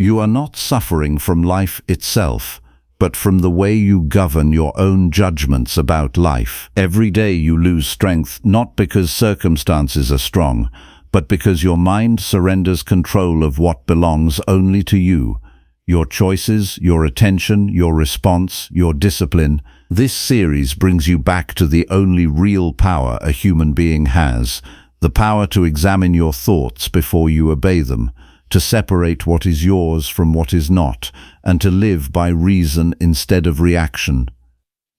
You are not suffering from life itself, but from the way you govern your own judgments about life. Every day you lose strength not because circumstances are strong, but because your mind surrenders control of what belongs only to you. Your choices, your attention, your response, your discipline. This series brings you back to the only real power a human being has, the power to examine your thoughts before you obey them, to separate what is yours from what is not, and to live by reason instead of reaction.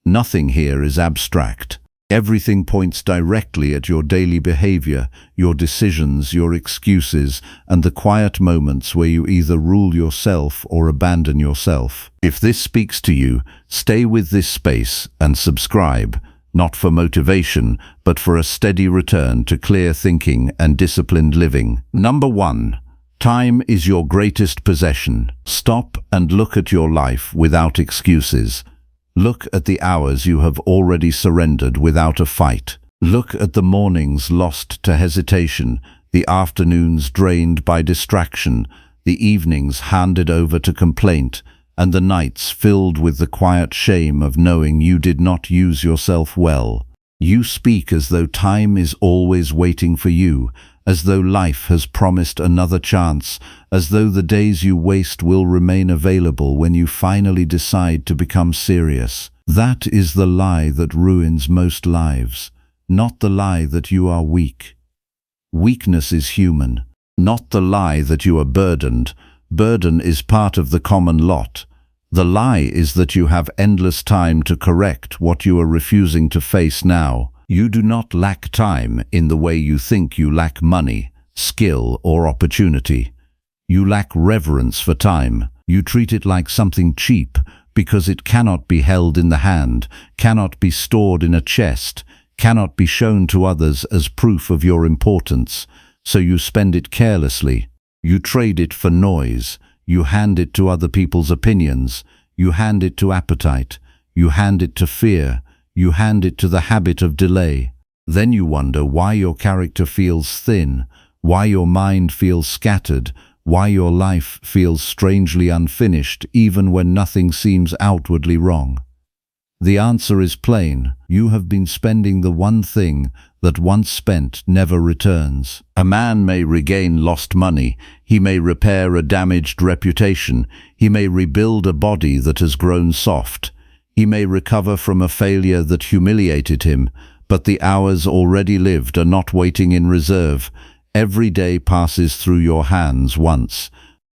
Nothing here is abstract. Everything points directly at your daily behavior, your decisions, your excuses, and the quiet moments where you either rule yourself or abandon yourself. If this speaks to you, stay with this space and subscribe, not for motivation, but for a steady return to clear thinking and disciplined living. Number 1. Time is your greatest possession. Stop and look at your life without excuses. Look at the hours you have already surrendered without a fight. Look at the mornings lost to hesitation, the afternoons drained by distraction, the evenings handed over to complaint, and the nights filled with the quiet shame of knowing you did not use yourself well. You speak as though time is always waiting for you, as though life has promised another chance, as though the days you waste will remain available when you finally decide to become serious. That is the lie that ruins most lives, not the lie that you are weak. Weakness is human, not the lie that you are burdened. Burden is part of the common lot. The lie is that you have endless time to correct what you are refusing to face now. You do not lack time in the way you think you lack money, skill, or opportunity. You lack reverence for time. You treat it like something cheap because it cannot be held in the hand, cannot be stored in a chest, cannot be shown to others as proof of your importance. So you spend it carelessly. You trade it for noise. You hand it to other people's opinions. You hand it to appetite. You hand it to fear. You hand it to the habit of delay. Then you wonder why your character feels thin, why your mind feels scattered, why your life feels strangely unfinished even when nothing seems outwardly wrong. The answer is plain. You have been spending the one thing that once spent never returns. A man may regain lost money, he may repair a damaged reputation, he may rebuild a body that has grown soft. He may recover from a failure that humiliated him, but the hours already lived are not waiting in reserve. Every day passes through your hands once.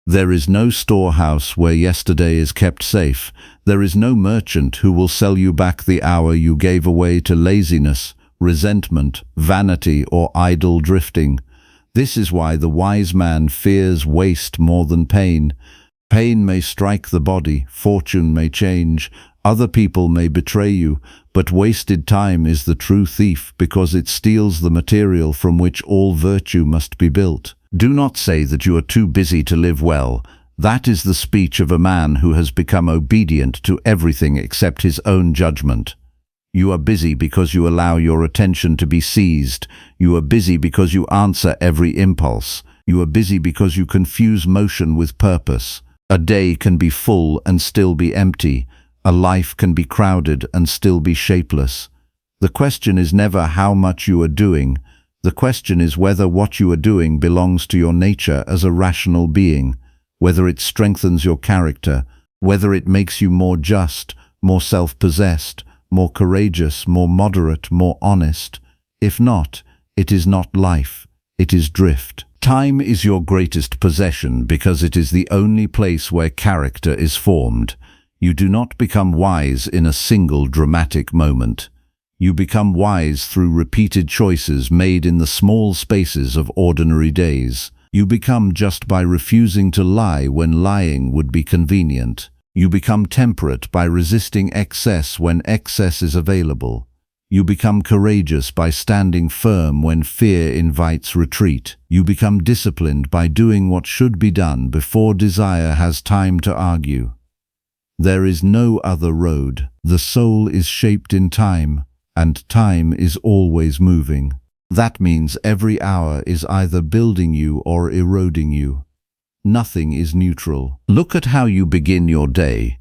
There is no storehouse where yesterday is kept safe. There is no merchant who will sell you back the hour you gave away to laziness, resentment, vanity, or idle drifting. This is why the wise man fears waste more than pain. Pain may strike the body, fortune may change, other people may betray you, but wasted time is the true thief because it steals the material from which all virtue must be built. Do not say that you are too busy to live well. That is the speech of a man who has become obedient to everything except his own judgment. You are busy because you allow your attention to be seized. You are busy because you answer every impulse. You are busy because you confuse motion with purpose. A day can be full and still be empty. A life can be crowded and still be shapeless. The question is never how much you are doing. The question is whether what you are doing belongs to your nature as a rational being, whether it strengthens your character, whether it makes you more just, more self-possessed, more courageous, more moderate, more honest. If not, it is not life, it is drift. Time is your greatest possession because it is the only place where character is formed. You do not become wise in a single dramatic moment. You become wise through repeated choices made in the small spaces of ordinary days. You become just by refusing to lie when lying would be convenient. You become temperate by resisting excess when excess is available. You become courageous by standing firm when fear invites retreat. You become disciplined by doing what should be done before desire has time to argue. There is no other road. The soul is shaped in time, and time is always moving. That means every hour is either building you or eroding you. Nothing is neutral. Look at how you begin your day.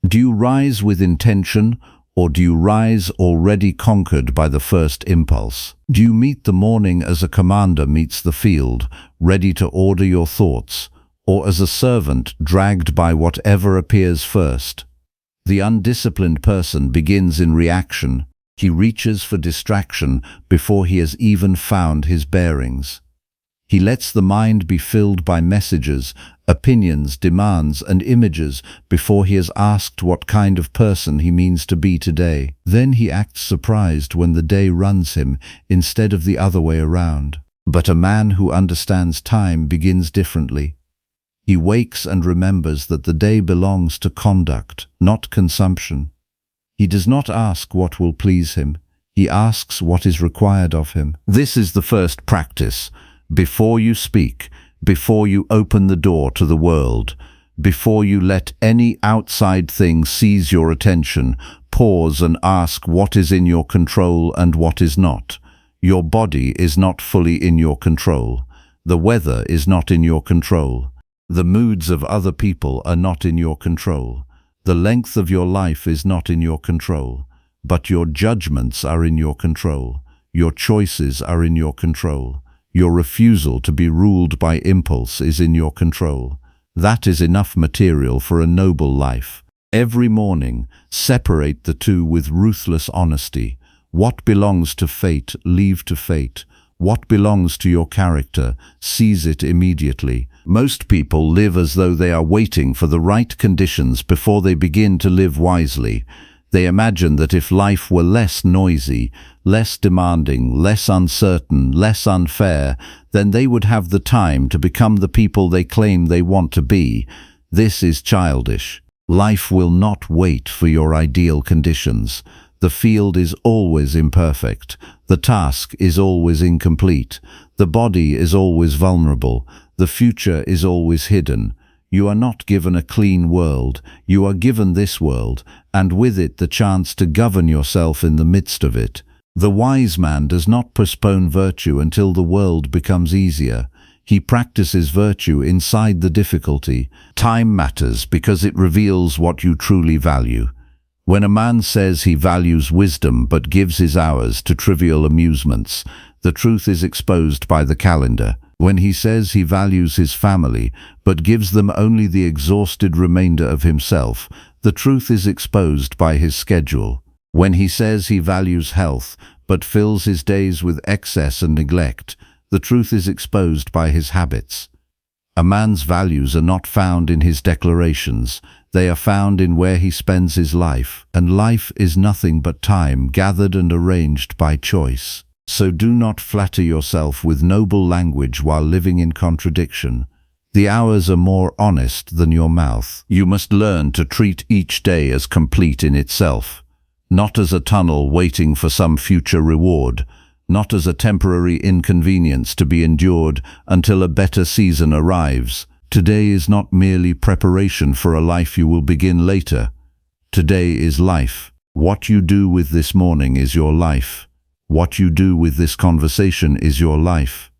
Do you rise with intention, or do you rise already conquered by the first impulse? Do you meet the morning as a commander meets the field, ready to order your thoughts, or as a servant dragged by whatever appears first? The undisciplined person begins in reaction. He reaches for distraction before he has even found his bearings. He lets the mind be filled by messages, opinions, demands, and images before he has asked what kind of person he means to be today. Then he acts surprised when the day runs him instead of the other way around. But a man who understands time begins differently. He wakes and remembers that the day belongs to conduct, not consumption. He does not ask what will please him. He asks what is required of him. This is the first practice. Before you speak, before you open the door to the world, before you let any outside thing seize your attention, pause and ask what is in your control and what is not. Your body is not fully in your control. The weather is not in your control. The moods of other people are not in your control. The length of your life is not in your control. But your judgments are in your control. Your choices are in your control. Your refusal to be ruled by impulse is in your control. That is enough material for a noble life. Every morning, separate the two with ruthless honesty. What belongs to fate, leave to fate. What belongs to your character, seize it immediately. Most people live as though they are waiting for the right conditions before they begin to live wisely. They imagine that if life were less noisy, less demanding, less uncertain, less unfair, then they would have the time to become the people they claim they want to be. This is childish. Life will not wait for your ideal conditions. The field is always imperfect. The task is always incomplete. The body is always vulnerable. The future is always hidden. You are not given a clean world. You are given this world, and with it the chance to govern yourself in the midst of it. The wise man does not postpone virtue until the world becomes easier. He practices virtue inside the difficulty. Time matters because it reveals what you truly value. When a man says he values wisdom but gives his hours to trivial amusements, the truth is exposed by the calendar. When he says he values his family, but gives them only the exhausted remainder of himself, the truth is exposed by his schedule. When he says he values health, but fills his days with excess and neglect, the truth is exposed by his habits. A man's values are not found in his declarations. They are found in where he spends his life, and life is nothing but time gathered and arranged by choice. So do not flatter yourself with noble language while living in contradiction. The hours are more honest than your mouth. You must learn to treat each day as complete in itself, not as a tunnel waiting for some future reward, not as a temporary inconvenience to be endured until a better season arrives. Today is not merely preparation for a life you will begin later. Today is life. What you do with this morning is your life. What you do with this conversation is your life.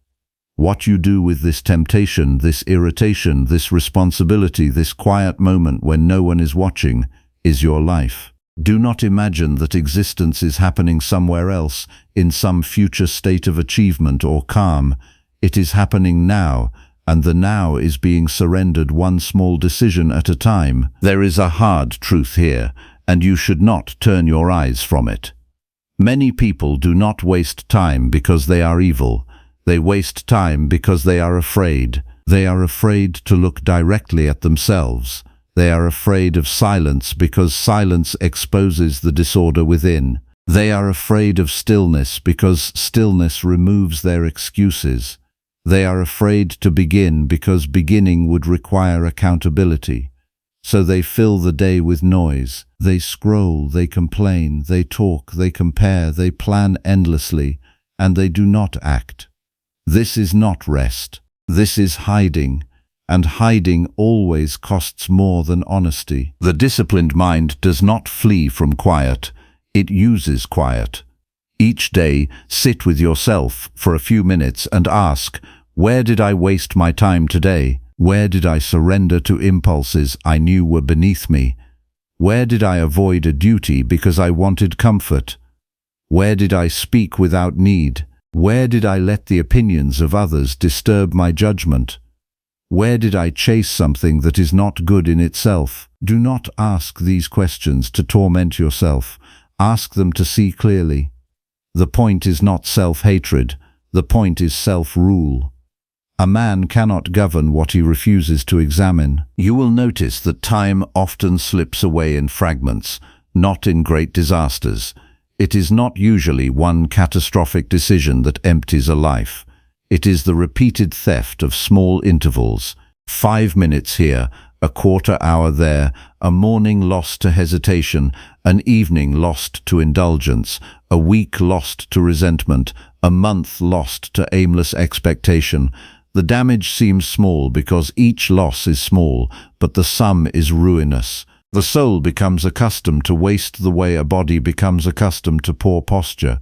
What you do with this temptation, this irritation, this responsibility, this quiet moment when no one is watching, is your life. Do not imagine that existence is happening somewhere else, in some future state of achievement or calm. It is happening now, and the now is being surrendered one small decision at a time. There is a hard truth here, and you should not turn your eyes from it. Many people do not waste time because they are evil. They waste time because they are afraid. They are afraid to look directly at themselves. They are afraid of silence because silence exposes the disorder within. They are afraid of stillness because stillness removes their excuses. They are afraid to begin because beginning would require accountability. So they fill the day with noise. They scroll, they complain, they talk, they compare, they plan endlessly, and they do not act. This is not rest. This is hiding, and hiding always costs more than honesty. The disciplined mind does not flee from quiet. It uses quiet. Each day, sit with yourself for a few minutes and ask, where did I waste my time today? Where did I surrender to impulses I knew were beneath me? Where did I avoid a duty because I wanted comfort? Where did I speak without need? Where did I let the opinions of others disturb my judgment? Where did I chase something that is not good in itself? Do not ask these questions to torment yourself. Ask them to see clearly. The point is not self-hatred. The point is self-rule. A man cannot govern what he refuses to examine. You will notice that time often slips away in fragments, not in great disasters. It is not usually one catastrophic decision that empties a life. It is the repeated theft of small intervals. 5 minutes here, a quarter hour there, a morning lost to hesitation, an evening lost to indulgence, a week lost to resentment, a month lost to aimless expectation. The damage seems small because each loss is small, but the sum is ruinous. The soul becomes accustomed to waste the way a body becomes accustomed to poor posture.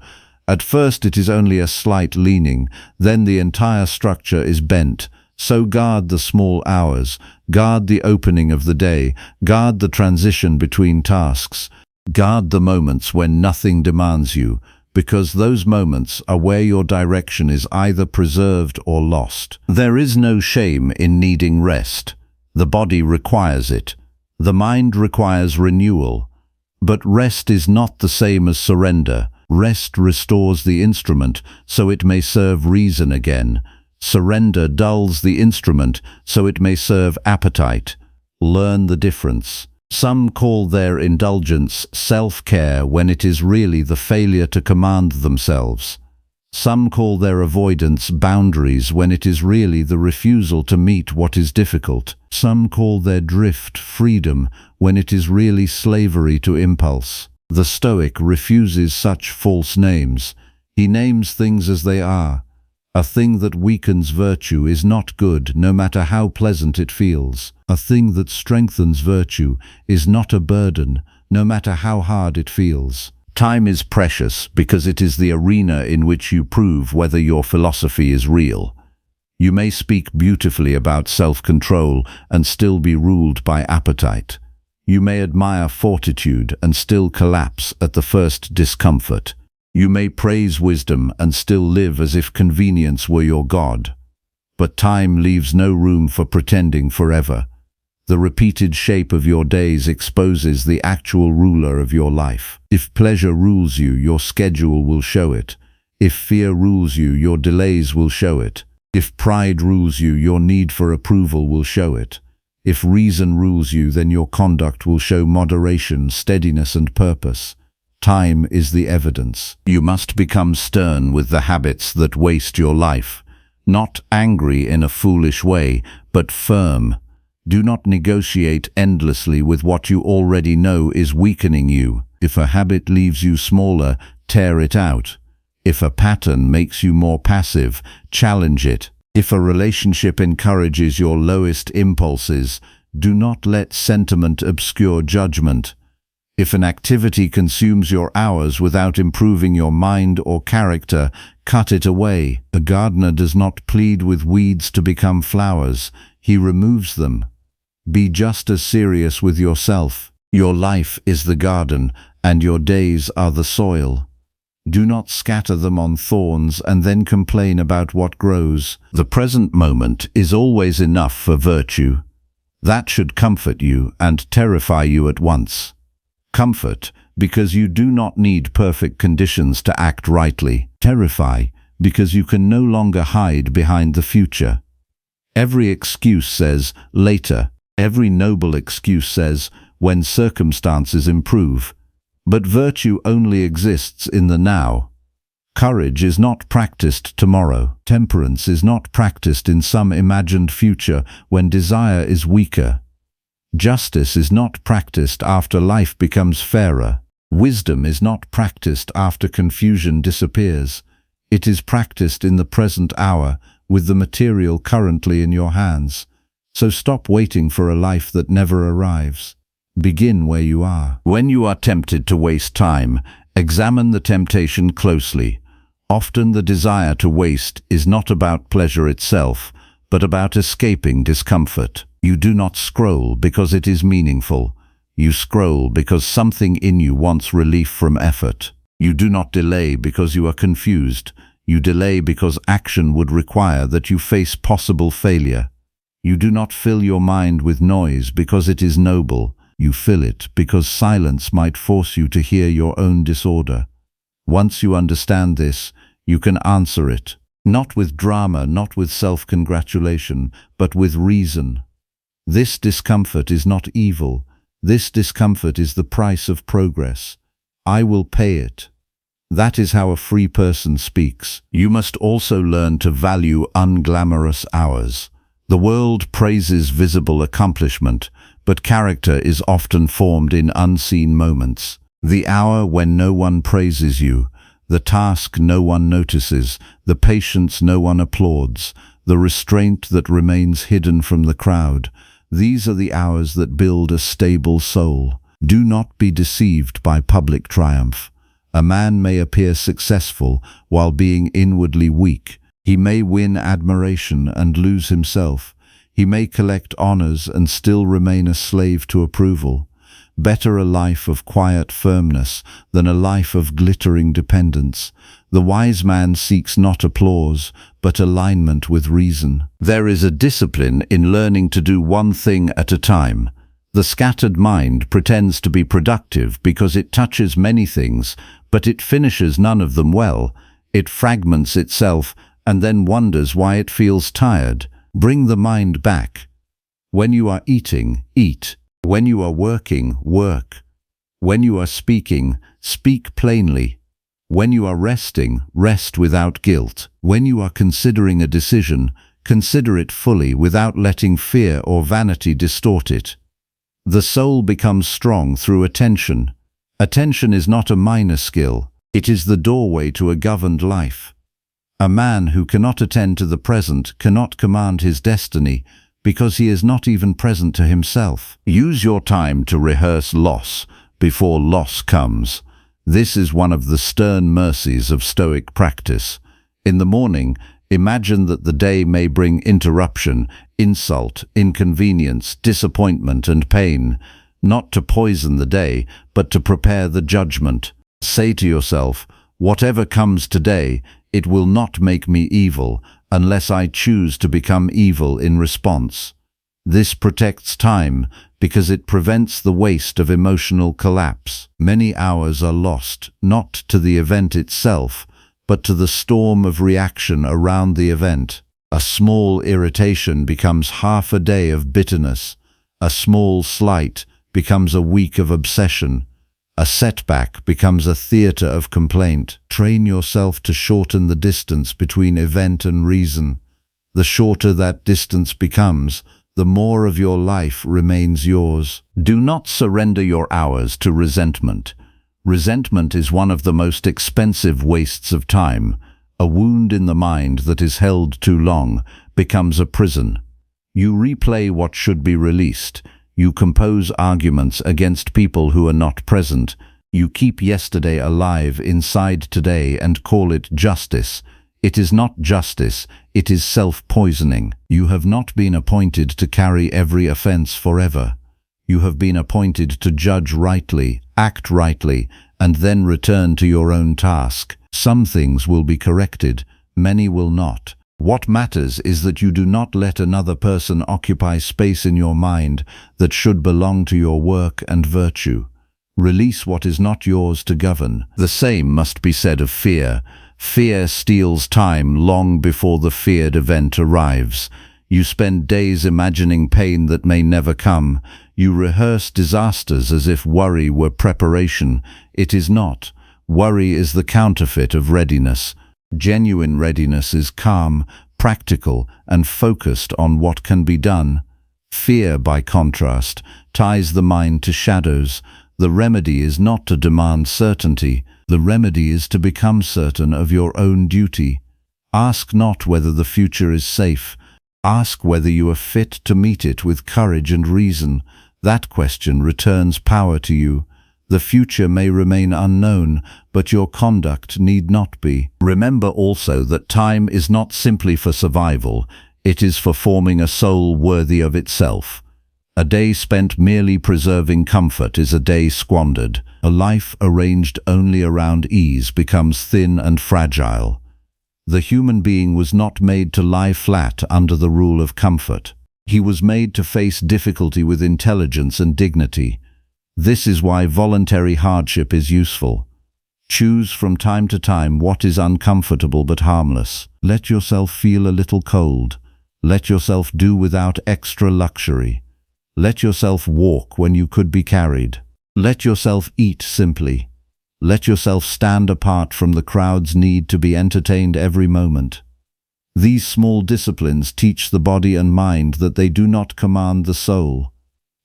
At first it is only a slight leaning, then the entire structure is bent. So guard the small hours, guard the opening of the day, guard the transition between tasks, guard the moments when nothing demands you, because those moments are where your direction is either preserved or lost. There is no shame in needing rest. The body requires it. The mind requires renewal. But rest is not the same as surrender. Rest restores the instrument so it may serve reason again. Surrender dulls the instrument so it may serve appetite. Learn the difference. Some call their indulgence self-care when it is really the failure to command themselves. Some call their avoidance boundaries when it is really the refusal to meet what is difficult. Some call their drift freedom when it is really slavery to impulse. The Stoic refuses such false names. He names things as they are. A thing that weakens virtue is not good, no matter how pleasant it feels. A thing that strengthens virtue is not a burden, no matter how hard it feels. Time is precious because it is the arena in which you prove whether your philosophy is real. You may speak beautifully about self-control and still be ruled by appetite. You may admire fortitude and still collapse at the first discomfort. You may praise wisdom and still live as if convenience were your God. But time leaves no room for pretending forever. The repeated shape of your days exposes the actual ruler of your life. If pleasure rules you, your schedule will show it. If fear rules you, your delays will show it. If pride rules you, your need for approval will show it. If reason rules you, then your conduct will show moderation, steadiness, and purpose. Time is the evidence. You must become stern with the habits that waste your life. Not angry in a foolish way, but firm. Do not negotiate endlessly with what you already know is weakening you. If a habit leaves you smaller, tear it out. If a pattern makes you more passive, challenge it. If a relationship encourages your lowest impulses, do not let sentiment obscure judgment. If an activity consumes your hours without improving your mind or character, cut it away. A gardener does not plead with weeds to become flowers. He removes them. Be just as serious with yourself. Your life is the garden, and your days are the soil. Do not scatter them on thorns and then complain about what grows. The present moment is always enough for virtue. That should comfort you and terrify you at once. Comfort, because you do not need perfect conditions to act rightly. Terrify, because you can no longer hide behind the future. Every excuse says, later. Every noble excuse says, when circumstances improve. But virtue only exists in the now. Courage is not practiced tomorrow. Temperance is not practiced in some imagined future when desire is weaker. Justice is not practiced after life becomes fairer. Wisdom is not practiced after confusion disappears. It is practiced in the present hour with the material currently in your hands. So stop waiting for a life that never arrives. Begin where you are. When you are tempted to waste time, examine the temptation closely. Often the desire to waste is not about pleasure itself, but about escaping discomfort. You do not scroll because it is meaningful. You scroll because something in you wants relief from effort. You do not delay because you are confused. You delay because action would require that you face possible failure. You do not fill your mind with noise because it is noble. You fill it because silence might force you to hear your own disorder. Once you understand this, you can answer it, not with drama, not with self-congratulation, but with reason. This discomfort is not evil. This discomfort is the price of progress. I will pay it. That is how a free person speaks. You must also learn to value unglamorous hours. The world praises visible accomplishment, but character is often formed in unseen moments. The hour when no one praises you, the task no one notices, the patience no one applauds, the restraint that remains hidden from the crowd. These are the hours that build a stable soul. Do not be deceived by public triumph. A man may appear successful while being inwardly weak. He may win admiration and lose himself. He may collect honors and still remain a slave to approval. Better a life of quiet firmness than a life of glittering dependence. The wise man seeks not applause, but alignment with reason. There is a discipline in learning to do one thing at a time. The scattered mind pretends to be productive because it touches many things, but it finishes none of them well. It fragments itself and then wonders why it feels tired. Bring the mind back. When you are eating, eat. When you are working, work. When you are speaking, speak plainly. When you are resting, rest without guilt. When you are considering a decision, consider it fully without letting fear or vanity distort it. The soul becomes strong through attention. Attention is not a minor skill. It is the doorway to a governed life. A man who cannot attend to the present cannot command his destiny, because he is not even present to himself. Use your time to rehearse loss before loss comes. This is one of the stern mercies of Stoic practice. In the morning, imagine that the day may bring interruption, insult, inconvenience, disappointment, and pain, not to poison the day, but to prepare the judgment. Say to yourself, whatever comes today, it will not make me evil, unless I choose to become evil in response. This protects time because it prevents the waste of emotional collapse. Many hours are lost, not to the event itself, but to the storm of reaction around the event. A small irritation becomes half a day of bitterness. A small slight becomes a week of obsession. A setback becomes a theater of complaint. Train yourself to shorten the distance between event and reason. The shorter that distance becomes, the more of your life remains yours. Do not surrender your hours to resentment. Resentment is one of the most expensive wastes of time. A wound in the mind that is held too long becomes a prison. You replay what should be released. You compose arguments against people who are not present. You keep yesterday alive inside today and call it justice. It is not justice, it is self-poisoning. You have not been appointed to carry every offense forever. You have been appointed to judge rightly, act rightly, and then return to your own task. Some things will be corrected, many will not. What matters is that you do not let another person occupy space in your mind that should belong to your work and virtue. Release what is not yours to govern. The same must be said of fear. Fear steals time long before the feared event arrives. You spend days imagining pain that may never come. You rehearse disasters as if worry were preparation. It is not. Worry is the counterfeit of readiness. Genuine readiness is calm, practical, and focused on what can be done. Fear, by contrast, ties the mind to shadows. The remedy is not to demand certainty. The remedy is to become certain of your own duty. Ask not whether the future is safe. Ask whether you are fit to meet it with courage and reason. That question returns power to you. The future may remain unknown, but your conduct need not be. Remember also that time is not simply for survival. It is for forming a soul worthy of itself. A day spent merely preserving comfort is a day squandered. A life arranged only around ease becomes thin and fragile. The human being was not made to lie flat under the rule of comfort. He was made to face difficulty with intelligence and dignity. This is why voluntary hardship is useful. Choose from time to time what is uncomfortable but harmless. Let yourself feel a little cold. Let yourself do without extra luxury. Let yourself walk when you could be carried. Let yourself eat simply. Let yourself stand apart from the crowd's need to be entertained every moment. These small disciplines teach the body and mind that they do not command the soul.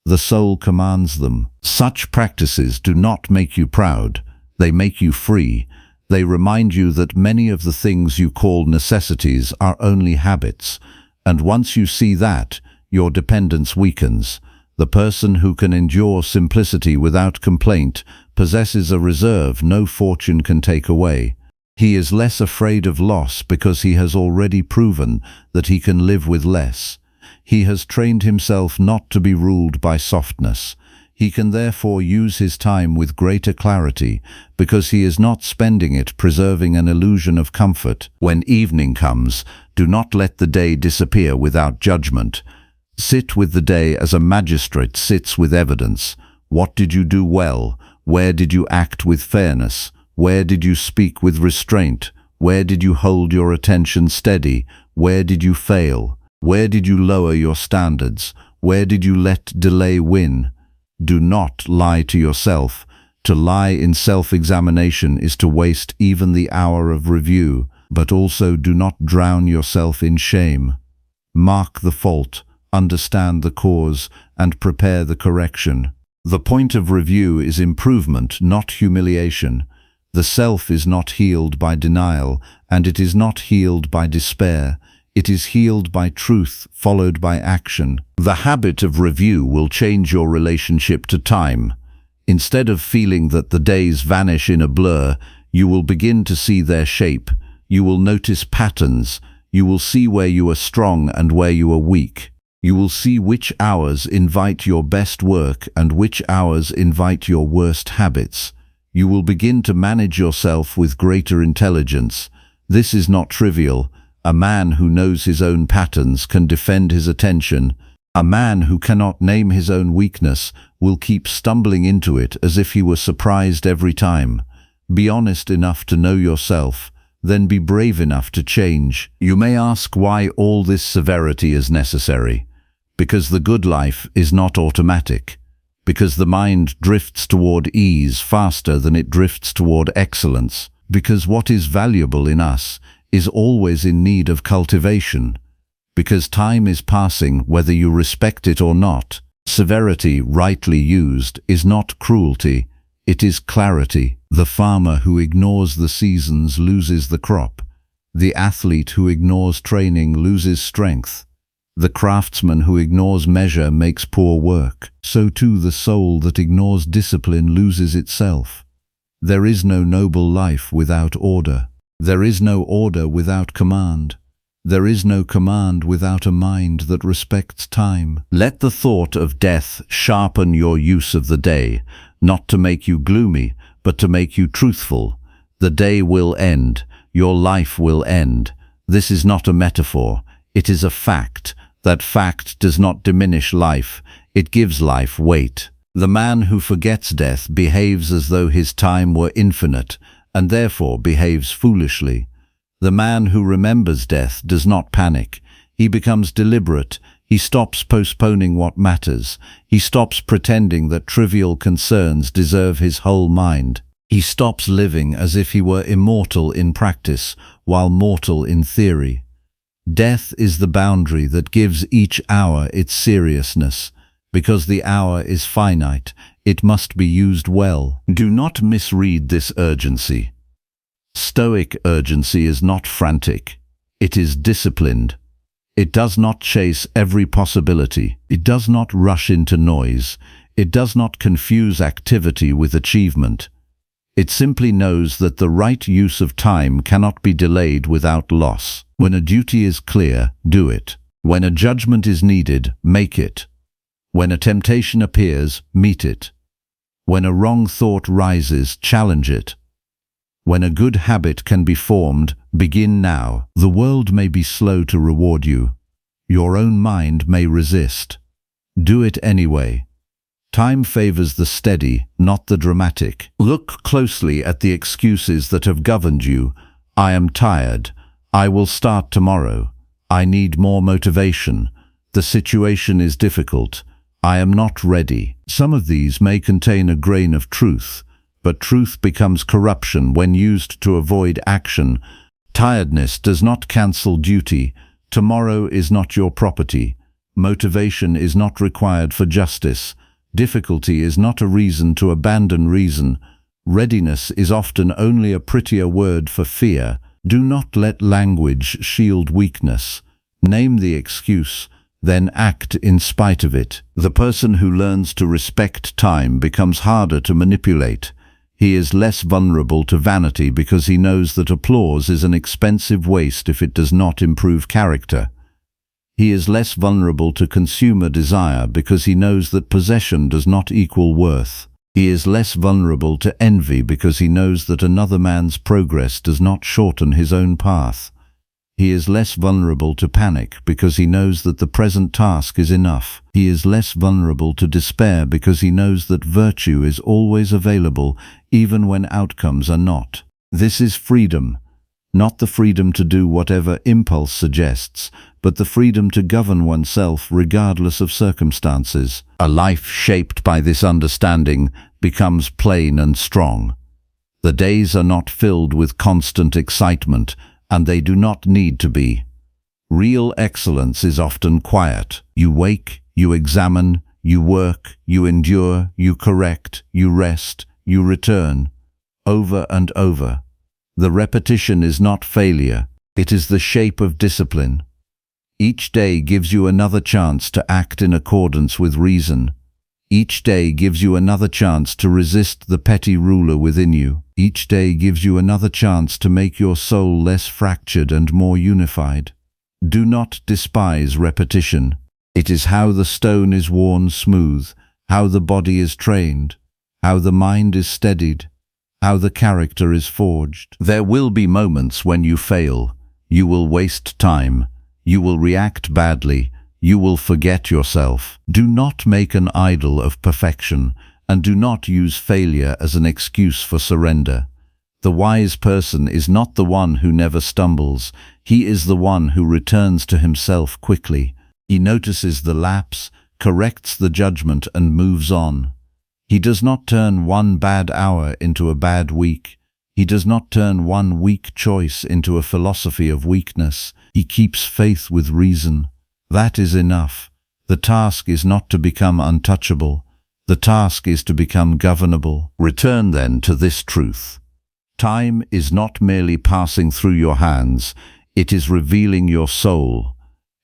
The soul commands them. Such practices do not make you proud. They make you free. They remind you that many of the things you call necessities are only habits. And once you see that, your dependence weakens. The person who can endure simplicity without complaint possesses a reserve no fortune can take away. He is less afraid of loss because he has already proven that he can live with less. He has trained himself not to be ruled by softness. He can therefore use his time with greater clarity because he is not spending it preserving an illusion of comfort. When evening comes, do not let the day disappear without judgment. Sit with the day as a magistrate sits with evidence. What did you do well? Where did you act with fairness? Where did you speak with restraint? Where did you hold your attention steady? Where did you fail? Where did you lower your standards? Where did you let delay win? Do not lie to yourself. To lie in self-examination is to waste even the hour of review, but also do not drown yourself in shame. Mark the fault, understand the cause, and prepare the correction. The point of review is improvement, not humiliation. The self is not healed by denial, and it is not healed by despair. It is healed by truth, followed by action. The habit of review will change your relationship to time. Instead of feeling that the days vanish in a blur, you will begin to see their shape. You will notice patterns. You will see where you are strong and where you are weak. You will see which hours invite your best work and which hours invite your worst habits. You will begin to manage yourself with greater intelligence. This is not trivial. A man who knows his own patterns can defend his attention. A man who cannot name his own weakness will keep stumbling into it as if he were surprised every time. Be honest enough to know yourself, then be brave enough to change. You may ask why all this severity is necessary. Because the good life is not automatic. Because the mind drifts toward ease faster than it drifts toward excellence. Because what is valuable in us is always in need of cultivation. Because time is passing whether you respect it or not. Severity, rightly used, is not cruelty, it is clarity. The farmer who ignores the seasons loses the crop. The athlete who ignores training loses strength. The craftsman who ignores measure makes poor work. So too the soul that ignores discipline loses itself. There is no noble life without order. There is no order without command. There is no command without a mind that respects time. Let the thought of death sharpen your use of the day, not to make you gloomy, but to make you truthful. The day will end. Your life will end. This is not a metaphor. It is a fact. That fact does not diminish life. It gives life weight. The man who forgets death behaves as though his time were infinite, and therefore behaves foolishly. The man who remembers death does not panic. He becomes deliberate. He stops postponing what matters. He stops pretending that trivial concerns deserve his whole mind. He stops living as if he were immortal in practice, while mortal in theory. Death is the boundary that gives each hour its seriousness. Because the hour is finite, it must be used well. Do not misread this urgency. Stoic urgency is not frantic. It is disciplined. It does not chase every possibility. It does not rush into noise. It does not confuse activity with achievement. It simply knows that the right use of time cannot be delayed without loss. When a duty is clear, do it. When a judgment is needed, make it. When a temptation appears, meet it. When a wrong thought rises, challenge it. When a good habit can be formed, begin now. The world may be slow to reward you. Your own mind may resist. Do it anyway. Time favors the steady, not the dramatic. Look closely at the excuses that have governed you. I am tired. I will start tomorrow. I need more motivation. The situation is difficult. I am not ready. Some of these may contain a grain of truth, but truth becomes corruption when used to avoid action. Tiredness does not cancel duty. Tomorrow is not your property. Motivation is not required for justice. Difficulty is not a reason to abandon reason. Readiness is often only a prettier word for fear. Do not let language shield weakness. Name the excuse, then act in spite of it. The person who learns to respect time becomes harder to manipulate. He is less vulnerable to vanity because he knows that applause is an expensive waste if it does not improve character. He is less vulnerable to consumer desire because he knows that possession does not equal worth. He is less vulnerable to envy because he knows that another man's progress does not shorten his own path. He is less vulnerable to panic because he knows that the present task is enough. He is less vulnerable to despair because he knows that virtue is always available, even when outcomes are not. This is freedom, not the freedom to do whatever impulse suggests, but the freedom to govern oneself regardless of circumstances. A life shaped by this understanding becomes plain and strong. The days are not filled with constant excitement, and they do not need to be. Real excellence is often quiet. You wake, you examine, you work, you endure, you correct, you rest, you return, over and over. The repetition is not failure, it is the shape of discipline. Each day gives you another chance to act in accordance with reason. Each day gives you another chance to resist the petty ruler within you. Each day gives you another chance to make your soul less fractured and more unified. Do not despise repetition. It is how the stone is worn smooth, how the body is trained, how the mind is steadied, how the character is forged. There will be moments when you fail. You will waste time. You will react badly. You will forget yourself. Do not make an idol of perfection, and do not use failure as an excuse for surrender. The wise person is not the one who never stumbles. He is the one who returns to himself quickly. He notices the lapse, corrects the judgment, and moves on. He does not turn one bad hour into a bad week. He does not turn one weak choice into a philosophy of weakness. He keeps faith with reason. That is enough. The task is not to become untouchable. The task is to become governable. Return then to this truth. Time is not merely passing through your hands. It is revealing your soul.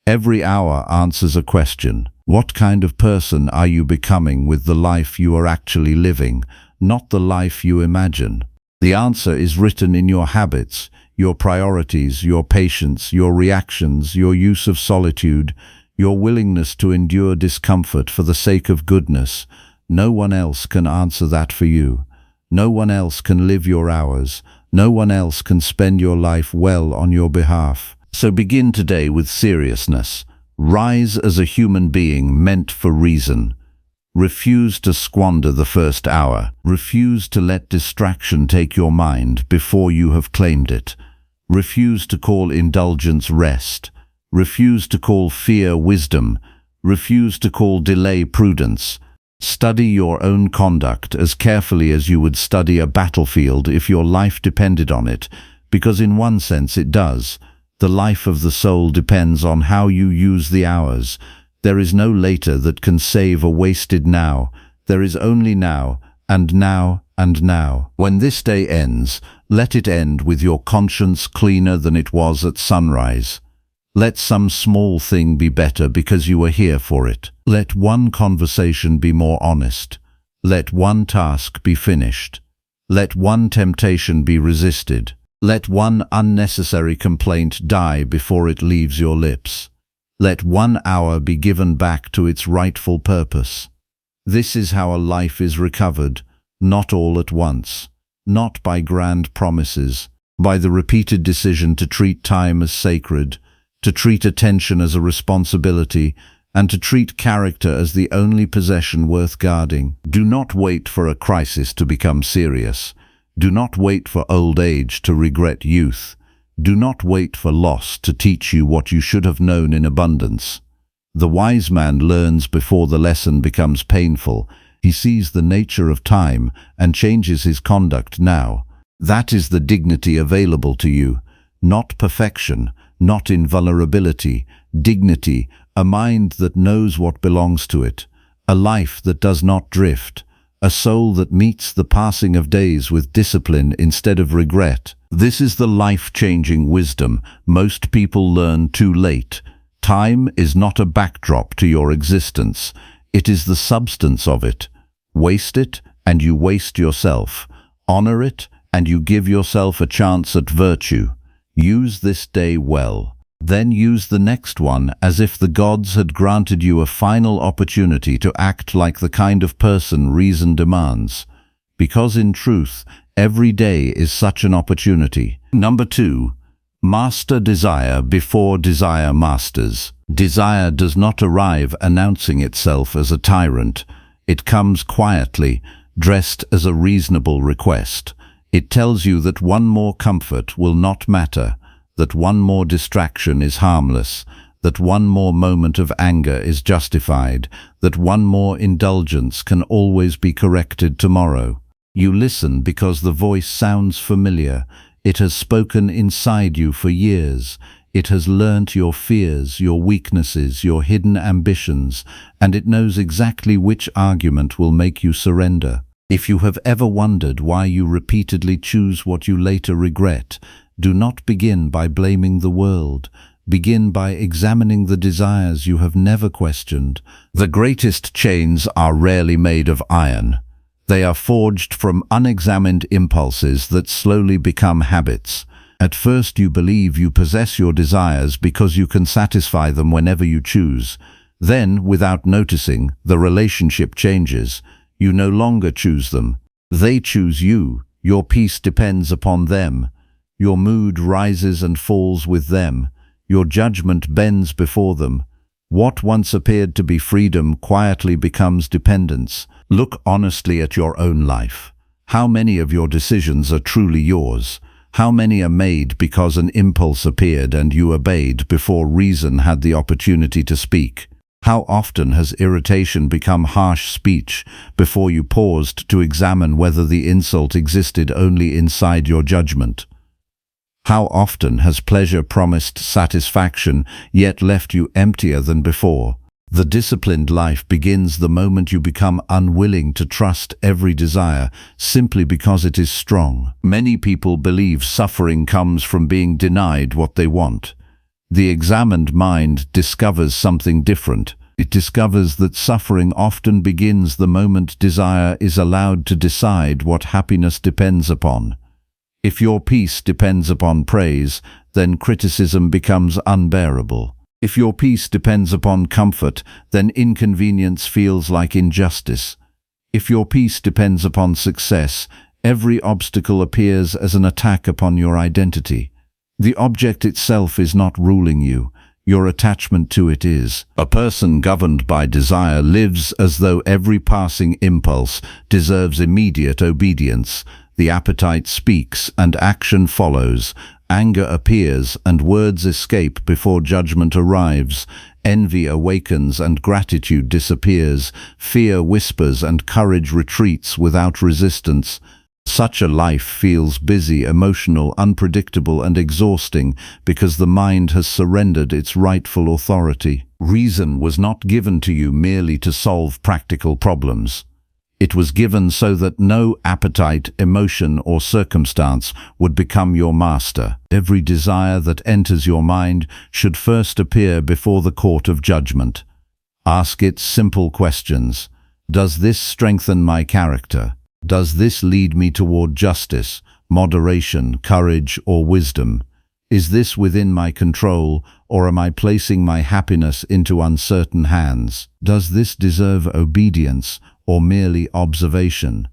Every hour answers a question. What kind of person are you becoming with the life you are actually living, not the life you imagine? The answer is written in your habits, your priorities, your patience, your reactions, your use of solitude, your willingness to endure discomfort for the sake of goodness. No one else can answer that for you. No one else can live your hours. No one else can spend your life well on your behalf. So begin today with seriousness. Rise as a human being meant for reason. Refuse to squander the first hour. Refuse to let distraction take your mind before you have claimed it. Refuse to call indulgence rest. Refuse to call fear wisdom. Refuse to call delay prudence. Study your own conduct as carefully as you would study a battlefield if your life depended on it, because in one sense it does. The life of the soul depends on how you use the hours. There is no later that can save a wasted now. There is only now, and now, and now. When this day ends, let it end with your conscience cleaner than it was at sunrise. Let some small thing be better because you are here for it. Let one conversation be more honest. Let one task be finished. Let one temptation be resisted. Let one unnecessary complaint die before it leaves your lips. Let 1 hour be given back to its rightful purpose. This is how a life is recovered, not all at once, not by grand promises, by the repeated decision to treat time as sacred, to treat attention as a responsibility, and to treat character as the only possession worth guarding. Do not wait for a crisis to become serious. Do not wait for old age to regret youth. Do not wait for loss to teach you what you should have known in abundance. The wise man learns before the lesson becomes painful. He sees the nature of time and changes his conduct now. That is the dignity available to you, not perfection, not invulnerability, dignity, a mind that knows what belongs to it, a life that does not drift, a soul that meets the passing of days with discipline instead of regret. This is the life-changing wisdom most people learn too late. Time is not a backdrop to your existence. It is the substance of it. Waste it, and you waste yourself. Honor it, and you give yourself a chance at virtue. Use this day well. Then use the next one as if the gods had granted you a final opportunity to act like the kind of person reason demands. Because in truth, every day is such an opportunity. Number 2. Master desire before desire masters. Desire does not arrive announcing itself as a tyrant. It comes quietly, dressed as a reasonable request. It tells you that one more comfort will not matter, that one more distraction is harmless, that one more moment of anger is justified, that one more indulgence can always be corrected tomorrow. You listen because the voice sounds familiar. It has spoken inside you for years. It has learnt your fears, your weaknesses, your hidden ambitions, and it knows exactly which argument will make you surrender. If you have ever wondered why you repeatedly choose what you later regret, do not begin by blaming the world. Begin by examining the desires you have never questioned. The greatest chains are rarely made of iron. They are forged from unexamined impulses that slowly become habits. At first you believe you possess your desires because you can satisfy them whenever you choose. Then, without noticing, the relationship changes. You no longer choose them. They choose you. Your peace depends upon them. Your mood rises and falls with them. Your judgment bends before them. What once appeared to be freedom quietly becomes dependence. Look honestly at your own life. How many of your decisions are truly yours? How many are made because an impulse appeared and you obeyed before reason had the opportunity to speak? How often has irritation become harsh speech before you paused to examine whether the insult existed only inside your judgment? How often has pleasure promised satisfaction yet left you emptier than before? The disciplined life begins the moment you become unwilling to trust every desire simply because it is strong. Many people believe suffering comes from being denied what they want. The examined mind discovers something different. It discovers that suffering often begins the moment desire is allowed to decide what happiness depends upon. If your peace depends upon praise, then criticism becomes unbearable. If your peace depends upon comfort, then inconvenience feels like injustice. If your peace depends upon success, every obstacle appears as an attack upon your identity. The object itself is not ruling you. Your attachment to it is. A person governed by desire lives as though every passing impulse deserves immediate obedience. The appetite speaks and action follows. Anger appears and words escape before judgment arrives. Envy awakens and gratitude disappears. Fear whispers and courage retreats without resistance. Such a life feels busy, emotional, unpredictable, and exhausting because the mind has surrendered its rightful authority. Reason was not given to you merely to solve practical problems. It was given so that no appetite, emotion, or circumstance would become your master. Every desire that enters your mind should first appear before the court of judgment. Ask it simple questions. Does this strengthen my character? Does this lead me toward justice, moderation, courage, or wisdom? Is this within my control, or am I placing my happiness into uncertain hands? Does this deserve obedience, or merely observation?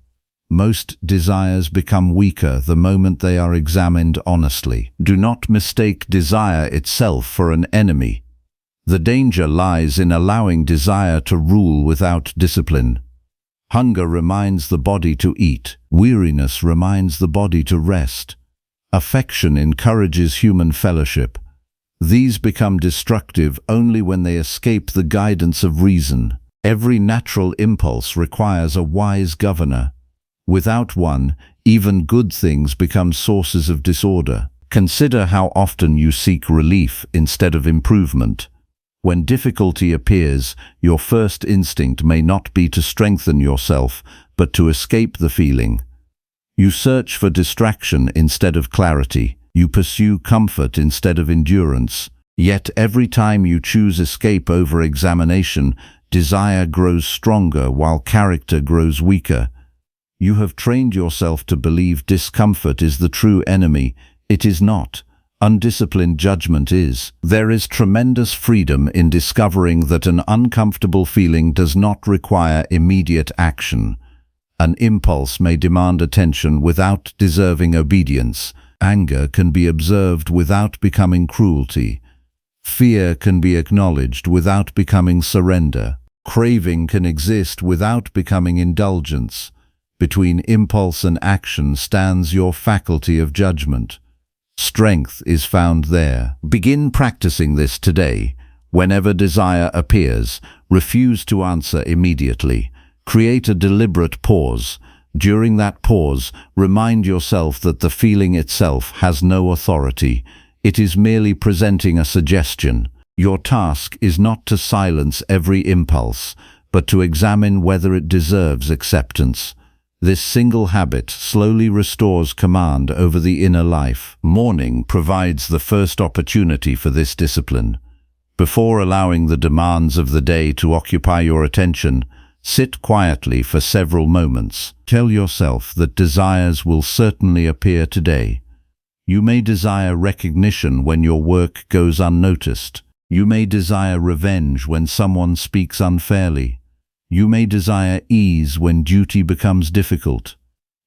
Most desires become weaker the moment they are examined honestly. Do not mistake desire itself for an enemy. The danger lies in allowing desire to rule without discipline. Hunger reminds the body to eat. Weariness reminds the body to rest. Affection encourages human fellowship. These become destructive only when they escape the guidance of reason. Every natural impulse requires a wise governor. Without one, even good things become sources of disorder. Consider how often you seek relief instead of improvement. When difficulty appears, your first instinct may not be to strengthen yourself, but to escape the feeling. You search for distraction instead of clarity. You pursue comfort instead of endurance. Yet every time you choose escape over examination, desire grows stronger while character grows weaker. You have trained yourself to believe discomfort is the true enemy. It is not. Undisciplined judgment is. There is tremendous freedom in discovering that an uncomfortable feeling does not require immediate action. An impulse may demand attention without deserving obedience. Anger can be observed without becoming cruelty. Fear can be acknowledged without becoming surrender. Craving can exist without becoming indulgence. Between impulse and action stands your faculty of judgment. Strength is found there. Begin practicing this today. Whenever desire appears, refuse to answer immediately. Create a deliberate pause. During that pause, remind yourself that the feeling itself has no authority. It is merely presenting a suggestion. Your task is not to silence every impulse, but to examine whether it deserves acceptance. This single habit slowly restores command over the inner life. Morning provides the first opportunity for this discipline. Before allowing the demands of the day to occupy your attention, sit quietly for several moments. Tell yourself that desires will certainly appear today. You may desire recognition when your work goes unnoticed. You may desire revenge when someone speaks unfairly. You may desire ease when duty becomes difficult.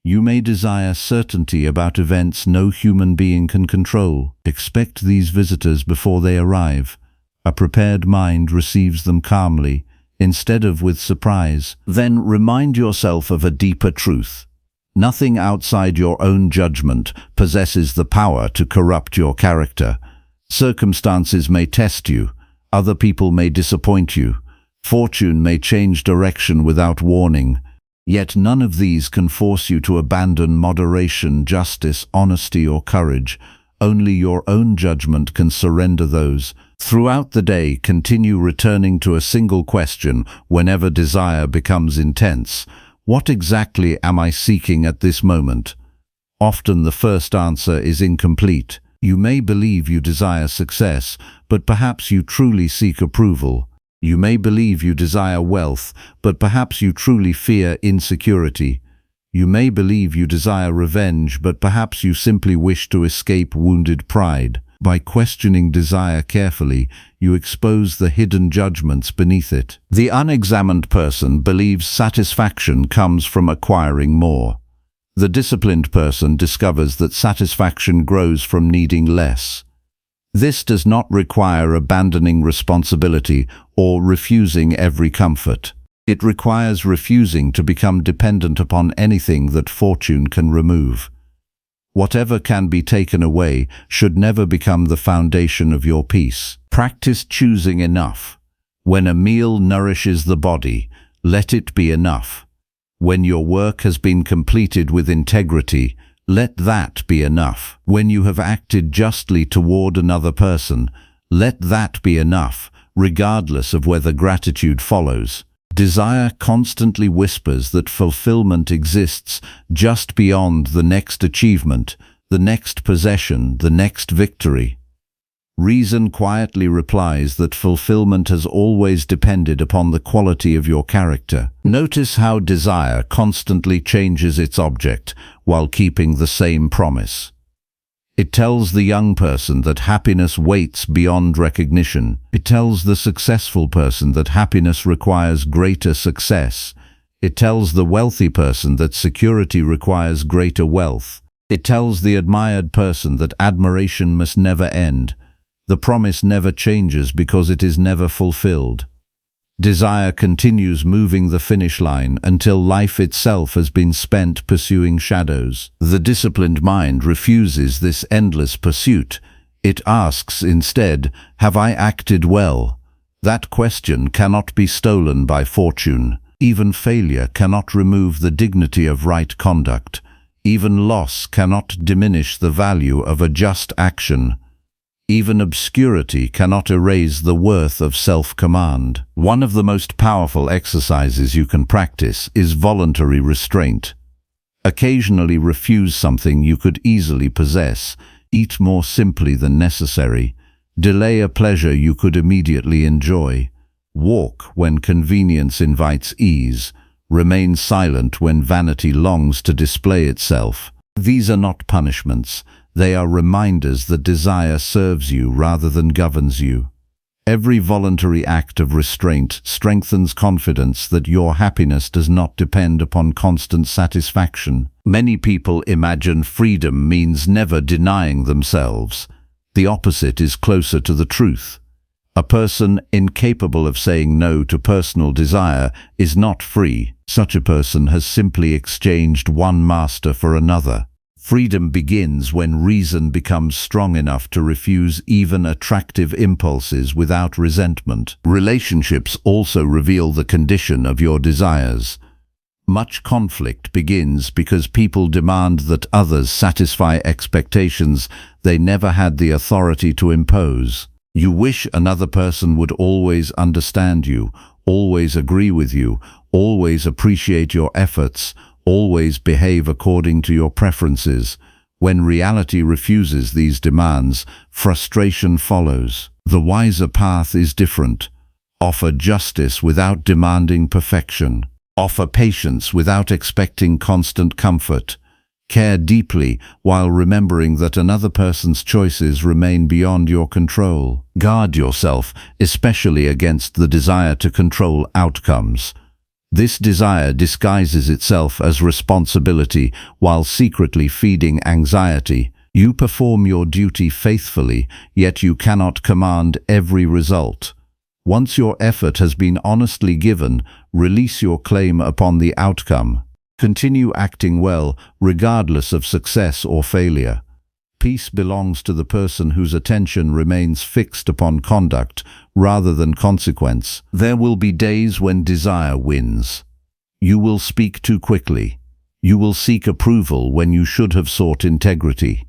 You may desire certainty about events no human being can control. Expect these visitors before they arrive. A prepared mind receives them calmly, instead of with surprise. Then remind yourself of a deeper truth. Nothing outside your own judgment possesses the power to corrupt your character. Circumstances may test you. Other people may disappoint you. Fortune may change direction without warning, yet none of these can force you to abandon moderation, justice, honesty, or courage. Only your own judgment can surrender those. Throughout the day, continue returning to a single question whenever desire becomes intense. What exactly am I seeking at this moment? Often the first answer is incomplete. You may believe you desire success, but perhaps you truly seek approval. You may believe you desire wealth, but perhaps you truly fear insecurity. You may believe you desire revenge, but perhaps you simply wish to escape wounded pride. By questioning desire carefully, you expose the hidden judgments beneath it. The unexamined person believes satisfaction comes from acquiring more. The disciplined person discovers that satisfaction grows from needing less. This does not require abandoning responsibility or refusing every comfort. It requires refusing to become dependent upon anything that fortune can remove. Whatever can be taken away should never become the foundation of your peace. Practice choosing enough. When a meal nourishes the body, let it be enough. When your work has been completed with integrity, let that be enough. When you have acted justly toward another person, let that be enough, regardless of whether gratitude follows. Desire constantly whispers that fulfillment exists just beyond the next achievement, the next possession, the next victory. Reason quietly replies that fulfillment has always depended upon the quality of your character. Notice how desire constantly changes its object while keeping the same promise. It tells the young person that happiness waits beyond recognition. It tells the successful person that happiness requires greater success. It tells the wealthy person that security requires greater wealth. It tells the admired person that admiration must never end. The promise never changes because it is never fulfilled. Desire continues moving the finish line until life itself has been spent pursuing shadows. The disciplined mind refuses this endless pursuit. It asks instead, "Have I acted well?" That question cannot be stolen by fortune. Even failure cannot remove the dignity of right conduct. Even loss cannot diminish the value of a just action. Even obscurity cannot erase the worth of self-command. One of the most powerful exercises you can practice is voluntary restraint. Occasionally refuse something you could easily possess. Eat more simply than necessary. Delay a pleasure you could immediately enjoy. Walk when convenience invites ease. Remain silent when vanity longs to display itself. These are not punishments. They are reminders that desire serves you rather than governs you. Every voluntary act of restraint strengthens confidence that your happiness does not depend upon constant satisfaction. Many people imagine freedom means never denying themselves. The opposite is closer to the truth. A person incapable of saying no to personal desire is not free. Such a person has simply exchanged one master for another. Freedom begins when reason becomes strong enough to refuse even attractive impulses without resentment. Relationships also reveal the condition of your desires. Much conflict begins because people demand that others satisfy expectations they never had the authority to impose. You wish another person would always understand you, always agree with you, always appreciate your efforts, always behave according to your preferences. When reality refuses these demands, frustration follows. The wiser path is different. Offer justice without demanding perfection. Offer patience without expecting constant comfort. Care deeply while remembering that another person's choices remain beyond your control. Guard yourself, especially against the desire to control outcomes. This desire disguises itself as responsibility while secretly feeding anxiety. You perform your duty faithfully, yet you cannot command every result. Once your effort has been honestly given, release your claim upon the outcome. Continue acting well, regardless of success or failure. Peace belongs to the person whose attention remains fixed upon conduct rather than consequence. There will be days when desire wins. You will speak too quickly. You will seek approval when you should have sought integrity.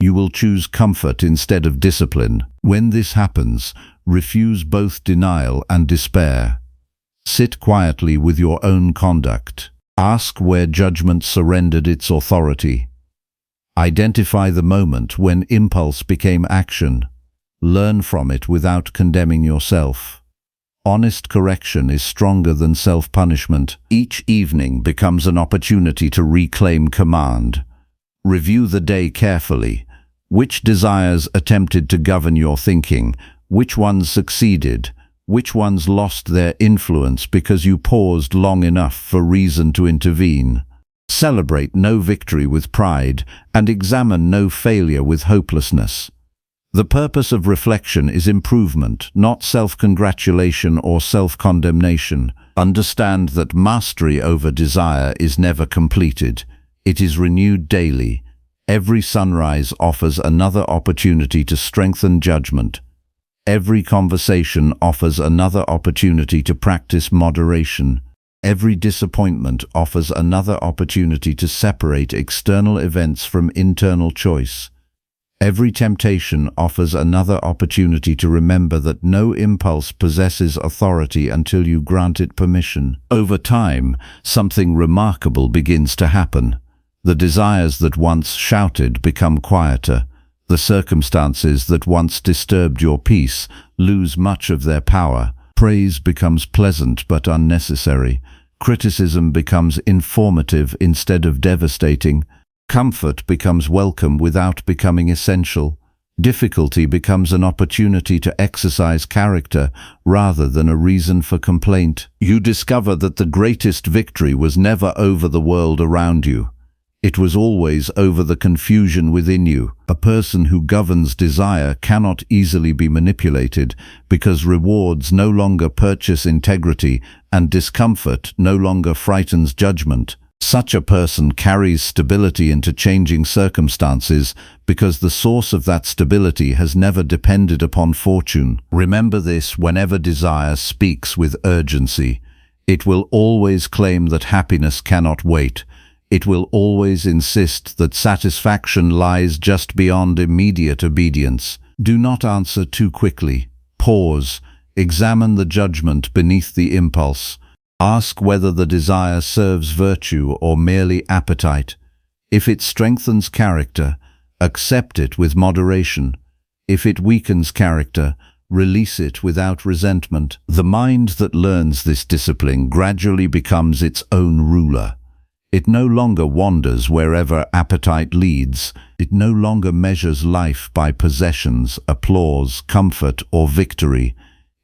You will choose comfort instead of discipline. When this happens, refuse both denial and despair. Sit quietly with your own conduct. Ask where judgment surrendered its authority. Identify the moment when impulse became action. Learn from it without condemning yourself. Honest correction is stronger than self-punishment. Each evening becomes an opportunity to reclaim command. Review the day carefully. Which desires attempted to govern your thinking? Which ones succeeded? Which ones lost their influence because you paused long enough for reason to intervene? Celebrate no victory with pride, and examine no failure with hopelessness. The purpose of reflection is improvement, not self-congratulation or self-condemnation. Understand that mastery over desire is never completed. It is renewed daily. Every sunrise offers another opportunity to strengthen judgment. Every conversation offers another opportunity to practice moderation. Every disappointment offers another opportunity to separate external events from internal choice. Every temptation offers another opportunity to remember that no impulse possesses authority until you grant it permission. Over time, something remarkable begins to happen. The desires that once shouted become quieter. The circumstances that once disturbed your peace lose much of their power. Praise becomes pleasant but unnecessary. Criticism becomes informative instead of devastating. Comfort becomes welcome without becoming essential. Difficulty becomes an opportunity to exercise character rather than a reason for complaint. You discover that the greatest victory was never over the world around you. It was always over the confusion within you. A person who governs desire cannot easily be manipulated because rewards no longer purchase integrity and discomfort no longer frightens judgment. Such a person carries stability into changing circumstances because the source of that stability has never depended upon fortune. Remember this whenever desire speaks with urgency. It will always claim that happiness cannot wait. It will always insist that satisfaction lies just beyond immediate obedience. Do not answer too quickly. Pause. Examine the judgment beneath the impulse. Ask whether the desire serves virtue or merely appetite. If it strengthens character, accept it with moderation. If it weakens character, release it without resentment. The mind that learns this discipline gradually becomes its own ruler. It no longer wanders wherever appetite leads. It no longer measures life by possessions, applause, comfort, or victory.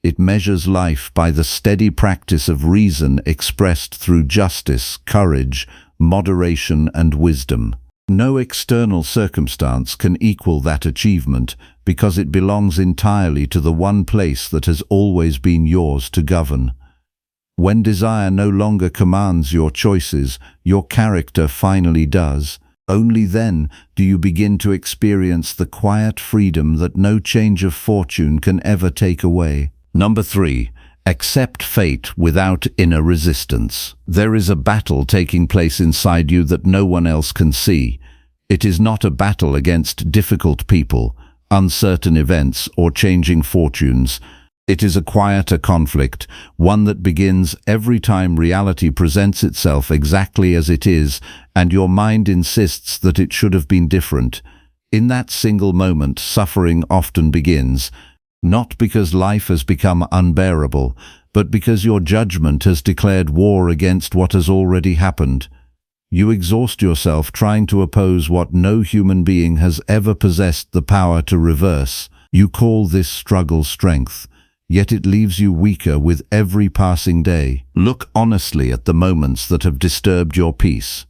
It measures life by the steady practice of reason expressed through justice, courage, moderation, and wisdom. No external circumstance can equal that achievement because it belongs entirely to the one place that has always been yours to govern. When desire no longer commands your choices, your character finally does. Only then do you begin to experience the quiet freedom that no change of fortune can ever take away. Number 3. Accept fate without inner resistance. There is a battle taking place inside you that no one else can see. It is not a battle against difficult people, uncertain events, or changing fortunes. It is a quieter conflict, one that begins every time reality presents itself exactly as it is, and your mind insists that it should have been different. In that single moment, suffering often begins, not because life has become unbearable, but because your judgment has declared war against what has already happened. You exhaust yourself trying to oppose what no human being has ever possessed the power to reverse. You call this struggle strength. Yet it leaves you weaker with every passing day. Look honestly at the moments that have disturbed your peace.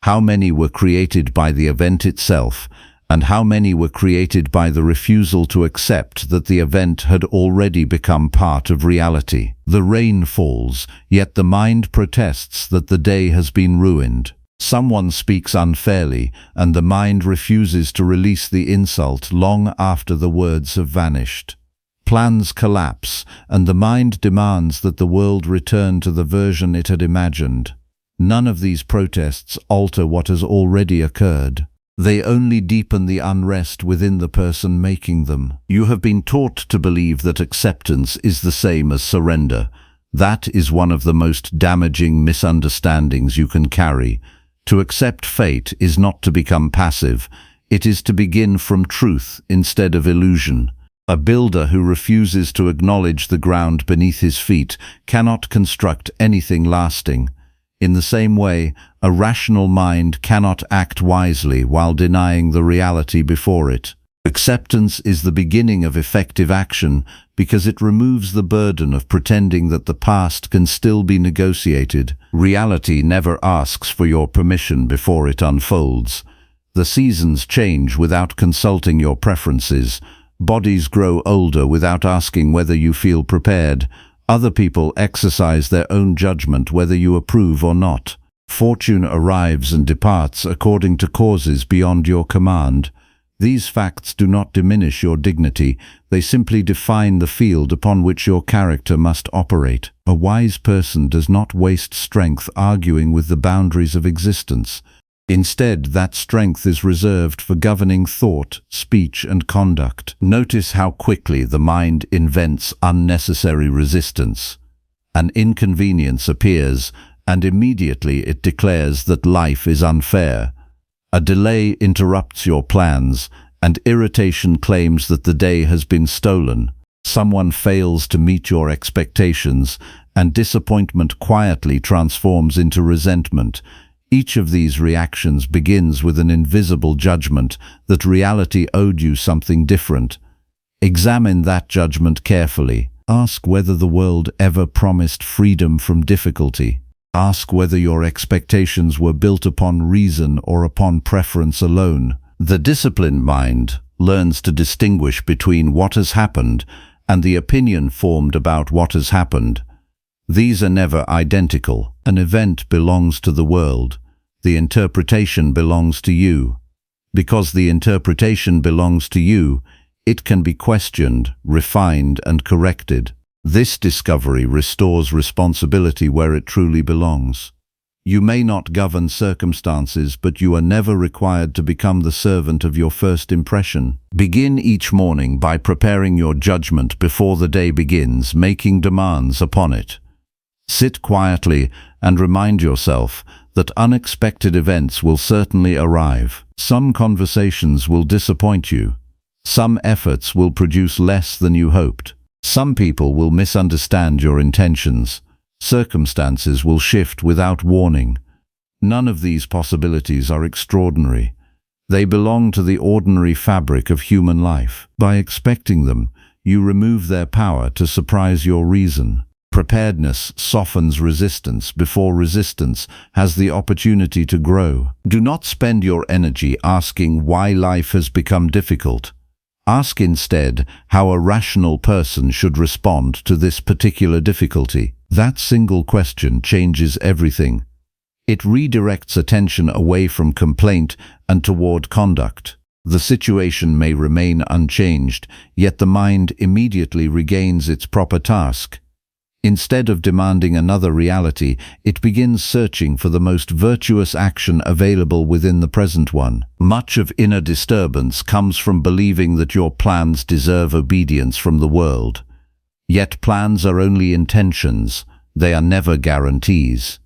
How many were created by the event itself, and how many were created by the refusal to accept that the event had already become part of reality? The rain falls, yet the mind protests that the day has been ruined. Someone speaks unfairly, and the mind refuses to release the insult long after the words have vanished. Plans collapse, and the mind demands that the world return to the version it had imagined. None of these protests alter what has already occurred. They only deepen the unrest within the person making them. You have been taught to believe that acceptance is the same as surrender. That is one of the most damaging misunderstandings you can carry. To accept fate is not to become passive. It is to begin from truth instead of illusion. A builder who refuses to acknowledge the ground beneath his feet cannot construct anything lasting. In the same way, a rational mind cannot act wisely while denying the reality before it. Acceptance is the beginning of effective action because it removes the burden of pretending that the past can still be negotiated. Reality never asks for your permission before it unfolds. The seasons change without consulting your preferences. Bodies grow older without asking whether you feel prepared. Other people exercise their own judgment whether you approve or not. Fortune arrives and departs according to causes beyond your command. These facts do not diminish your dignity, they simply define the field upon which your character must operate. A wise person does not waste strength arguing with the boundaries of existence. Instead, that strength is reserved for governing thought, speech, and conduct. Notice how quickly the mind invents unnecessary resistance. An inconvenience appears, and immediately it declares that life is unfair. A delay interrupts your plans, and irritation claims that the day has been stolen. Someone fails to meet your expectations, and disappointment quietly transforms into resentment. Each of these reactions begins with an invisible judgment that reality owed you something different. Examine that judgment carefully. Ask whether the world ever promised freedom from difficulty. Ask whether your expectations were built upon reason or upon preference alone. The disciplined mind learns to distinguish between what has happened and the opinion formed about what has happened. These are never identical. An event belongs to the world. The interpretation belongs to you. Because the interpretation belongs to you, it can be questioned, refined, and corrected. This discovery restores responsibility where it truly belongs. You may not govern circumstances, but you are never required to become the servant of your first impression. Begin each morning by preparing your judgment before the day begins, making demands upon it. Sit quietly and remind yourself that unexpected events will certainly arrive. Some conversations will disappoint you. Some efforts will produce less than you hoped. Some people will misunderstand your intentions. Circumstances will shift without warning. None of these possibilities are extraordinary. They belong to the ordinary fabric of human life. By expecting them, you remove their power to surprise your reason. Preparedness softens resistance before resistance has the opportunity to grow. Do not spend your energy asking why life has become difficult. Ask instead how a rational person should respond to this particular difficulty. That single question changes everything. It redirects attention away from complaint and toward conduct. The situation may remain unchanged, yet the mind immediately regains its proper task. Instead of demanding another reality, it begins searching for the most virtuous action available within the present one. Much of inner disturbance comes from believing that your plans deserve obedience from the world. Yet plans are only intentions. They are never guarantees.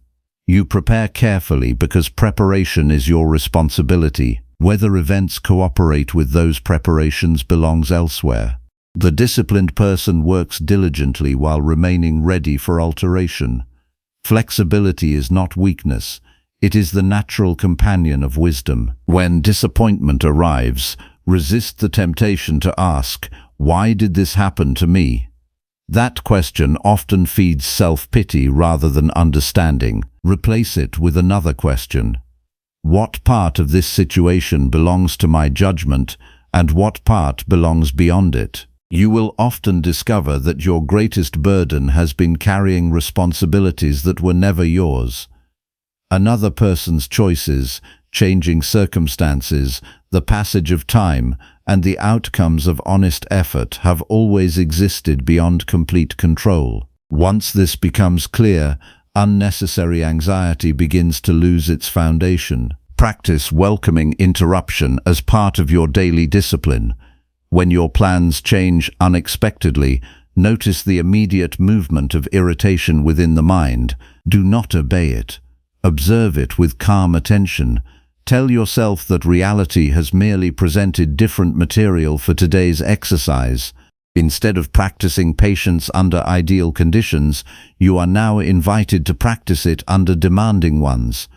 You prepare carefully because preparation is your responsibility. Whether events cooperate with those preparations belongs elsewhere. The disciplined person works diligently while remaining ready for alteration. Flexibility is not weakness. It is the natural companion of wisdom. When disappointment arrives, resist the temptation to ask, "Why did this happen to me?" That question often feeds self-pity rather than understanding. Replace it with another question. What part of this situation belongs to my judgment, and what part belongs beyond it? You will often discover that your greatest burden has been carrying responsibilities that were never yours. Another person's choices, changing circumstances, the passage of time, and the outcomes of honest effort have always existed beyond complete control. Once this becomes clear, unnecessary anxiety begins to lose its foundation. Practice welcoming interruption as part of your daily discipline. When your plans change unexpectedly, notice the immediate movement of irritation within the mind. Do not obey it. Observe it with calm attention. Tell yourself that reality has merely presented different material for today's exercise. Instead of practicing patience under ideal conditions, you are now invited to practice it under demanding ones.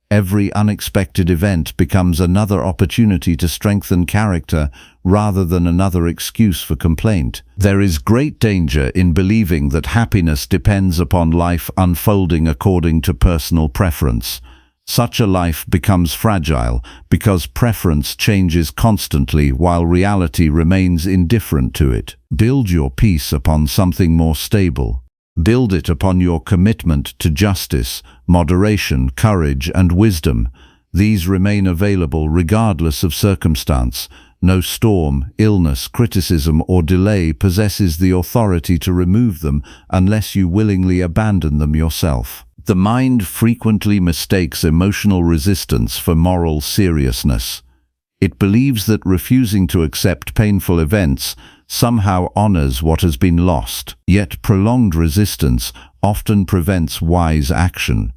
Every unexpected event becomes another opportunity to strengthen character rather than another excuse for complaint. There is great danger in believing that happiness depends upon life unfolding according to personal preference. Such a life becomes fragile because preference changes constantly while reality remains indifferent to it. Build your peace upon something more stable. Build it upon your commitment to justice, moderation, courage, and wisdom. These remain available regardless of circumstance. No storm, illness, criticism, or delay possesses the authority to remove them unless you willingly abandon them yourself. The mind frequently mistakes emotional resistance for moral seriousness. It believes that refusing to accept painful events somehow honors what has been lost. Yet prolonged resistance often prevents wise action.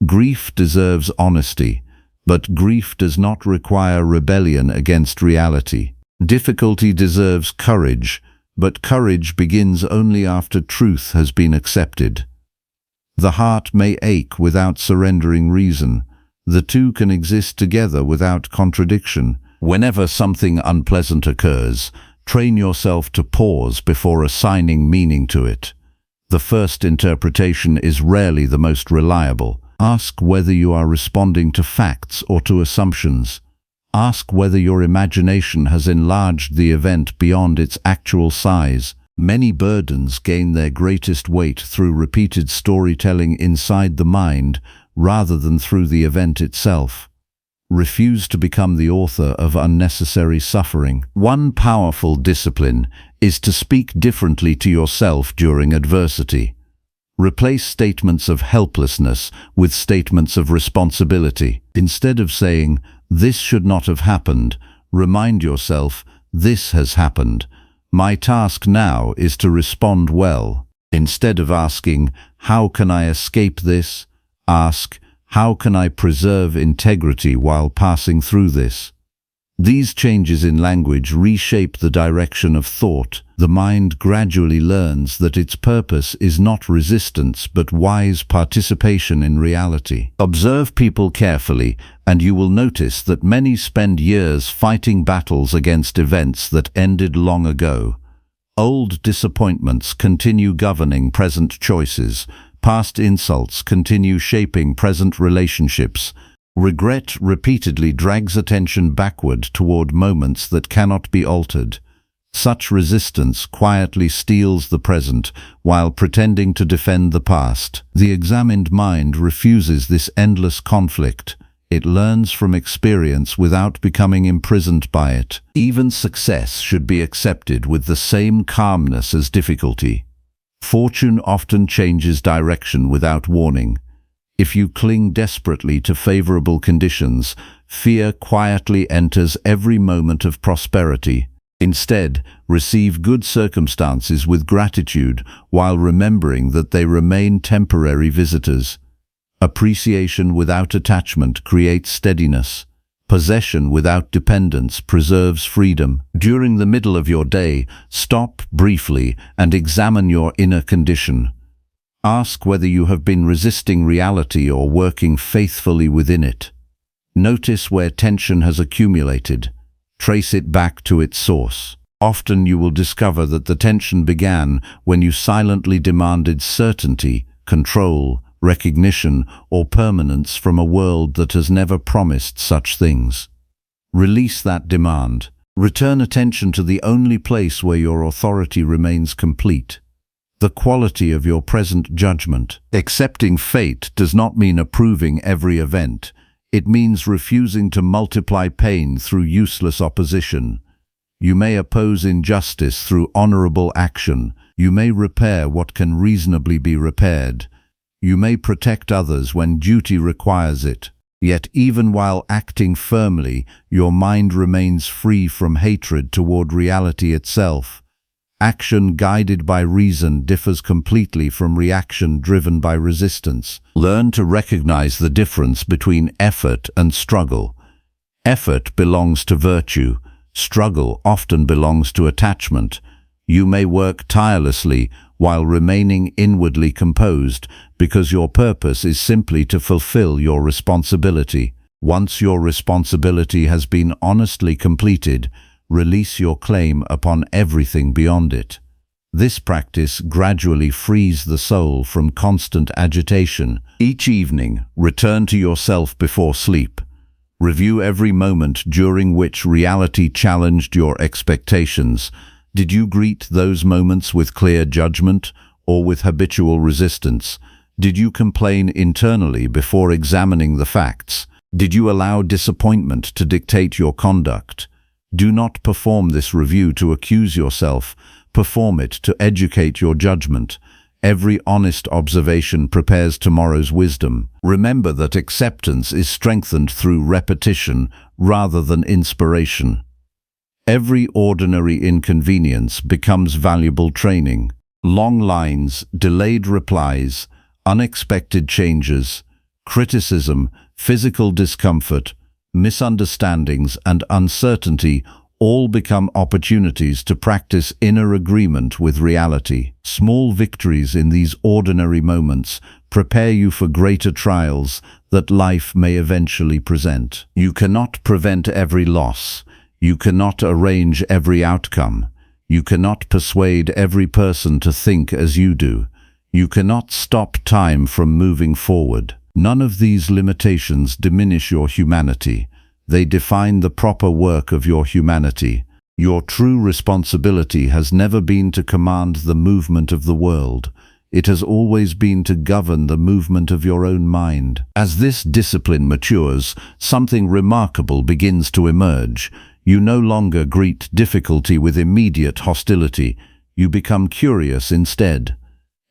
Grief deserves honesty, but grief does not require rebellion against reality. Difficulty deserves courage, but courage begins only after truth has been accepted. The heart may ache without surrendering reason, The two can exist together without contradiction. Whenever something unpleasant occurs, train yourself to pause before assigning meaning to it. The first interpretation is rarely the most reliable. Ask whether you are responding to facts or to assumptions. Ask whether your imagination has enlarged the event beyond its actual size. Many burdens gain their greatest weight through repeated storytelling inside the mind rather than through the event itself. Refuse to become the author of unnecessary suffering. One powerful discipline is to speak differently to yourself during adversity. Replace statements of helplessness with statements of responsibility. Instead of saying, "This should not have happened," remind yourself, "This has happened. My task now is to respond well." Instead of asking, "How can I escape this?" ask, "How can I preserve integrity while passing through this?" These changes in language reshape the direction of thought. The mind gradually learns that its purpose is not resistance but wise participation in reality. Observe people carefully, and you will notice that many spend years fighting battles against events that ended long ago. Old disappointments continue governing present choices. Past insults continue shaping present relationships. Regret repeatedly drags attention backward toward moments that cannot be altered. Such resistance quietly steals the present while pretending to defend the past. The examined mind refuses this endless conflict. It learns from experience without becoming imprisoned by it. Even success should be accepted with the same calmness as difficulty. Fortune often changes direction without warning. If you cling desperately to favorable conditions, fear quietly enters every moment of prosperity. Instead, receive good circumstances with gratitude while remembering that they remain temporary visitors. Appreciation without attachment creates steadiness. Possession without dependence preserves freedom. During the middle of your day, stop briefly and examine your inner condition. Ask whether you have been resisting reality or working faithfully within it. Notice where tension has accumulated. Trace it back to its source. Often you will discover that the tension began when you silently demanded certainty, control, recognition, or permanence from a world that has never promised such things. Release that demand. Return attention to the only place where your authority remains complete: the quality of your present judgment. Accepting fate does not mean approving every event. It means refusing to multiply pain through useless opposition. You may oppose injustice through honorable action. You may repair what can reasonably be repaired. You may protect others when duty requires it. Yet even while acting firmly, your mind remains free from hatred toward reality itself. Action guided by reason differs completely from reaction driven by resistance. Learn to recognize the difference between effort and struggle. Effort belongs to virtue. Struggle often belongs to attachment. You may work tirelessly while remaining inwardly composed because your purpose is simply to fulfill your responsibility. Once your responsibility has been honestly completed, release your claim upon everything beyond it. This practice gradually frees the soul from constant agitation. Each evening, return to yourself before sleep. Review every moment during which reality challenged your expectations. Did you greet those moments with clear judgment or with habitual resistance? Did you complain internally before examining the facts? Did you allow disappointment to dictate your conduct? Do not perform this review to accuse yourself. Perform it to educate your judgment. Every honest observation prepares tomorrow's wisdom. Remember that acceptance is strengthened through repetition rather than inspiration. Every ordinary inconvenience becomes valuable training. Long lines, delayed replies, unexpected changes, criticism, physical discomfort, misunderstandings, and uncertainty all become opportunities to practice inner agreement with reality. Small victories in these ordinary moments prepare you for greater trials that life may eventually present. You cannot prevent every loss. You cannot arrange every outcome. You cannot persuade every person to think as you do. You cannot stop time from moving forward. None of these limitations diminish your humanity. They define the proper work of your humanity. Your true responsibility has never been to command the movement of the world. It has always been to govern the movement of your own mind. As this discipline matures, something remarkable begins to emerge. You no longer greet difficulty with immediate hostility. You become curious instead.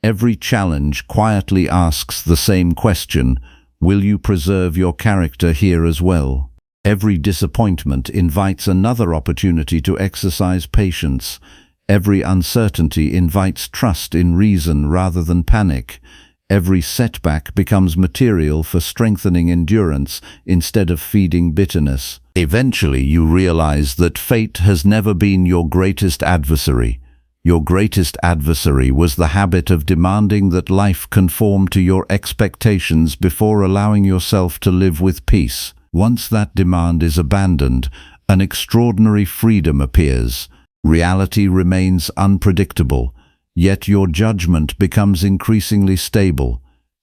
Every challenge quietly asks the same question: will you preserve your character here as well? Every disappointment invites another opportunity to exercise patience. Every uncertainty invites trust in reason rather than panic. Every setback becomes material for strengthening endurance instead of feeding bitterness. Eventually, you realize that fate has never been your greatest adversary. Your greatest adversary was the habit of demanding that life conform to your expectations before allowing yourself to live with peace. Once that demand is abandoned, an extraordinary freedom appears. Reality remains unpredictable, yet your judgment becomes increasingly stable.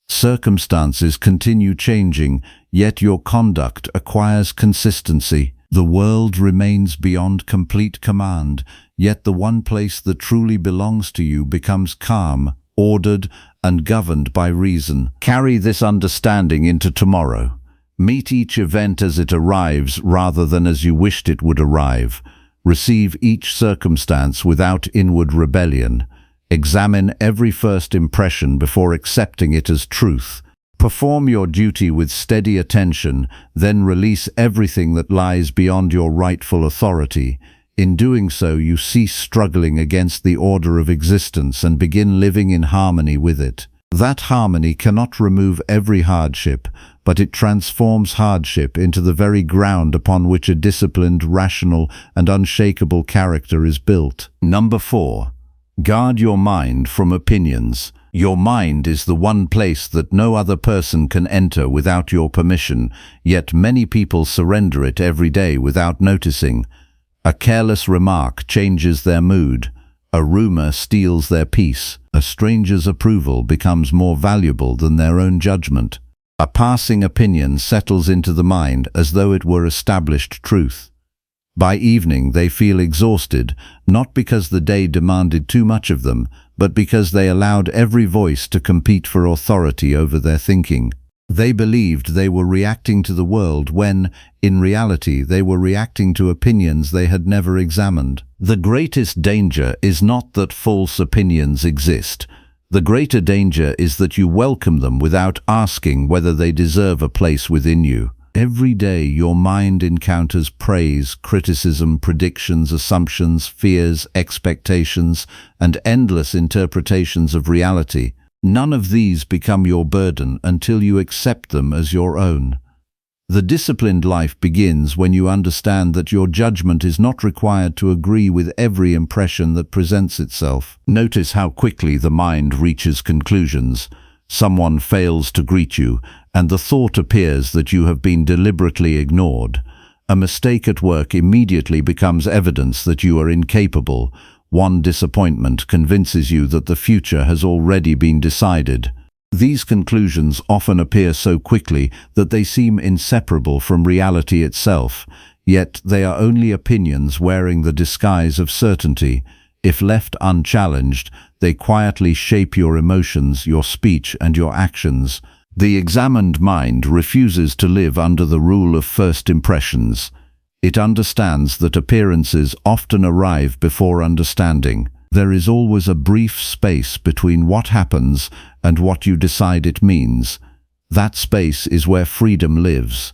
Circumstances continue changing, yet your conduct acquires consistency. The world remains beyond complete command, yet the one place that truly belongs to you becomes calm, ordered, and governed by reason. Carry this understanding into tomorrow. Meet each event as it arrives rather than as you wished it would arrive. Receive each circumstance without inward rebellion. Examine every first impression before accepting it as truth. Perform your duty with steady attention, then release everything that lies beyond your rightful authority. In doing so, you cease struggling against the order of existence and begin living in harmony with it. That harmony cannot remove every hardship, but it transforms hardship into the very ground upon which a disciplined, rational, and unshakable character is built. Number 4. Guard your mind from opinions. Your mind is the one place that no other person can enter without your permission, yet many people surrender it every day without noticing. A careless remark changes their mood. A rumor steals their peace. A stranger's approval becomes more valuable than their own judgment. A passing opinion settles into the mind as though it were established truth. By evening they feel exhausted, not because the day demanded too much of them, but because they allowed every voice to compete for authority over their thinking. They believed they were reacting to the world when, in reality, they were reacting to opinions they had never examined. The greatest danger is not that false opinions exist. The greater danger is that you welcome them without asking whether they deserve a place within you. Every day your mind encounters praise, criticism, predictions, assumptions, fears, expectations, and endless interpretations of reality. None of these become your burden until you accept them as your own. The disciplined life begins when you understand that your judgment is not required to agree with every impression that presents itself. Notice how quickly the mind reaches conclusions. Someone fails to greet you, and the thought appears that you have been deliberately ignored. A mistake at work immediately becomes evidence that you are incapable. One disappointment convinces you that the future has already been decided. These conclusions often appear so quickly that they seem inseparable from reality itself, yet they are only opinions wearing the disguise of certainty. If left unchallenged, they quietly shape your emotions, your speech, and your actions. The examined mind refuses to live under the rule of first impressions. It understands that appearances often arrive before understanding. There is always a brief space between what happens and what you decide it means. That space is where freedom lives.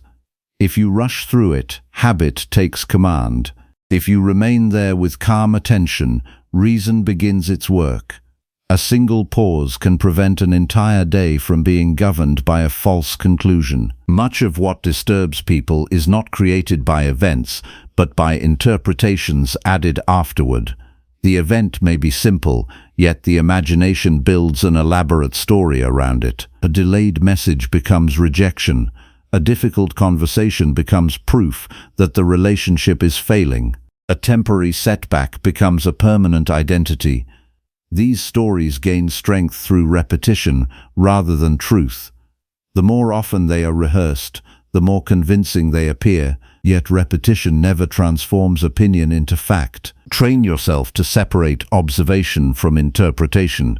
If you rush through it, habit takes command. If you remain there with calm attention, reason begins its work. A single pause can prevent an entire day from being governed by a false conclusion. Much of what disturbs people is not created by events, but by interpretations added afterward. The event may be simple, yet the imagination builds an elaborate story around it. A delayed message becomes rejection. A difficult conversation becomes proof that the relationship is failing. A temporary setback becomes a permanent identity. These stories gain strength through repetition rather than truth. The more often they are rehearsed, the more convincing they appear, yet repetition never transforms opinion into fact. Train yourself to separate observation from interpretation.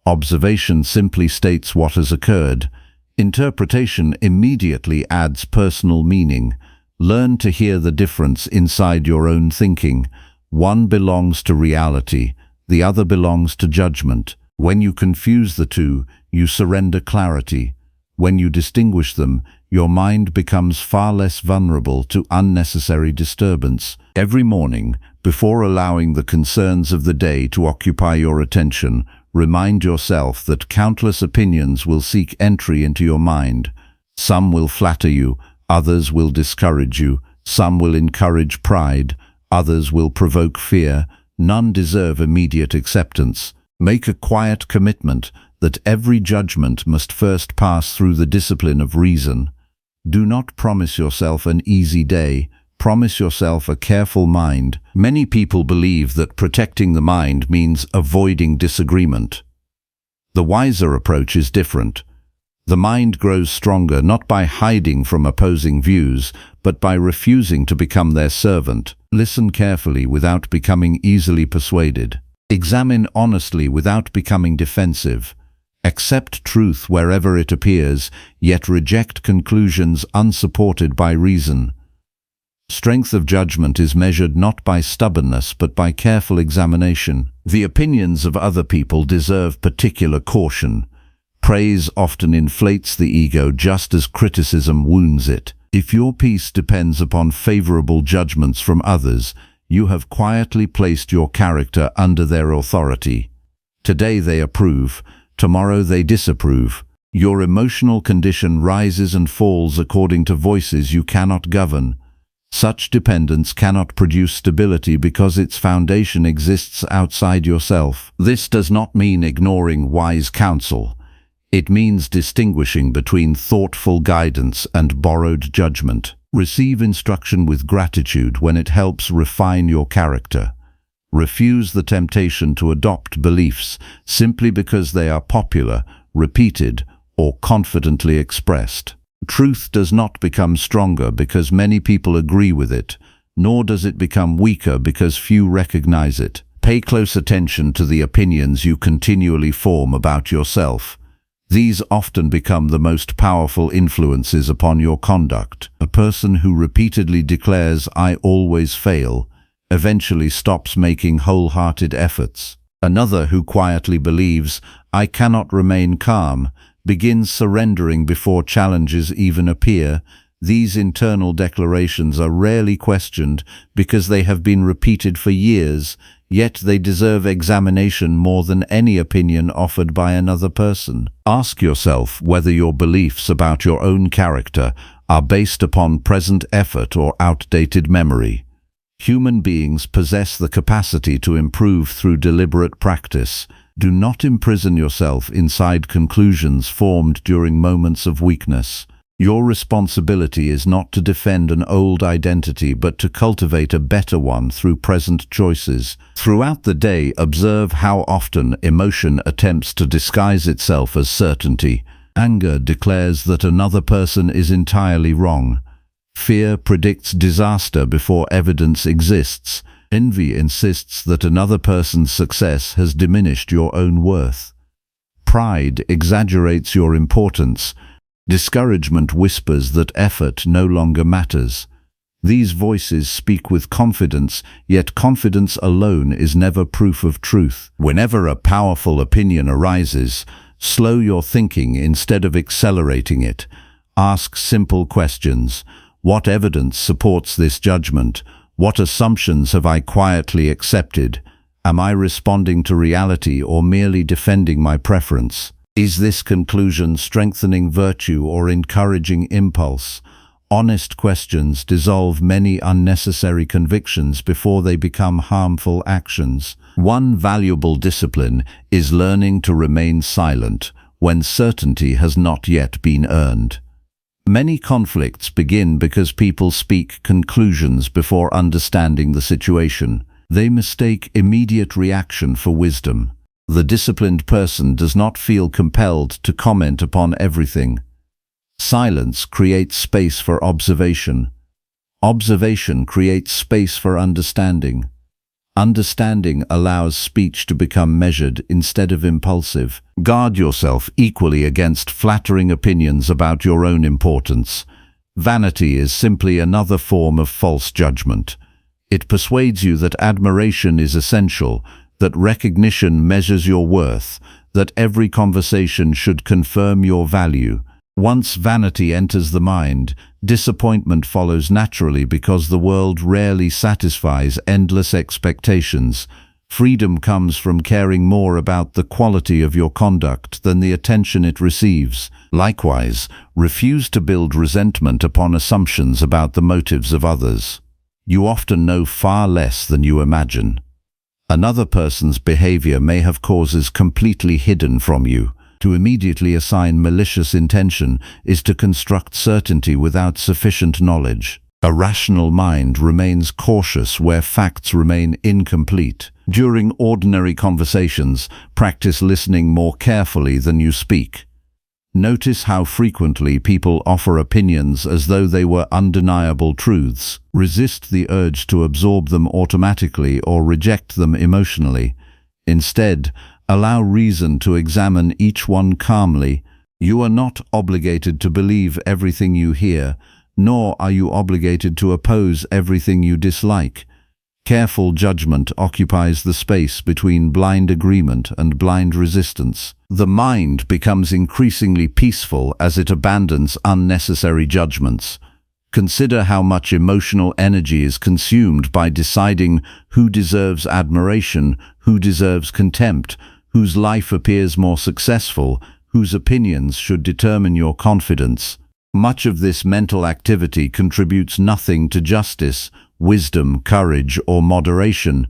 Observation simply states what has occurred. Interpretation immediately adds personal meaning. Learn to hear the difference inside your own thinking. One belongs to reality, the other belongs to judgment. When you confuse the two, you surrender clarity. When you distinguish them, your mind becomes far less vulnerable to unnecessary disturbance. Every morning, before allowing the concerns of the day to occupy your attention, remind yourself that countless opinions will seek entry into your mind. Some will flatter you, others will discourage you, some will encourage pride, others will provoke fear. None deserve immediate acceptance. Make a quiet commitment that every judgment must first pass through the discipline of reason. Do not promise yourself an easy day. Promise yourself a careful mind. Many people believe that protecting the mind means avoiding disagreement. The wiser approach is different. The mind grows stronger not by hiding from opposing views, but by refusing to become their servant. Listen carefully without becoming easily persuaded. Examine honestly without becoming defensive. Accept truth wherever it appears, yet reject conclusions unsupported by reason. Strength of judgment is measured not by stubbornness but by careful examination. The opinions of other people deserve particular caution. Praise often inflates the ego just as criticism wounds it. If your peace depends upon favorable judgments from others, you have quietly placed your character under their authority. Today they approve, tomorrow they disapprove. Your emotional condition rises and falls according to voices you cannot govern. Such dependence cannot produce stability because its foundation exists outside yourself. This does not mean ignoring wise counsel. It means distinguishing between thoughtful guidance and borrowed judgment. Receive instruction with gratitude when it helps refine your character. Refuse the temptation to adopt beliefs simply because they are popular, repeated, or confidently expressed. Truth does not become stronger because many people agree with it, nor does it become weaker because few recognize it. Pay close attention to the opinions you continually form about yourself. These often become the most powerful influences upon your conduct. A person who repeatedly declares, "I always fail," eventually stops making wholehearted efforts. Another who quietly believes, "I cannot remain calm," begins surrendering before challenges even appear. These internal declarations are rarely questioned because they have been repeated for years, yet they deserve examination more than any opinion offered by another person. Ask yourself whether your beliefs about your own character are based upon present effort or outdated memory. Human beings possess the capacity to improve through deliberate practice. Do not imprison yourself inside conclusions formed during moments of weakness. Your responsibility is not to defend an old identity but to cultivate a better one through present choices. Throughout the day, observe how often emotion attempts to disguise itself as certainty. Anger declares that another person is entirely wrong. Fear predicts disaster before evidence exists. Envy insists that another person's success has diminished your own worth. Pride exaggerates your importance. Discouragement whispers that effort no longer matters. These voices speak with confidence, yet confidence alone is never proof of truth. Whenever a powerful opinion arises, slow your thinking instead of accelerating it. Ask simple questions. What evidence supports this judgment? What assumptions have I quietly accepted? Am I responding to reality or merely defending my preference? Is this conclusion strengthening virtue or encouraging impulse? Honest questions dissolve many unnecessary convictions before they become harmful actions. One valuable discipline is learning to remain silent when certainty has not yet been earned. Many conflicts begin because people speak conclusions before understanding the situation. They mistake immediate reaction for wisdom. The disciplined person does not feel compelled to comment upon everything. Silence creates space for observation. Observation creates space for understanding. Understanding allows speech to become measured instead of impulsive. Guard yourself equally against flattering opinions about your own importance. Vanity is simply another form of false judgment. It persuades you that admiration is essential, that recognition measures your worth, that every conversation should confirm your value. Once vanity enters the mind, disappointment follows naturally because the world rarely satisfies endless expectations. Freedom comes from caring more about the quality of your conduct than the attention it receives. Likewise, refuse to build resentment upon assumptions about the motives of others. You often know far less than you imagine. Another person's behavior may have causes completely hidden from you. To immediately assign malicious intention is to construct certainty without sufficient knowledge. A rational mind remains cautious where facts remain incomplete. During ordinary conversations, practice listening more carefully than you speak. Notice how frequently people offer opinions as though they were undeniable truths. Resist the urge to absorb them automatically or reject them emotionally. Instead, allow reason to examine each one calmly. You are not obligated to believe everything you hear, nor are you obligated to oppose everything you dislike. Careful judgment occupies the space between blind agreement and blind resistance. The mind becomes increasingly peaceful as it abandons unnecessary judgments. Consider how much emotional energy is consumed by deciding who deserves admiration, who deserves contempt, whose life appears more successful, whose opinions should determine your confidence. Much of this mental activity contributes nothing to justice, wisdom, courage, or moderation.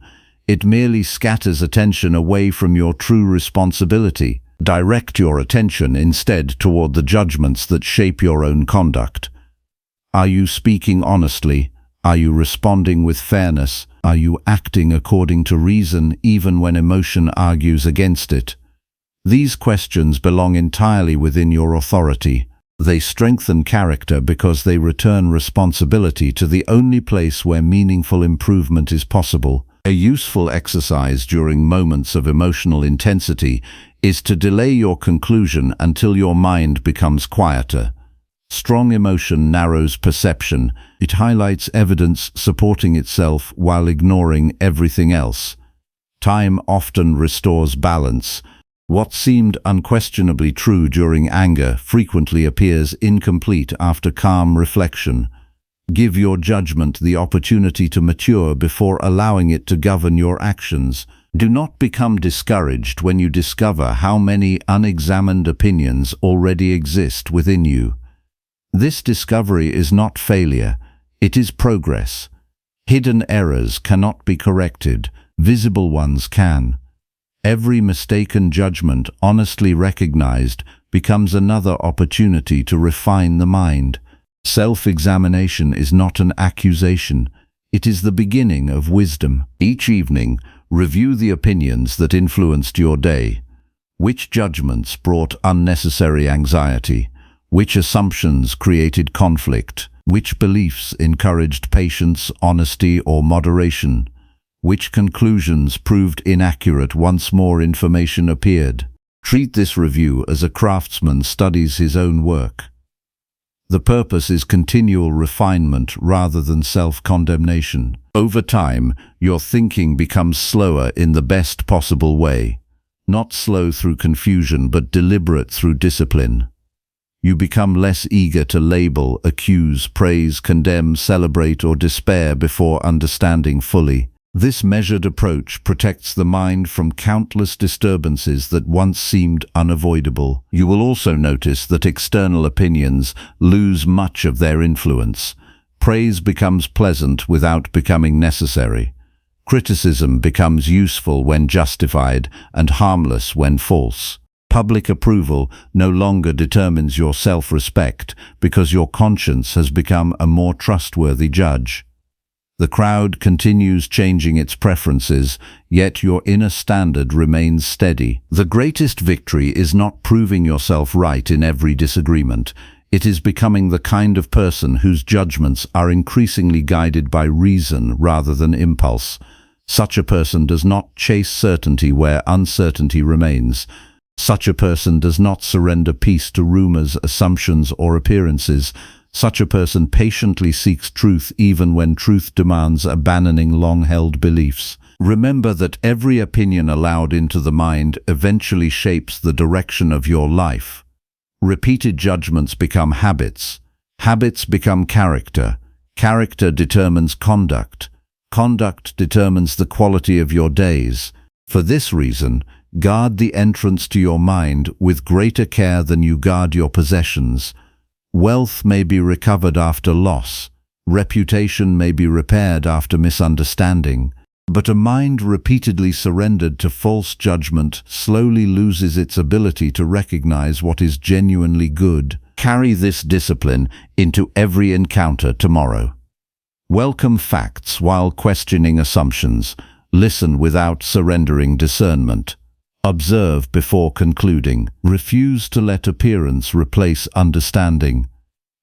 It merely scatters attention away from your true responsibility. Direct your attention instead toward the judgments that shape your own conduct. Are you speaking honestly? Are you responding with fairness? Are you acting according to reason even when emotion argues against it? These questions belong entirely within your authority. They strengthen character because they return responsibility to the only place where meaningful improvement is possible. A useful exercise during moments of emotional intensity is to delay your conclusion until your mind becomes quieter. Strong emotion narrows perception. It highlights evidence supporting itself while ignoring everything else. Time often restores balance. What seemed unquestionably true during anger frequently appears incomplete after calm reflection. Give your judgment the opportunity to mature before allowing it to govern your actions. Do not become discouraged when you discover how many unexamined opinions already exist within you. This discovery is not failure, it is progress. Hidden errors cannot be corrected, visible ones can. Every mistaken judgment honestly recognized becomes another opportunity to refine the mind. Self-examination is not an accusation, it is the beginning of wisdom. Each evening, review the opinions that influenced your day. Which judgments brought unnecessary anxiety? Which assumptions created conflict? Which beliefs encouraged patience, honesty, or moderation? Which conclusions proved inaccurate once more information appeared? Treat this review as a craftsman studies his own work. The purpose is continual refinement rather than self-condemnation. Over time, your thinking becomes slower in the best possible way. Not slow through confusion, but deliberate through discipline. You become less eager to label, accuse, praise, condemn, celebrate, or despair before understanding fully. This measured approach protects the mind from countless disturbances that once seemed unavoidable. You will also notice that external opinions lose much of their influence. Praise becomes pleasant without becoming necessary. Criticism becomes useful when justified and harmless when false. Public approval no longer determines your self-respect because your conscience has become a more trustworthy judge. The crowd continues changing its preferences, yet your inner standard remains steady. The greatest victory is not proving yourself right in every disagreement. It is becoming the kind of person whose judgments are increasingly guided by reason rather than impulse. Such a person does not chase certainty where uncertainty remains. Such a person does not surrender peace to rumors, assumptions, or appearances. Such a person patiently seeks truth even when truth demands abandoning long-held beliefs. Remember that every opinion allowed into the mind eventually shapes the direction of your life. Repeated judgments become habits. Habits become character. Character determines conduct. Conduct determines the quality of your days. For this reason, guard the entrance to your mind with greater care than you guard your possessions. Wealth may be recovered after loss. Reputation may be repaired after misunderstanding. But a mind repeatedly surrendered to false judgment slowly loses its ability to recognize what is genuinely good. Carry this discipline into every encounter tomorrow. Welcome facts while questioning assumptions. Listen without surrendering discernment. Observe before concluding. Refuse to let appearance replace understanding.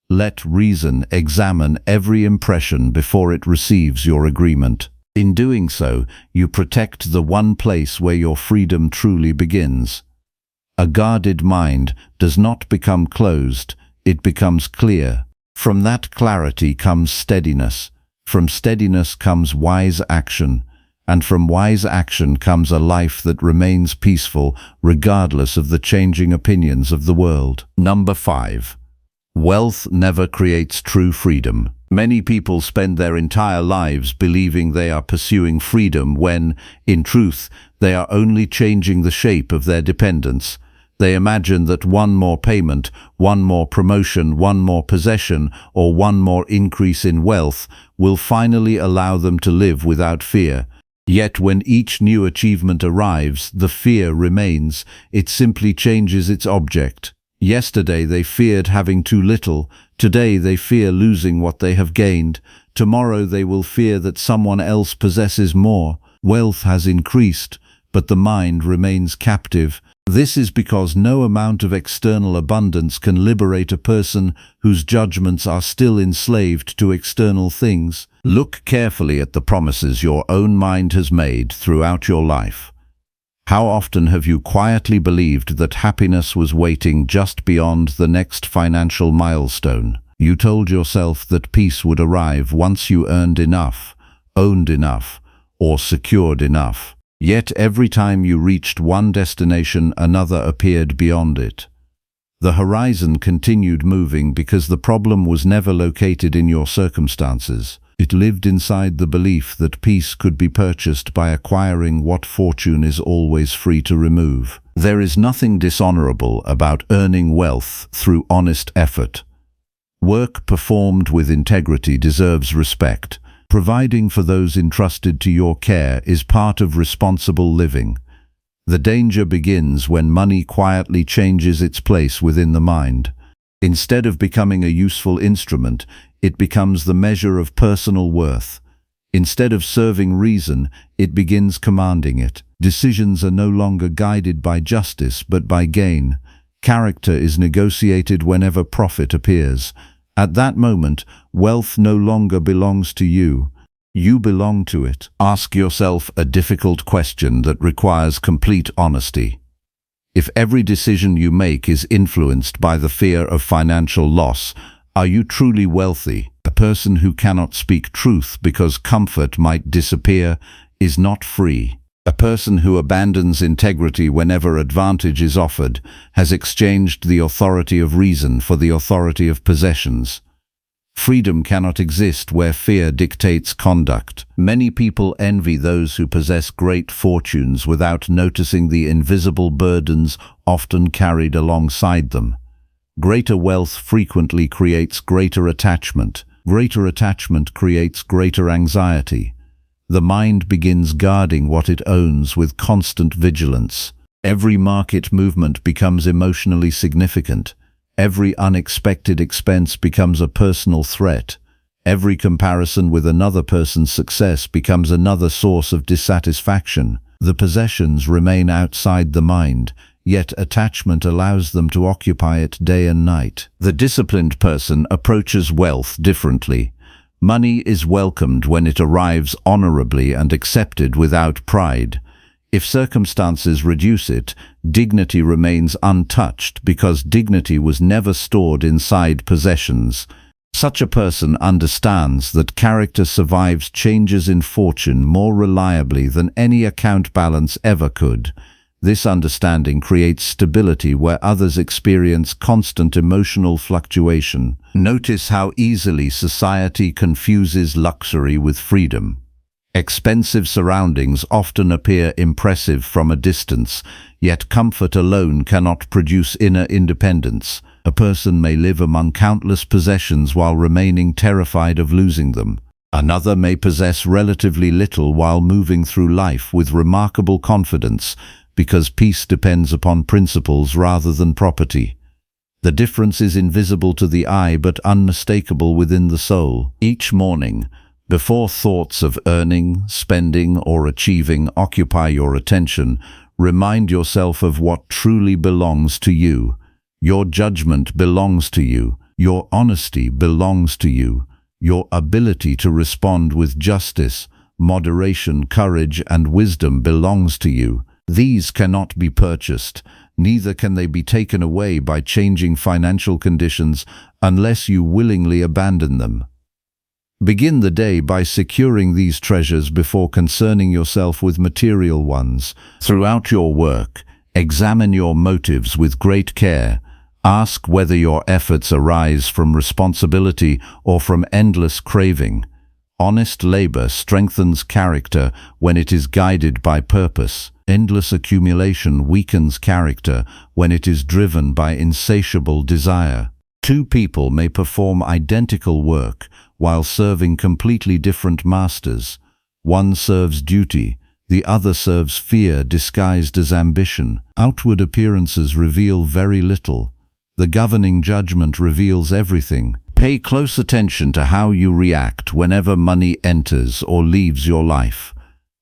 Let reason examine every impression before it receives your agreement. In doing so, you protect the one place where your freedom truly begins. A guarded mind does not become closed, it becomes clear. From that clarity comes steadiness. From steadiness comes wise action, and from wise action comes a life that remains peaceful regardless of the changing opinions of the world. Number 5. Wealth never creates true freedom. Many people spend their entire lives believing they are pursuing freedom when, in truth, they are only changing the shape of their dependence. They imagine that one more payment, one more promotion, one more possession, or one more increase in wealth will finally allow them to live without fear. Yet when each new achievement arrives, the fear remains. It simply changes its object. Yesterday they feared having too little. Today they fear losing what they have gained. Tomorrow they will fear that someone else possesses more. Wealth has increased, but the mind remains captive. This is because no amount of external abundance can liberate a person whose judgments are still enslaved to external things. Look carefully at the promises your own mind has made throughout your life. How often have you quietly believed that happiness was waiting just beyond the next financial milestone? You told yourself that peace would arrive once you earned enough, owned enough, or secured enough. Yet every time you reached one destination, another appeared beyond it. The horizon continued moving because the problem was never located in your circumstances. It lived inside the belief that peace could be purchased by acquiring what fortune is always free to remove. There is nothing dishonorable about earning wealth through honest effort. Work performed with integrity deserves respect. Providing for those entrusted to your care is part of responsible living. The danger begins when money quietly changes its place within the mind. Instead of becoming a useful instrument, it becomes the measure of personal worth. Instead of serving reason, it begins commanding it. Decisions are no longer guided by justice but by gain. Character is negotiated whenever profit appears. At that moment, wealth no longer belongs to you. You belong to it. Ask yourself a difficult question that requires complete honesty. If every decision you make is influenced by the fear of financial loss, are you truly wealthy? A person who cannot speak truth because comfort might disappear is not free. A person who abandons integrity whenever advantage is offered has exchanged the authority of reason for the authority of possessions. Freedom cannot exist where fear dictates conduct. Many people envy those who possess great fortunes without noticing the invisible burdens often carried alongside them. Greater wealth frequently creates greater attachment. Greater attachment creates greater anxiety. The mind begins guarding what it owns with constant vigilance. Every market movement becomes emotionally significant. Every unexpected expense becomes a personal threat. Every comparison with another person's success becomes another source of dissatisfaction. The possessions remain outside the mind, yet attachment allows them to occupy it day and night. The disciplined person approaches wealth differently. Money is welcomed when it arrives honorably and accepted without pride. If circumstances reduce it, dignity remains untouched because dignity was never stored inside possessions. Such a person understands that character survives changes in fortune more reliably than any account balance ever could. This understanding creates stability where others experience constant emotional fluctuation. Notice how easily society confuses luxury with freedom. Expensive surroundings often appear impressive from a distance, yet comfort alone cannot produce inner independence. A person may live among countless possessions while remaining terrified of losing them. Another may possess relatively little while moving through life with remarkable confidence, because peace depends upon principles rather than property. The difference is invisible to the eye but unmistakable within the soul. Each morning, before thoughts of earning, spending, or achieving occupy your attention, remind yourself of what truly belongs to you. Your judgment belongs to you. Your honesty belongs to you. Your ability to respond with justice, moderation, courage, and wisdom belongs to you. These cannot be purchased. Neither can they be taken away by changing financial conditions unless you willingly abandon them. Begin the day by securing these treasures before concerning yourself with material ones. Throughout your work, examine your motives with great care. Ask whether your efforts arise from responsibility or from endless craving. Honest labor strengthens character when it is guided by purpose. Endless accumulation weakens character when it is driven by insatiable desire. Two people may perform identical work while serving completely different masters. One serves duty, the other serves fear disguised as ambition. Outward appearances reveal very little. The governing judgment reveals everything. Pay close attention to how you react whenever money enters or leaves your life.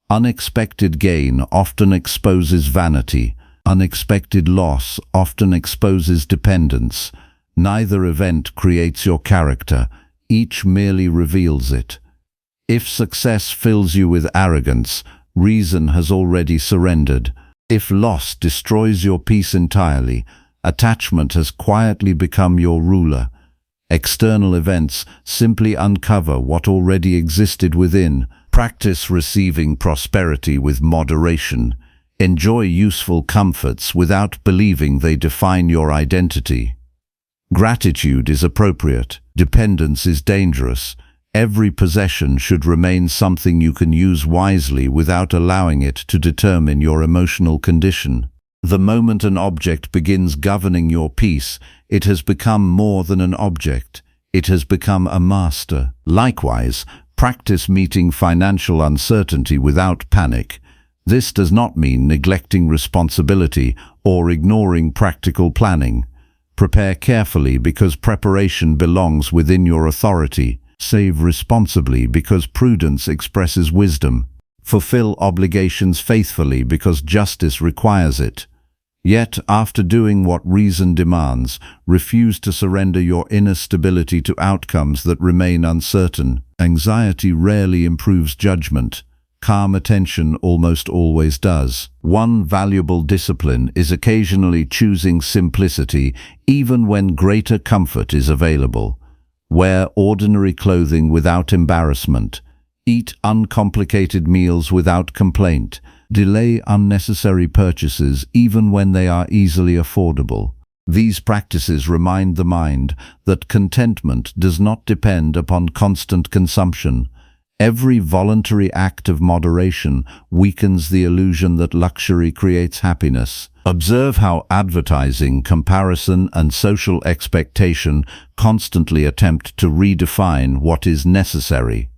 Unexpected gain often exposes vanity. Unexpected loss often exposes dependence. Neither event creates your character. Each merely reveals it. If success fills you with arrogance, reason has already surrendered. If loss destroys your peace entirely, attachment has quietly become your ruler. External events simply uncover what already existed within. Practice receiving prosperity with moderation. Enjoy useful comforts without believing they define your identity. Gratitude is appropriate. Dependence is dangerous. Every possession should remain something you can use wisely without allowing it to determine your emotional condition. The moment an object begins governing your peace, it has become more than an object. It has become a master. Likewise, practice meeting financial uncertainty without panic. This does not mean neglecting responsibility or ignoring practical planning. Prepare carefully because preparation belongs within your authority. Save responsibly because prudence expresses wisdom. Fulfill obligations faithfully because justice requires it. Yet, after doing what reason demands, refuse to surrender your inner stability to outcomes that remain uncertain. Anxiety rarely improves judgment. Calm attention almost always does. One valuable discipline is occasionally choosing simplicity even when greater comfort is available. Wear ordinary clothing without embarrassment. Eat uncomplicated meals without complaint. Delay unnecessary purchases even when they are easily affordable. These practices remind the mind that contentment does not depend upon constant consumption. Every voluntary act of moderation weakens the illusion that luxury creates happiness. Observe how advertising, comparison, and social expectation constantly attempt to redefine what is necessary.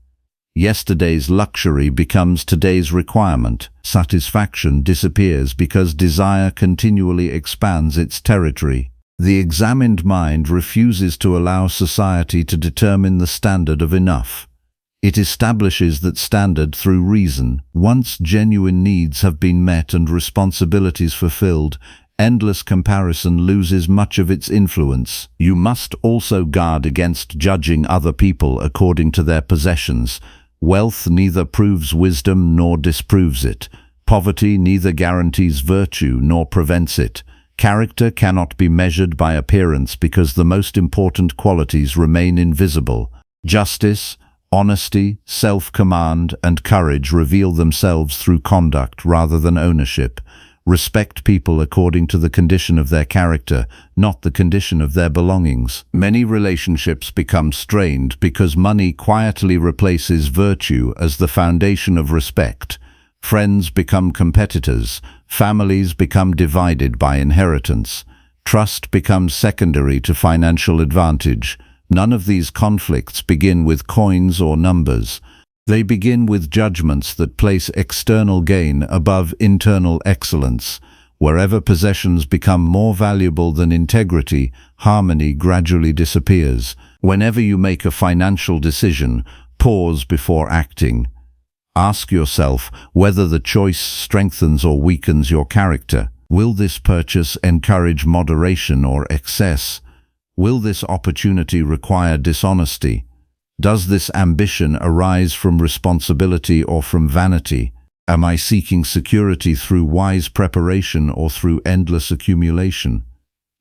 Yesterday's luxury becomes today's requirement. Satisfaction disappears because desire continually expands its territory. The examined mind refuses to allow society to determine the standard of enough. It establishes that standard through reason. Once genuine needs have been met and responsibilities fulfilled, endless comparison loses much of its influence. You must also guard against judging other people according to their possessions. Wealth neither proves wisdom nor disproves it. Poverty neither guarantees virtue nor prevents it. Character cannot be measured by appearance because the most important qualities remain invisible. Justice, honesty, self-command, and courage reveal themselves through conduct rather than ownership. Respect people according to the condition of their character, not the condition of their belongings. Many relationships become strained because money quietly replaces virtue as the foundation of respect. Friends become competitors, families become divided by inheritance, trust becomes secondary to financial advantage. None of these conflicts begin with coins or numbers. They begin with judgments that place external gain above internal excellence. Wherever possessions become more valuable than integrity, harmony gradually disappears. Whenever you make a financial decision, pause before acting. Ask yourself whether the choice strengthens or weakens your character. Will this purchase encourage moderation or excess? Will this opportunity require dishonesty? Does this ambition arise from responsibility or from vanity? Am I seeking security through wise preparation or through endless accumulation?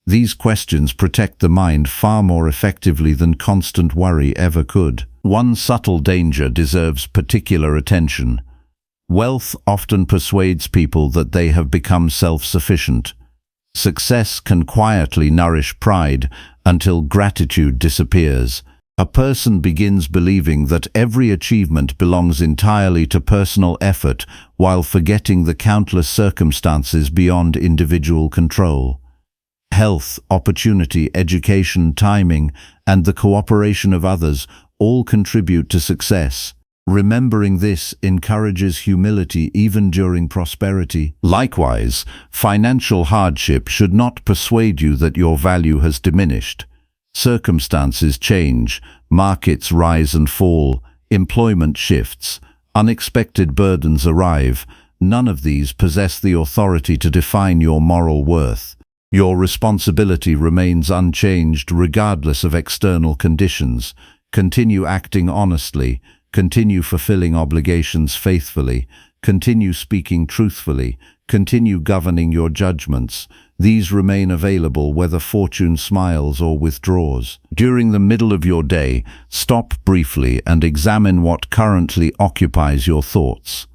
These questions protect the mind far more effectively than constant worry ever could. One subtle danger deserves particular attention. Wealth often persuades people that they have become self-sufficient. Success can quietly nourish pride until gratitude disappears. A person begins believing that every achievement belongs entirely to personal effort while forgetting the countless circumstances beyond individual control. Health, opportunity, education, timing, and the cooperation of others all contribute to success. Remembering this encourages humility even during prosperity. Likewise, financial hardship should not persuade you that your value has diminished. Circumstances change, markets rise and fall, employment shifts, unexpected burdens arrive. None of these possess the authority to define your moral worth. Your responsibility remains unchanged regardless of external conditions. Continue acting honestly, continue fulfilling obligations faithfully, continue speaking truthfully, continue governing your judgments. These remain available whether fortune smiles or withdraws. During the middle of your day, stop briefly and examine what currently occupies your thoughts.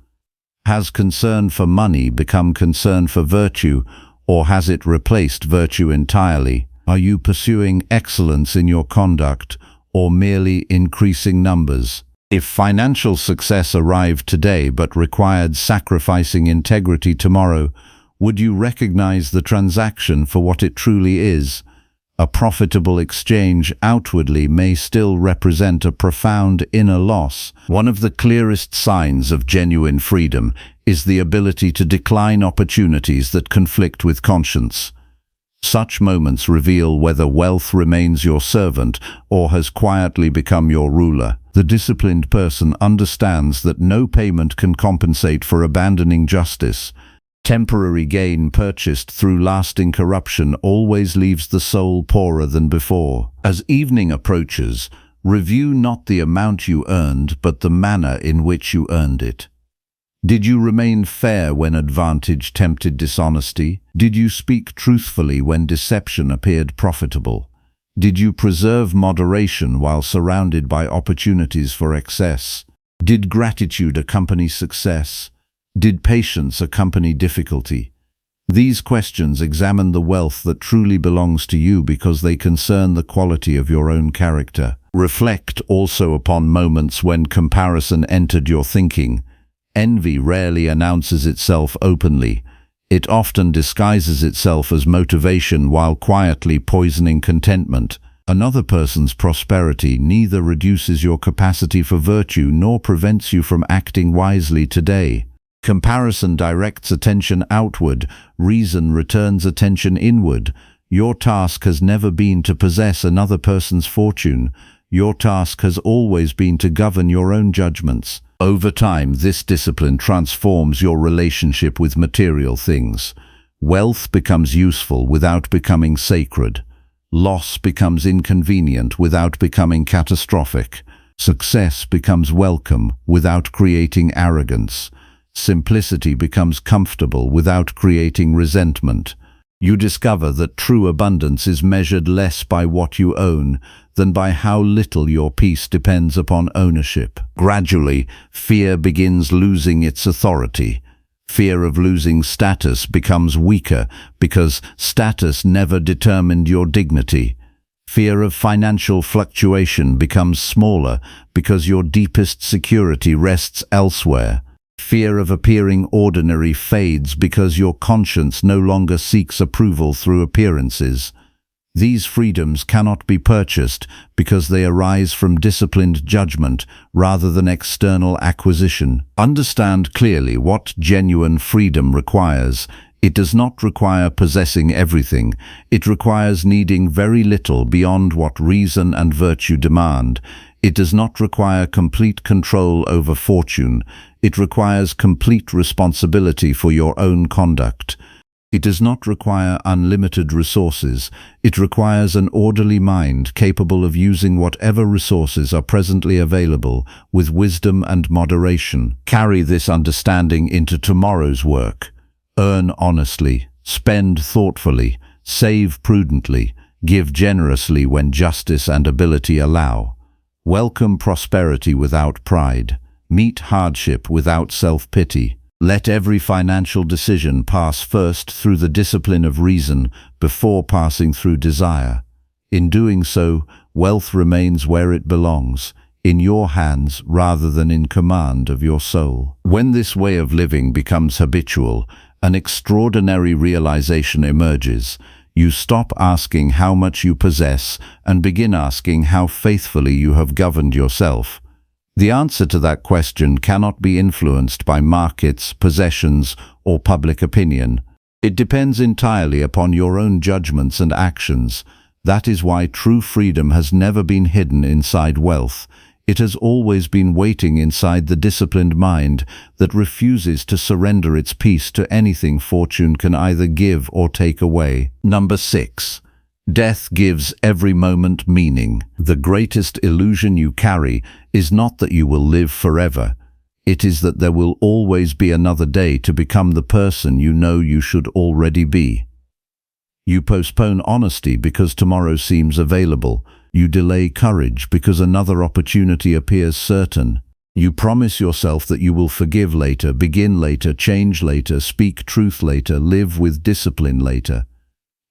Has concern for money become concern for virtue, or has it replaced virtue entirely? Are you pursuing excellence in your conduct, or merely increasing numbers? If financial success arrived today but required sacrificing integrity tomorrow, would you recognize the transaction for what it truly is? A profitable exchange outwardly may still represent a profound inner loss. One of the clearest signs of genuine freedom is the ability to decline opportunities that conflict with conscience. Such moments reveal whether wealth remains your servant or has quietly become your ruler. The disciplined person understands that no payment can compensate for abandoning justice. Temporary gain purchased through lasting corruption always leaves the soul poorer than before. As evening approaches, review not the amount you earned, but the manner in which you earned it. Did you remain fair when advantage tempted dishonesty? Did you speak truthfully when deception appeared profitable? Did you preserve moderation while surrounded by opportunities for excess? Did gratitude accompany success? Did patience accompany difficulty? These questions examine the wealth that truly belongs to you because they concern the quality of your own character. Reflect also upon moments when comparison entered your thinking. Envy rarely announces itself openly. It often disguises itself as motivation while quietly poisoning contentment. Another person's prosperity neither reduces your capacity for virtue nor prevents you from acting wisely today. Comparison directs attention outward, reason returns attention inward. Your task has never been to possess another person's fortune. Your task has always been to govern your own judgments. Over time, this discipline transforms your relationship with material things. Wealth becomes useful without becoming sacred. Loss becomes inconvenient without becoming catastrophic. Success becomes welcome without creating arrogance. Simplicity becomes comfortable without creating resentment. You discover that true abundance is measured less by what you own than by how little your peace depends upon ownership. Gradually, fear begins losing its authority. Fear of losing status becomes weaker because status never determined your dignity. Fear of financial fluctuation becomes smaller because your deepest security rests elsewhere. Fear of appearing ordinary fades because your conscience no longer seeks approval through appearances. These freedoms cannot be purchased because they arise from disciplined judgment rather than external acquisition. Understand clearly what genuine freedom requires. It does not require possessing everything. It requires needing very little beyond what reason and virtue demand. It does not require complete control over fortune. It requires complete responsibility for your own conduct. It does not require unlimited resources. It requires an orderly mind capable of using whatever resources are presently available with wisdom and moderation. Carry this understanding into tomorrow's work. Earn honestly, spend thoughtfully, save prudently, give generously when justice and ability allow. Welcome prosperity without pride. Meet hardship without self-pity. Let every financial decision pass first through the discipline of reason before passing through desire. In doing so, wealth remains where it belongs, in your hands rather than in command of your soul. When this way of living becomes habitual, an extraordinary realization emerges. You stop asking how much you possess and begin asking how faithfully you have governed yourself. The answer to that question cannot be influenced by markets, possessions, or public opinion. It depends entirely upon your own judgments and actions. That is why true freedom has never been hidden inside wealth. It has always been waiting inside the disciplined mind that refuses to surrender its peace to anything fortune can either give or take away. Number 6. Death gives every moment meaning. The greatest illusion you carry is not that you will live forever. It is that there will always be another day to become the person you know you should already be. You postpone honesty because tomorrow seems available. You delay courage because another opportunity appears certain. You promise yourself that you will forgive later, begin later, change later, speak truth later, live with discipline later.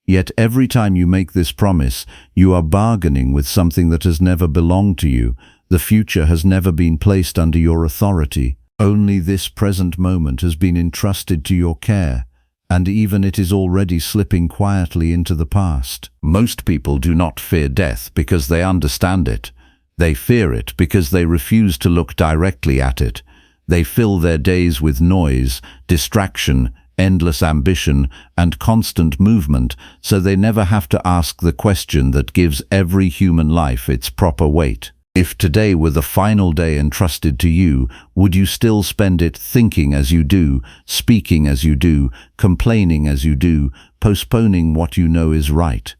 Yet every time you make this promise, you are bargaining with something that has never belonged to you. The future has never been placed under your authority. Only this present moment has been entrusted to your care, and even it is already slipping quietly into the past. Most people do not fear death because they understand it. They fear it because they refuse to look directly at it. They fill their days with noise, distraction, endless ambition, and constant movement, so they never have to ask the question that gives every human life its proper weight. If today were the final day entrusted to you, would you still spend it thinking as you do, speaking as you do, complaining as you do, postponing what you know is right?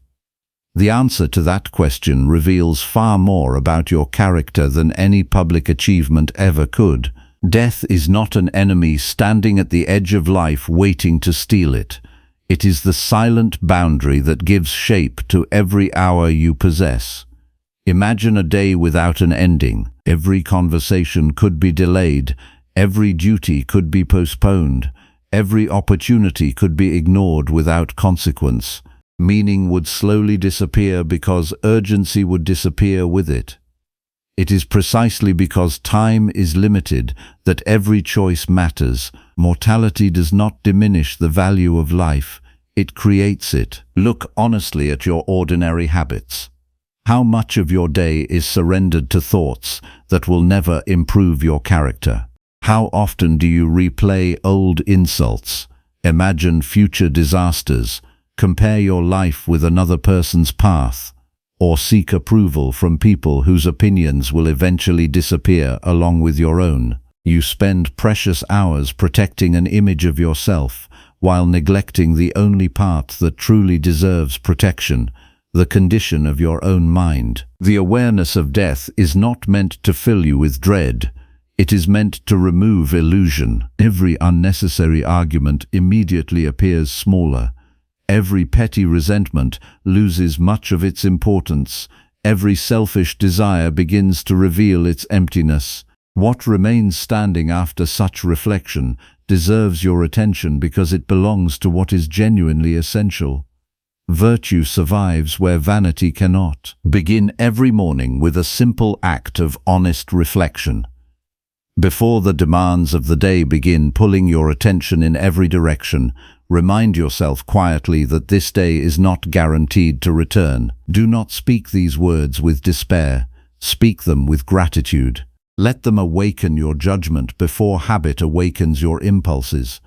The answer to that question reveals far more about your character than any public achievement ever could. Death is not an enemy standing at the edge of life waiting to steal it. It is the silent boundary that gives shape to every hour you possess. Imagine a day without an ending. Every conversation could be delayed. Every duty could be postponed. Every opportunity could be ignored without consequence. Meaning would slowly disappear because urgency would disappear with it. It is precisely because time is limited that every choice matters. Mortality does not diminish the value of life, it creates it. Look honestly at your ordinary habits. How much of your day is surrendered to thoughts that will never improve your character? How often do you replay old insults, imagine future disasters, compare your life with another person's path, or seek approval from people whose opinions will eventually disappear along with your own? You spend precious hours protecting an image of yourself while neglecting the only part that truly deserves protection, the condition of your own mind. The awareness of death is not meant to fill you with dread. It is meant to remove illusion. Every unnecessary argument immediately appears smaller. Every petty resentment loses much of its importance. Every selfish desire begins to reveal its emptiness. What remains standing after such reflection deserves your attention because it belongs to what is genuinely essential. Virtue survives where vanity cannot. Begin every morning with a simple act of honest reflection. Before the demands of the day begin pulling your attention in every direction, remind yourself quietly that this day is not guaranteed to return. Do not speak these words with despair. Speak them with gratitude. Let them awaken your judgment before habit awakens your impulses.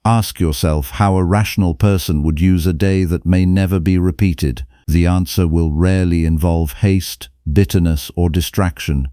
Ask yourself how a rational person would use a day that may never be repeated. The answer will rarely involve haste, bitterness, or distraction.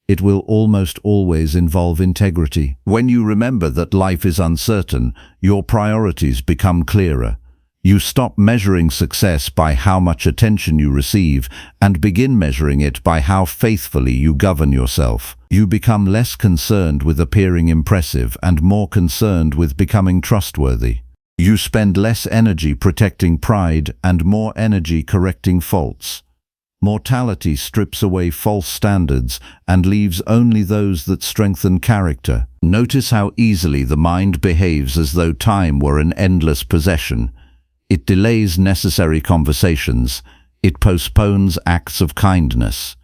It will almost always involve integrity. When you remember that life is uncertain, your priorities become clearer. You stop measuring success by how much attention you receive and begin measuring it by how faithfully you govern yourself. You become less concerned with appearing impressive and more concerned with becoming trustworthy. You spend less energy protecting pride and more energy correcting faults. Mortality strips away false standards and leaves only those that strengthen character. Notice how easily the mind behaves as though time were an endless possession. It delays necessary conversations. It postpones acts of kindness.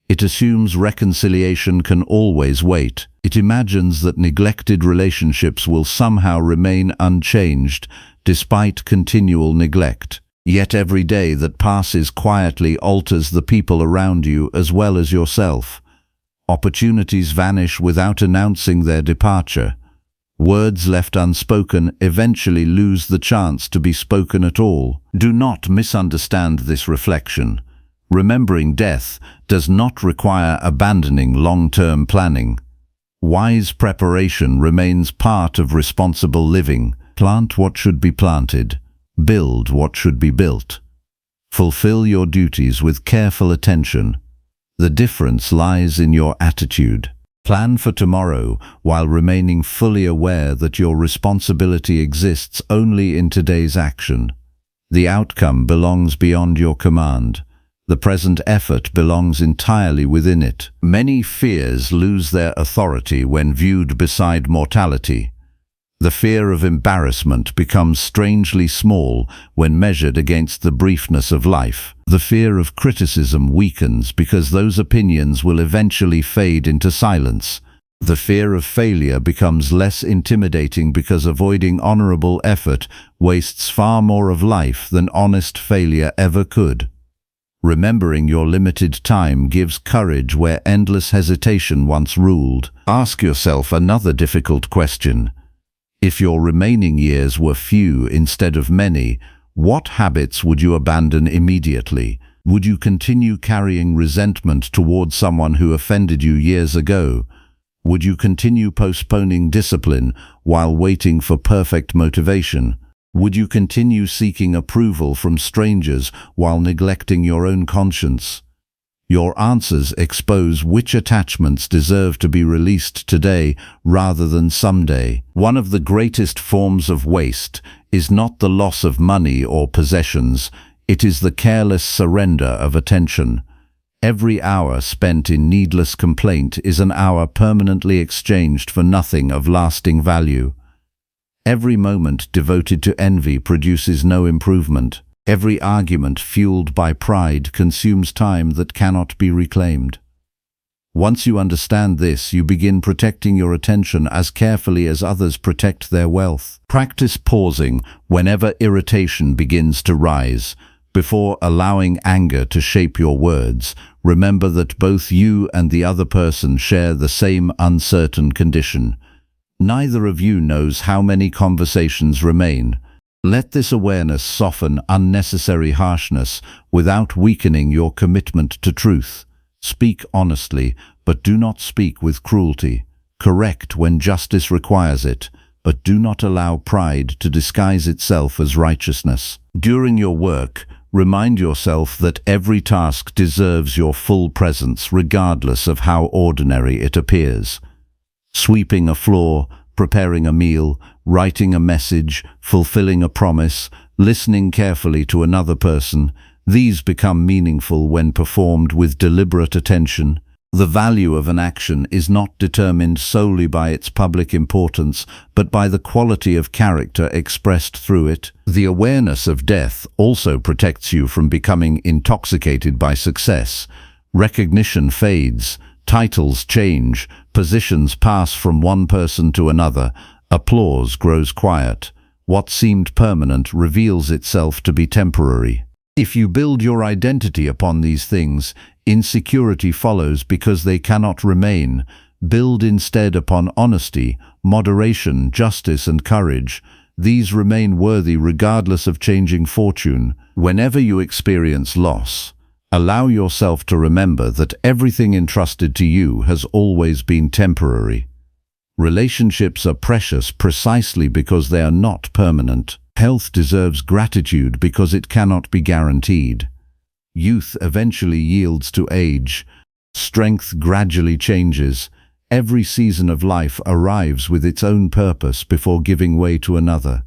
It assumes reconciliation can always wait. It imagines that neglected relationships will somehow remain unchanged despite continual neglect. Yet every day that passes quietly alters the people around you as well as yourself. Opportunities vanish without announcing their departure. Words left unspoken eventually lose the chance to be spoken at all. Do not misunderstand this reflection. Remembering death does not require abandoning long-term planning. Wise preparation remains part of responsible living. Plant what should be planted. Build what should be built. Fulfill your duties with careful attention. The difference lies in your attitude. Plan for tomorrow while remaining fully aware that your responsibility exists only in today's action. The outcome belongs beyond your command. The present effort belongs entirely within it. Many fears lose their authority when viewed beside mortality. The fear of embarrassment becomes strangely small when measured against the briefness of life. The fear of criticism weakens because those opinions will eventually fade into silence. The fear of failure becomes less intimidating because avoiding honorable effort wastes far more of life than honest failure ever could. Remembering your limited time gives courage where endless hesitation once ruled. Ask yourself another difficult question. If your remaining years were few instead of many, what habits would you abandon immediately? Would you continue carrying resentment towards someone who offended you years ago? Would you continue postponing discipline while waiting for perfect motivation? Would you continue seeking approval from strangers while neglecting your own conscience? Your answers expose which attachments deserve to be released today rather than someday. One of the greatest forms of waste is not the loss of money or possessions, it is the careless surrender of attention. Every hour spent in needless complaint is an hour permanently exchanged for nothing of lasting value. Every moment devoted to envy produces no improvement. Every argument fueled by pride consumes time that cannot be reclaimed. Once you understand this, you begin protecting your attention as carefully as others protect their wealth. Practice pausing whenever irritation begins to rise. Before allowing anger to shape your words, remember that both you and the other person share the same uncertain condition. Neither of you knows how many conversations remain. Let this awareness soften unnecessary harshness without weakening your commitment to truth. Speak honestly, but do not speak with cruelty. Correct when justice requires it, but do not allow pride to disguise itself as righteousness. During your work, remind yourself that every task deserves your full presence regardless of how ordinary it appears. Sweeping a floor, preparing a meal, writing a message, fulfilling a promise, listening carefully to another person, these become meaningful when performed with deliberate attention. The value of an action is not determined solely by its public importance, but by the quality of character expressed through it. The awareness of death also protects you from becoming intoxicated by success. Recognition fades, titles change, positions pass from one person to another, applause grows quiet. What seemed permanent reveals itself to be temporary. If you build your identity upon these things, insecurity follows because they cannot remain. Build instead upon honesty, moderation, justice, and courage. These remain worthy regardless of changing fortune. Whenever you experience loss, allow yourself to remember that everything entrusted to you has always been temporary. Relationships are precious precisely because they are not permanent. Health deserves gratitude because it cannot be guaranteed. Youth eventually yields to age. Strength gradually changes. Every season of life arrives with its own purpose before giving way to another.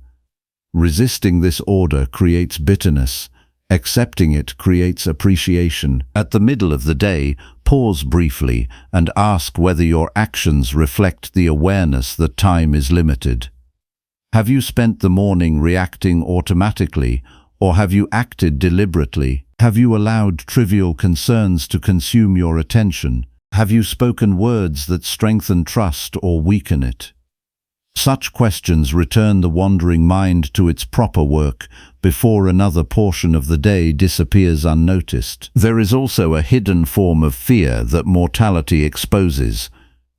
Resisting this order creates bitterness. Accepting it creates appreciation. At the middle of the day, pause briefly and ask whether your actions reflect the awareness that time is limited. Have you spent the morning reacting automatically, or have you acted deliberately? Have you allowed trivial concerns to consume your attention? Have you spoken words that strengthen trust or weaken it? Such questions return the wandering mind to its proper work before another portion of the day disappears unnoticed. There is also a hidden form of fear that mortality exposes.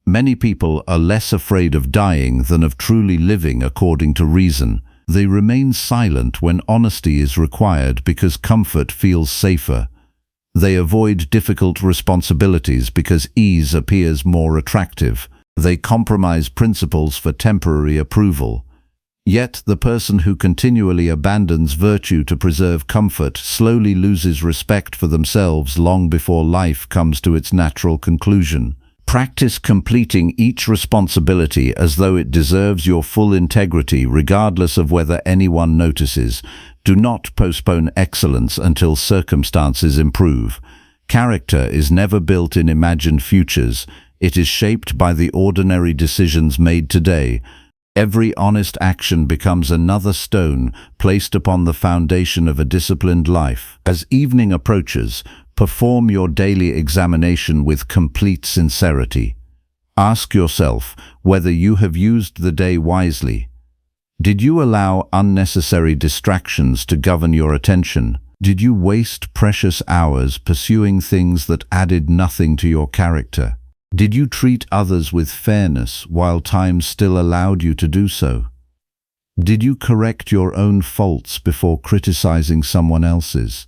Many people are less afraid of dying than of truly living according to reason. They remain silent when honesty is required because comfort feels safer. They avoid difficult responsibilities because ease appears more attractive. They compromise principles for temporary approval. Yet the person who continually abandons virtue to preserve comfort slowly loses respect for themselves long before life comes to its natural conclusion. Practice completing each responsibility as though it deserves your full integrity regardless of whether anyone notices. Do not postpone excellence until circumstances improve. Character is never built in imagined futures. It is shaped by the ordinary decisions made today. Every honest action becomes another stone placed upon the foundation of a disciplined life. As evening approaches, perform your daily examination with complete sincerity. Ask yourself whether you have used the day wisely. Did you allow unnecessary distractions to govern your attention? Did you waste precious hours pursuing things that added nothing to your character? Did you treat others with fairness while time still allowed you to do so? Did you correct your own faults before criticizing someone else's?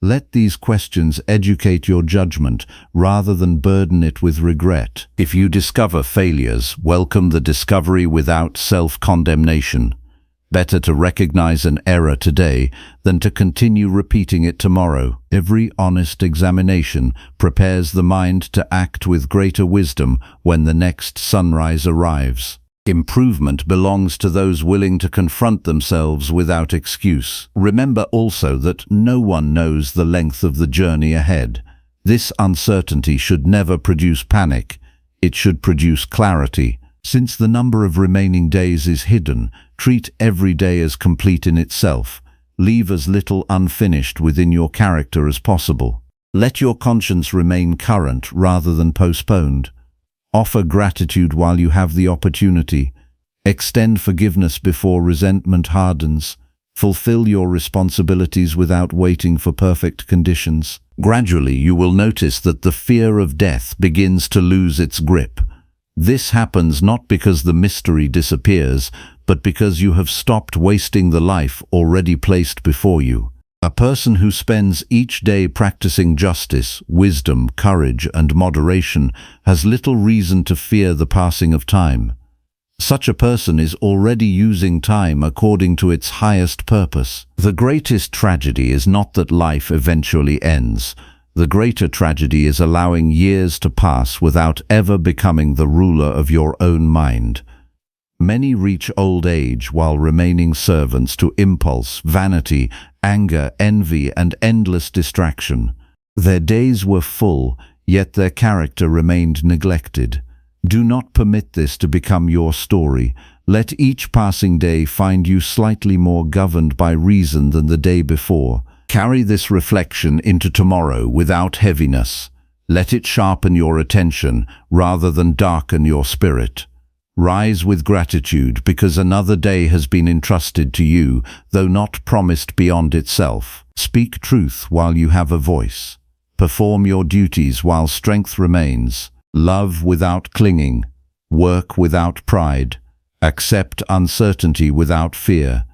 Let these questions educate your judgment rather than burden it with regret. If you discover failures, welcome the discovery without self-condemnation. Better to recognize an error today than to continue repeating it tomorrow. Every honest examination prepares the mind to act with greater wisdom when the next sunrise arrives. Improvement belongs to those willing to confront themselves without excuse. Remember also that no one knows the length of the journey ahead. This uncertainty should never produce panic. It should produce clarity. Since the number of remaining days is hidden, treat every day as complete in itself. Leave as little unfinished within your character as possible. Let your conscience remain current rather than postponed. Offer gratitude while you have the opportunity. Extend forgiveness before resentment hardens. Fulfill your responsibilities without waiting for perfect conditions. Gradually, you will notice that the fear of death begins to lose its grip. This happens not because the mystery disappears, but because you have stopped wasting the life already placed before you. A person who spends each day practicing justice, wisdom, courage, and moderation has little reason to fear the passing of time. Such a person is already using time according to its highest purpose. The greatest tragedy is not that life eventually ends. The greater tragedy is allowing years to pass without ever becoming the ruler of your own mind. Many reach old age while remaining servants to impulse, vanity, anger, envy, and endless distraction. Their days were full, yet their character remained neglected. Do not permit this to become your story. Let each passing day find you slightly more governed by reason than the day before. Carry this reflection into tomorrow without heaviness. Let it sharpen your attention rather than darken your spirit. Rise with gratitude because another day has been entrusted to you, though not promised beyond itself. Speak truth while you have a voice. Perform your duties while strength remains. Love without clinging. Work without pride. Accept uncertainty without fear.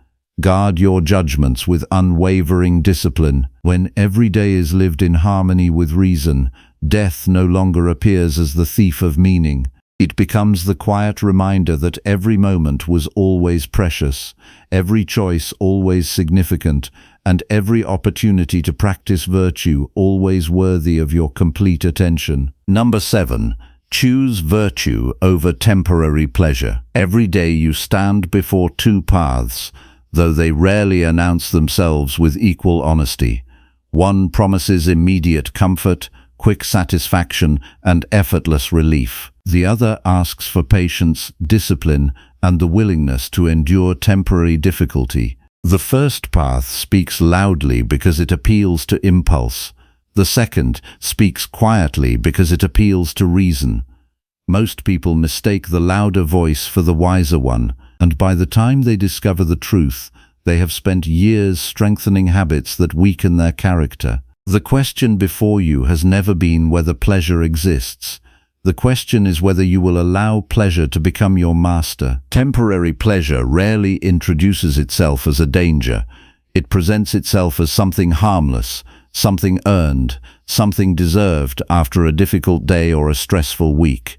Guard your judgments with unwavering discipline. When every day is lived in harmony with reason, death no longer appears as the thief of meaning. It becomes the quiet reminder that every moment was always precious, every choice always significant, and every opportunity to practice virtue always worthy of your complete attention. Number 7. Choose virtue over temporary pleasure. Every day you stand before two paths, though they rarely announce themselves with equal honesty. One promises immediate comfort, quick satisfaction, and effortless relief. The other asks for patience, discipline, and the willingness to endure temporary difficulty. The first path speaks loudly because it appeals to impulse. The second speaks quietly because it appeals to reason. Most people mistake the louder voice for the wiser one, and by the time they discover the truth, they have spent years strengthening habits that weaken their character. The question before you has never been whether pleasure exists. The question is whether you will allow pleasure to become your master. Temporary pleasure rarely introduces itself as a danger. It presents itself as something harmless, something earned, something deserved after a difficult day or a stressful week.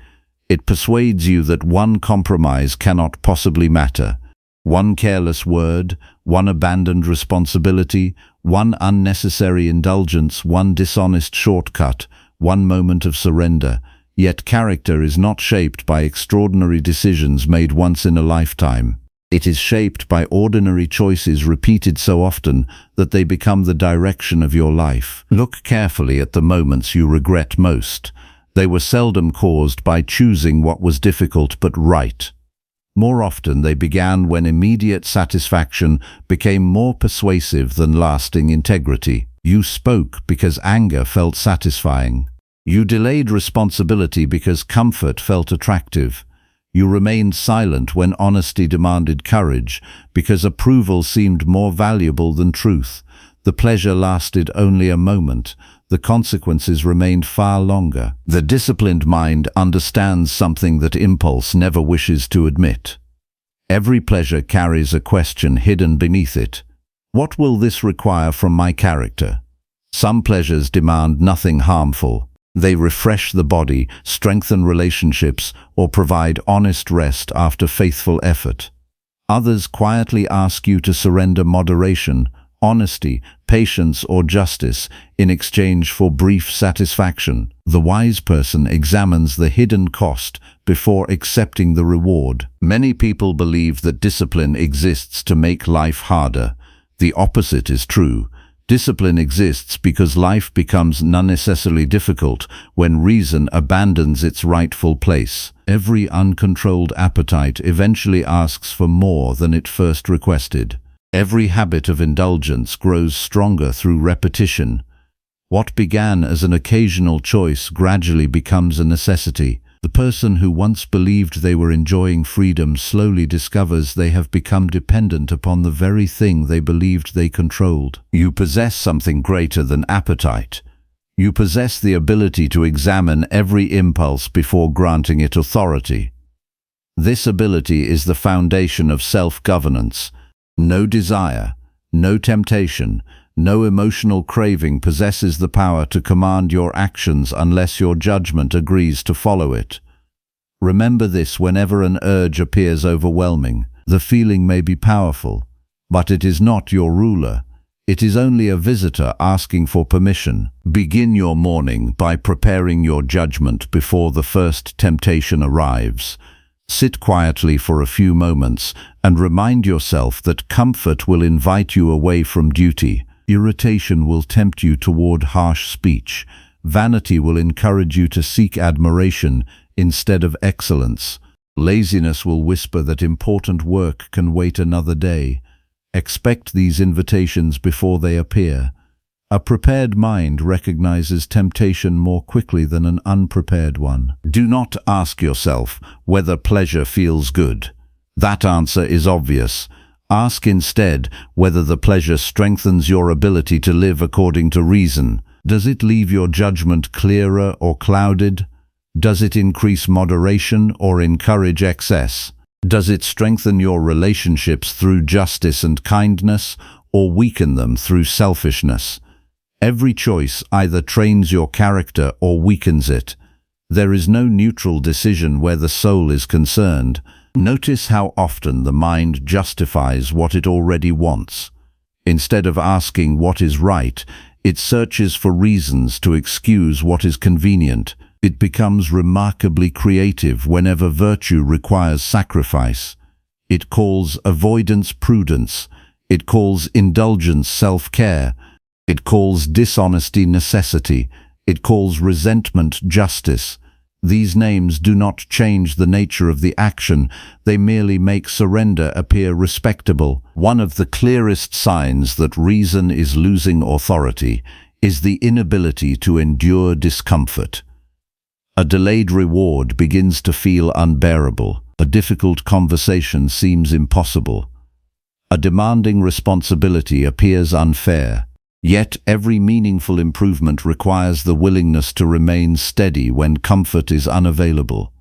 It persuades you that one compromise cannot possibly matter. One careless word, one abandoned responsibility, one unnecessary indulgence, one dishonest shortcut, one moment of surrender. Yet character is not shaped by extraordinary decisions made once in a lifetime. It is shaped by ordinary choices repeated so often that they become the direction of your life. Look carefully at the moments you regret most. They were seldom caused by choosing what was difficult but right. More often they began when immediate satisfaction became more persuasive than lasting integrity. You spoke because anger felt satisfying. You delayed responsibility because comfort felt attractive. You remained silent when honesty demanded courage, because approval seemed more valuable than truth. The pleasure lasted only a moment. The consequences remained far longer. The disciplined mind understands something that impulse never wishes to admit. Every pleasure carries a question hidden beneath it. What will this require from my character? Some pleasures demand nothing harmful. They refresh the body, strengthen relationships, or provide honest rest after faithful effort. Others quietly ask you to surrender moderation, honesty, patience, or justice in exchange for brief satisfaction. The wise person examines the hidden cost before accepting the reward. Many people believe that discipline exists to make life harder. The opposite is true. Discipline exists because life becomes unnecessarily difficult when reason abandons its rightful place. Every uncontrolled appetite eventually asks for more than it first requested. Every habit of indulgence grows stronger through repetition. What began as an occasional choice gradually becomes a necessity. The person who once believed they were enjoying freedom slowly discovers they have become dependent upon the very thing they believed they controlled. You possess something greater than appetite. You possess the ability to examine every impulse before granting it authority. This ability is the foundation of self-governance. No desire, no temptation, no emotional craving possesses the power to command your actions unless your judgment agrees to follow it. Remember this whenever an urge appears overwhelming. The feeling may be powerful, but it is not your ruler. It is only a visitor asking for permission. Begin your morning by preparing your judgment before the first temptation arrives. Sit quietly for a few moments and remind yourself that comfort will invite you away from duty. Irritation will tempt you toward harsh speech. Vanity will encourage you to seek admiration instead of excellence. Laziness will whisper that important work can wait another day. Expect these invitations before they appear. A prepared mind recognizes temptation more quickly than an unprepared one. Do not ask yourself whether pleasure feels good. That answer is obvious. Ask instead whether the pleasure strengthens your ability to live according to reason. Does it leave your judgment clearer or clouded? Does it increase moderation or encourage excess? Does it strengthen your relationships through justice and kindness or weaken them through selfishness? Every choice either trains your character or weakens it. There is no neutral decision where the soul is concerned. Notice how often the mind justifies what it already wants. Instead of asking what is right, it searches for reasons to excuse what is convenient. It becomes remarkably creative whenever virtue requires sacrifice. It calls avoidance prudence. It calls indulgence self-care. It calls dishonesty necessity. It calls resentment justice. These names do not change the nature of the action, they merely make surrender appear respectable. One of the clearest signs that reason is losing authority is the inability to endure discomfort. A delayed reward begins to feel unbearable. A difficult conversation seems impossible. A demanding responsibility appears unfair. Yet every meaningful improvement requires the willingness to remain steady when comfort is unavailable.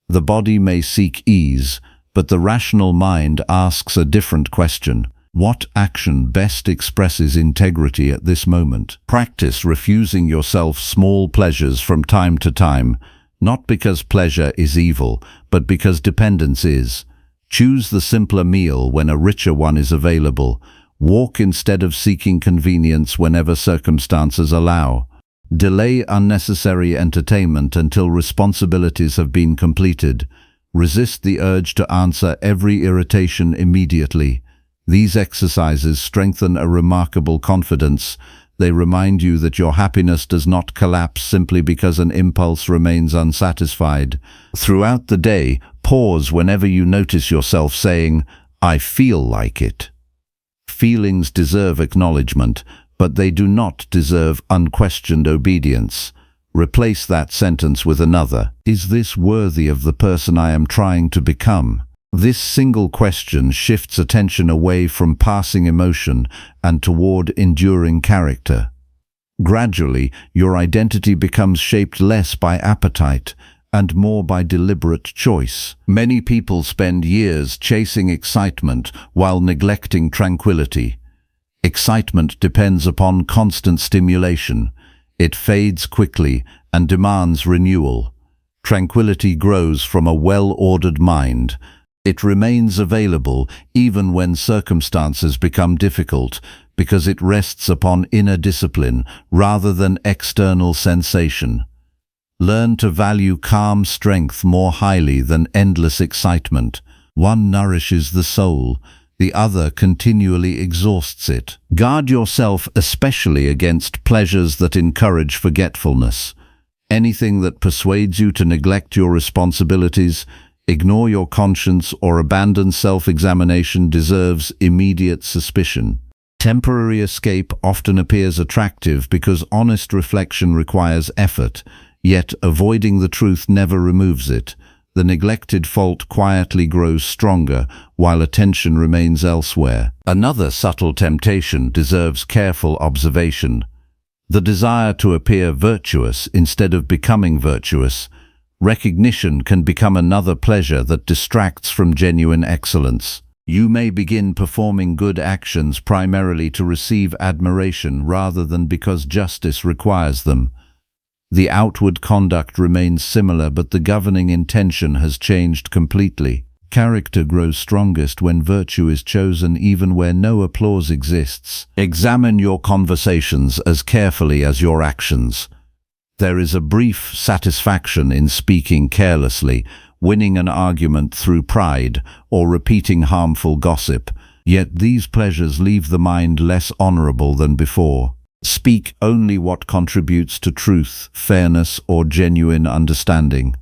The body may seek ease, but the rational mind asks a different question. What action best expresses integrity at this moment? Practice refusing yourself small pleasures from time to time, not because pleasure is evil, but because dependence is. Choose the simpler meal when a richer one is available. Walk instead of seeking convenience whenever circumstances allow. Delay unnecessary entertainment until responsibilities have been completed. Resist the urge to answer every irritation immediately. These exercises strengthen a remarkable confidence. They remind you that your happiness does not collapse simply because an impulse remains unsatisfied. Throughout the day, pause whenever you notice yourself saying, "I feel like it." Feelings deserve acknowledgement, but they do not deserve unquestioned obedience. Replace that sentence with another. Is this worthy of the person I am trying to become? This single question shifts attention away from passing emotion and toward enduring character. Gradually, your identity becomes shaped less by appetite and more by deliberate choice. Many people spend years chasing excitement while neglecting tranquility. Excitement depends upon constant stimulation. It fades quickly and demands renewal. Tranquility grows from a well-ordered mind. It remains available even when circumstances become difficult because it rests upon inner discipline rather than external sensation. Learn to value calm strength more highly than endless excitement. One nourishes the soul, The other continually exhausts it. Guard yourself especially against pleasures that encourage forgetfulness. Anything that persuades you to neglect your responsibilities, ignore your conscience, or abandon self-examination deserves immediate suspicion. Temporary escape often appears attractive because honest reflection requires effort, yet avoiding the truth never removes it. The neglected fault quietly grows stronger while attention remains elsewhere. Another subtle temptation deserves careful observation. The desire to appear virtuous instead of becoming virtuous. Recognition can become another pleasure that distracts from genuine excellence. You may begin performing good actions primarily to receive admiration rather than because justice requires them. The outward conduct remains similar, but the governing intention has changed completely. Character grows strongest when virtue is chosen even where no applause exists. Examine your conversations as carefully as your actions. There is a brief satisfaction in speaking carelessly, winning an argument through pride, or repeating harmful gossip. Yet these pleasures leave the mind less honorable than before. Speak only what contributes to truth, fairness, or genuine understanding.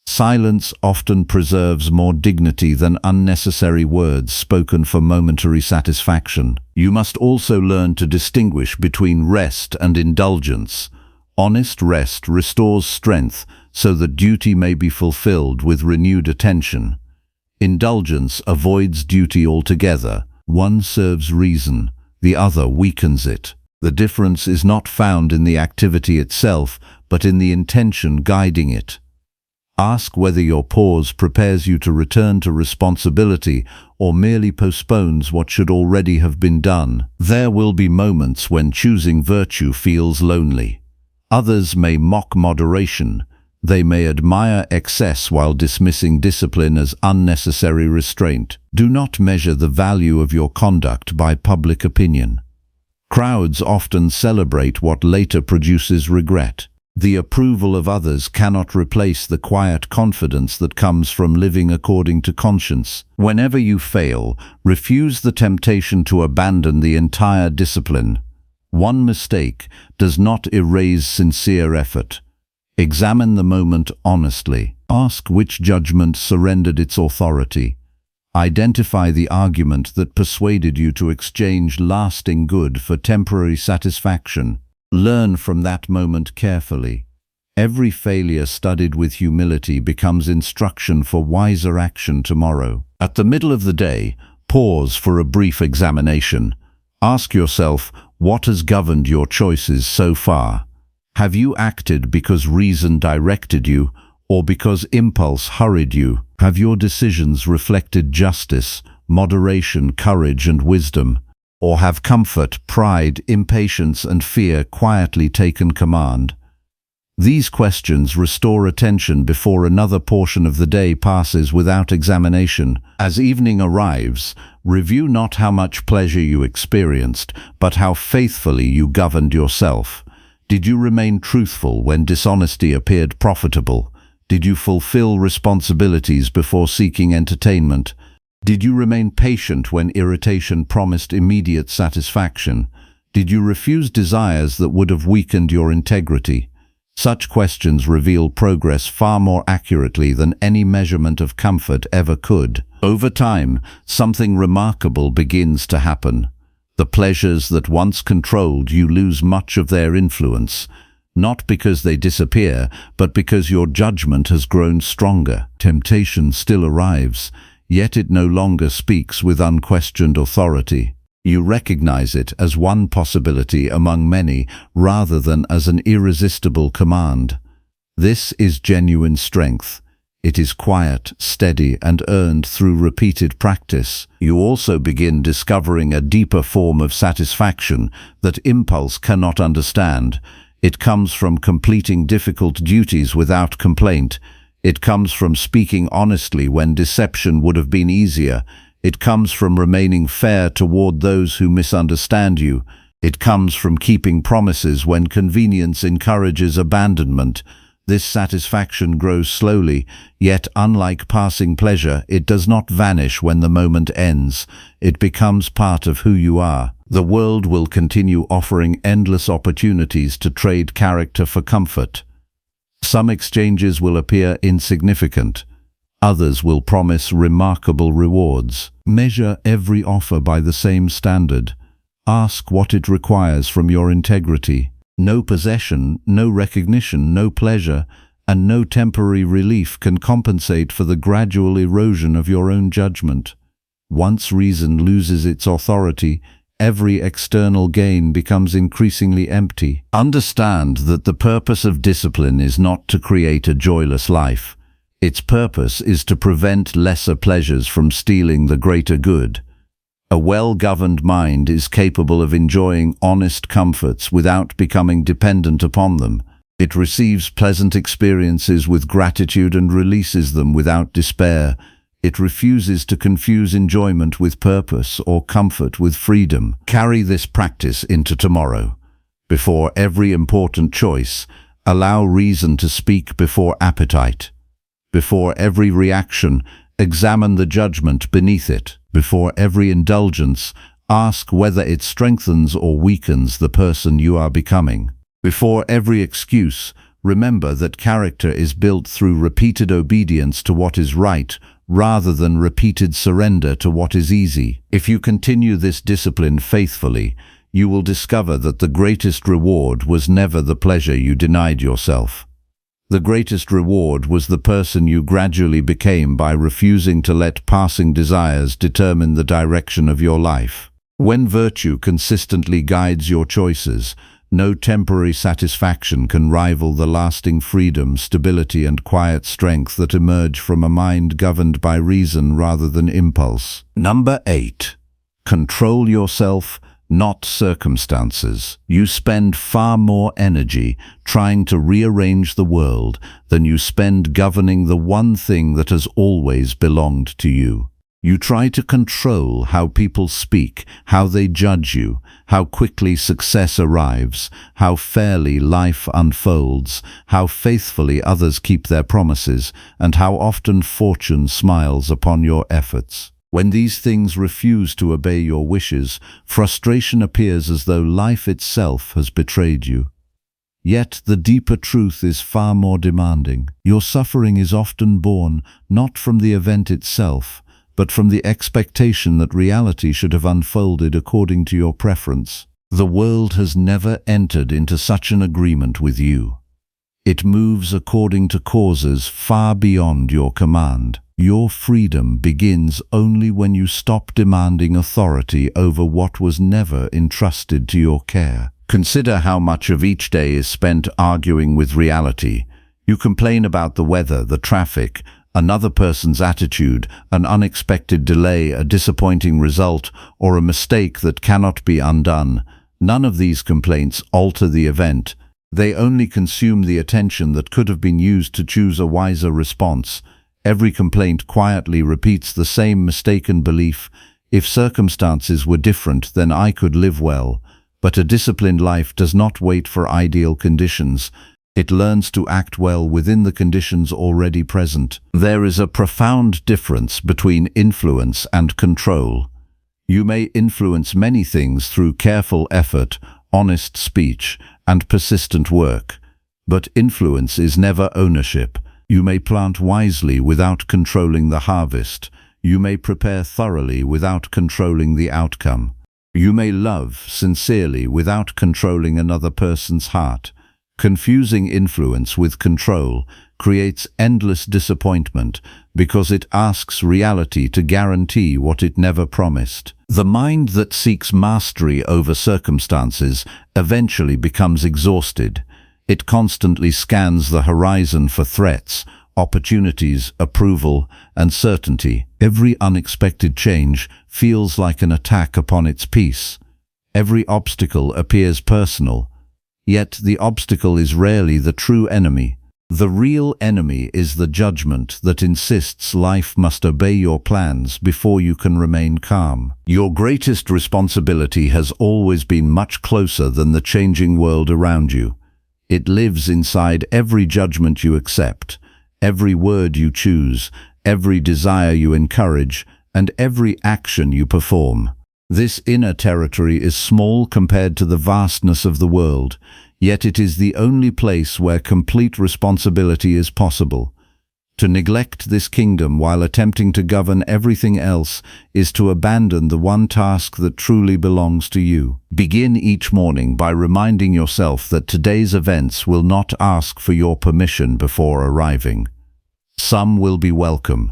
Silence often preserves more dignity than unnecessary words spoken for momentary satisfaction. You must also learn to distinguish between rest and indulgence. Honest rest restores strength so that duty may be fulfilled with renewed attention. Indulgence avoids duty altogether. One serves reason, the other weakens it. The difference is not found in the activity itself, but in the intention guiding it. Ask whether your pause prepares you to return to responsibility or merely postpones what should already have been done. There will be moments when choosing virtue feels lonely. Others may mock moderation. They may admire excess while dismissing discipline as unnecessary restraint. Do not measure the value of your conduct by public opinion. Crowds often celebrate what later produces regret. The approval of others cannot replace the quiet confidence that comes from living according to conscience. Whenever you fail, refuse the temptation to abandon the entire discipline. One mistake does not erase sincere effort. Examine the moment honestly. Ask which judgment surrendered its authority. Identify the argument that persuaded you to exchange lasting good for temporary satisfaction. Learn from that moment carefully. Every failure studied with humility becomes instruction for wiser action tomorrow. At the middle of the day, pause for a brief examination. Ask yourself, what has governed your choices so far? Have you acted because reason directed you, or because impulse hurried you? Have your decisions reflected justice, moderation, courage, and wisdom? Or have comfort, pride, impatience, and fear quietly taken command? These questions restore attention before another portion of the day passes without examination. As evening arrives, review not how much pleasure you experienced, but how faithfully you governed yourself. Did you remain truthful when dishonesty appeared profitable? Did you fulfill responsibilities before seeking entertainment? Did you remain patient when irritation promised immediate satisfaction? Did you refuse desires that would have weakened your integrity? Such questions reveal progress far more accurately than any measurement of comfort ever could. Over time, something remarkable begins to happen. The pleasures that once controlled you lose much of their influence, not because they disappear, but because your judgment has grown stronger. Temptation still arrives, yet it no longer speaks with unquestioned authority. You recognize it as one possibility among many, rather than as an irresistible command. This is genuine strength. It is quiet, steady, and earned through repeated practice. You also begin discovering a deeper form of satisfaction that impulse cannot understand. It comes from completing difficult duties without complaint. It comes from speaking honestly when deception would have been easier. It comes from remaining fair toward those who misunderstand you. It comes from keeping promises when convenience encourages abandonment. This satisfaction grows slowly, yet unlike passing pleasure, it does not vanish when the moment ends. It becomes part of who you are. The world will continue offering endless opportunities to trade character for comfort. Some exchanges will appear insignificant. Others will promise remarkable rewards. Measure every offer by the same standard. Ask what it requires from your integrity. No possession, no recognition, no pleasure, and no temporary relief can compensate for the gradual erosion of your own judgment. Once reason loses its authority, every external gain becomes increasingly empty. Understand that the purpose of discipline is not to create a joyless life. Its purpose is to prevent lesser pleasures from stealing the greater good. A well-governed mind is capable of enjoying honest comforts without becoming dependent upon them. It receives pleasant experiences with gratitude and releases them without despair. It refuses to confuse enjoyment with purpose or comfort with freedom. Carry this practice into tomorrow. Before every important choice, allow reason to speak before appetite. Before every reaction, examine the judgment beneath it. Before every indulgence, ask whether it strengthens or weakens the person you are becoming. Before every excuse, remember that character is built through repeated obedience to what is right, rather than repeated surrender to what is easy. If you continue this discipline faithfully, you will discover that the greatest reward was never the pleasure you denied yourself. The greatest reward was the person you gradually became by refusing to let passing desires determine the direction of your life. When virtue consistently guides your choices, no temporary satisfaction can rival the lasting freedom, stability, and quiet strength that emerge from a mind governed by reason rather than impulse. Number 8. Control yourself, not circumstances. You spend far more energy trying to rearrange the world than you spend governing the one thing that has always belonged to you. You try to control how people speak, how they judge you, how quickly success arrives, how fairly life unfolds, how faithfully others keep their promises, and how often fortune smiles upon your efforts. When these things refuse to obey your wishes, frustration appears as though life itself has betrayed you. Yet the deeper truth is far more demanding. Your suffering is often born not from the event itself, but from the expectation that reality should have unfolded according to your preference. The world has never entered into such an agreement with you. It moves according to causes far beyond your command. Your freedom begins only when you stop demanding authority over what was never entrusted to your care. Consider how much of each day is spent arguing with reality. You complain about the weather, the traffic, another person's attitude, an unexpected delay, a disappointing result, or a mistake that cannot be undone. None of these complaints alter the event. They only consume the attention that could have been used to choose a wiser response. Every complaint quietly repeats the same mistaken belief: if circumstances were different, then I could live well. But a disciplined life does not wait for ideal conditions. It learns to act well within the conditions already present. There is a profound difference between influence and control. You may influence many things through careful effort, honest speech, and persistent work. But influence is never ownership. You may plant wisely without controlling the harvest. You may prepare thoroughly without controlling the outcome. You may love sincerely without controlling another person's heart. Confusing influence with control creates endless disappointment because it asks reality to guarantee what it never promised. The mind that seeks mastery over circumstances eventually becomes exhausted. It constantly scans the horizon for threats, opportunities, approval, and certainty. Every unexpected change feels like an attack upon its peace. Every obstacle appears personal. Yet the obstacle is rarely the true enemy. The real enemy is the judgment that insists life must obey your plans before you can remain calm. Your greatest responsibility has always been much closer than the changing world around you. It lives inside every judgment you accept, every word you choose, every desire you encourage, and every action you perform. This inner territory is small compared to the vastness of the world, yet it is the only place where complete responsibility is possible. To neglect this kingdom while attempting to govern everything else is to abandon the one task that truly belongs to you. Begin each morning by reminding yourself that today's events will not ask for your permission before arriving. Some will be welcome,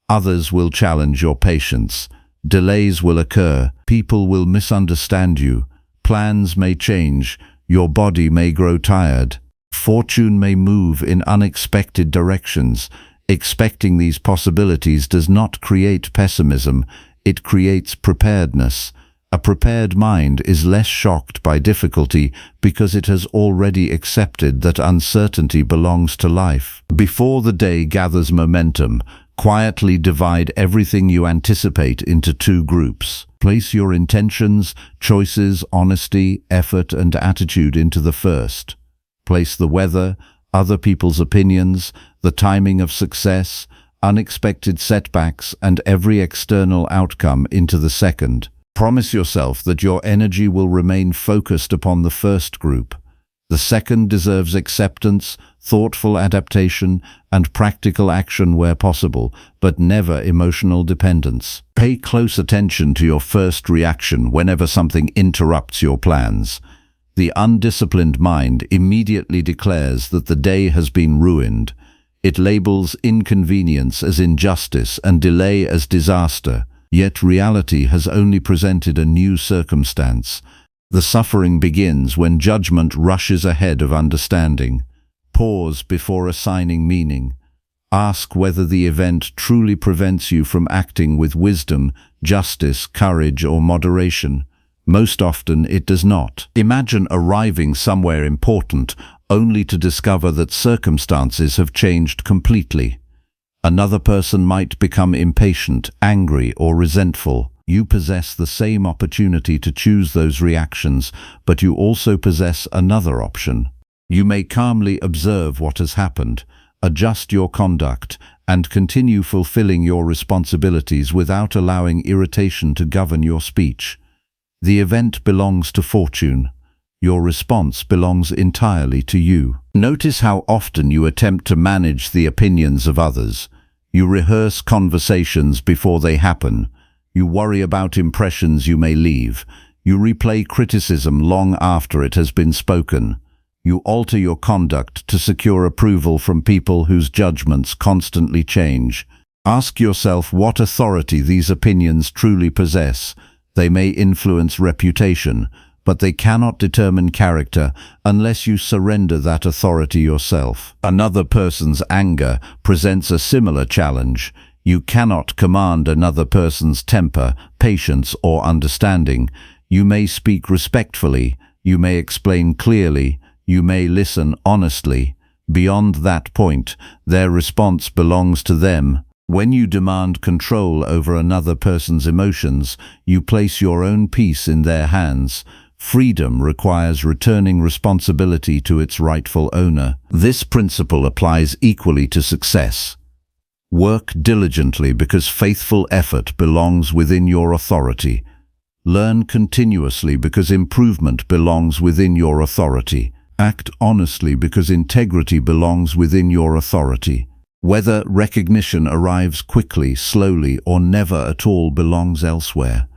others will challenge your patience, delays will occur, people will misunderstand you, plans may change, your body may grow tired, fortune may move in unexpected directions. Expecting these possibilities does not create pessimism, it creates preparedness. A prepared mind is less shocked by difficulty because it has already accepted that uncertainty belongs to life. Before the day gathers momentum, quietly divide everything you anticipate into two groups. Place your intentions, choices, honesty, effort, and attitude into the first. Place the weather, other people's opinions, the timing of success, unexpected setbacks, and every external outcome into the second. Promise yourself that your energy will remain focused upon the first group. The second deserves acceptance, thoughtful adaptation, and practical action where possible, but never emotional dependence. Pay close attention to your first reaction whenever something interrupts your plans. The undisciplined mind immediately declares that the day has been ruined. It labels inconvenience as injustice and delay as disaster, yet reality has only presented a new circumstance. The suffering begins when judgment rushes ahead of understanding. Pause before assigning meaning. Ask whether the event truly prevents you from acting with wisdom, justice, courage, or moderation. Most often it does not. Imagine arriving somewhere important only to discover that circumstances have changed completely. Another person might become impatient, angry, or resentful. You possess the same opportunity to choose those reactions, but you also possess another option. You may calmly observe what has happened, adjust your conduct, and continue fulfilling your responsibilities without allowing irritation to govern your speech. The event belongs to fortune. Your response belongs entirely to you. Notice how often you attempt to manage the opinions of others. You rehearse conversations before they happen. You worry about impressions you may leave. You replay criticism long after it has been spoken. You alter your conduct to secure approval from people whose judgments constantly change. Ask yourself what authority these opinions truly possess. They may influence reputation, but they cannot determine character unless you surrender that authority yourself. Another person's anger presents a similar challenge. You cannot command another person's temper, patience, or understanding. You may speak respectfully, you may explain clearly, you may listen honestly. Beyond that point, their response belongs to them. When you demand control over another person's emotions, you place your own peace in their hands. Freedom requires returning responsibility to its rightful owner. This principle applies equally to success. Work diligently because faithful effort belongs within your authority. Learn continuously because improvement belongs within your authority. Act honestly because integrity belongs within your authority. Whether recognition arrives quickly, slowly, or never at all belongs elsewhere.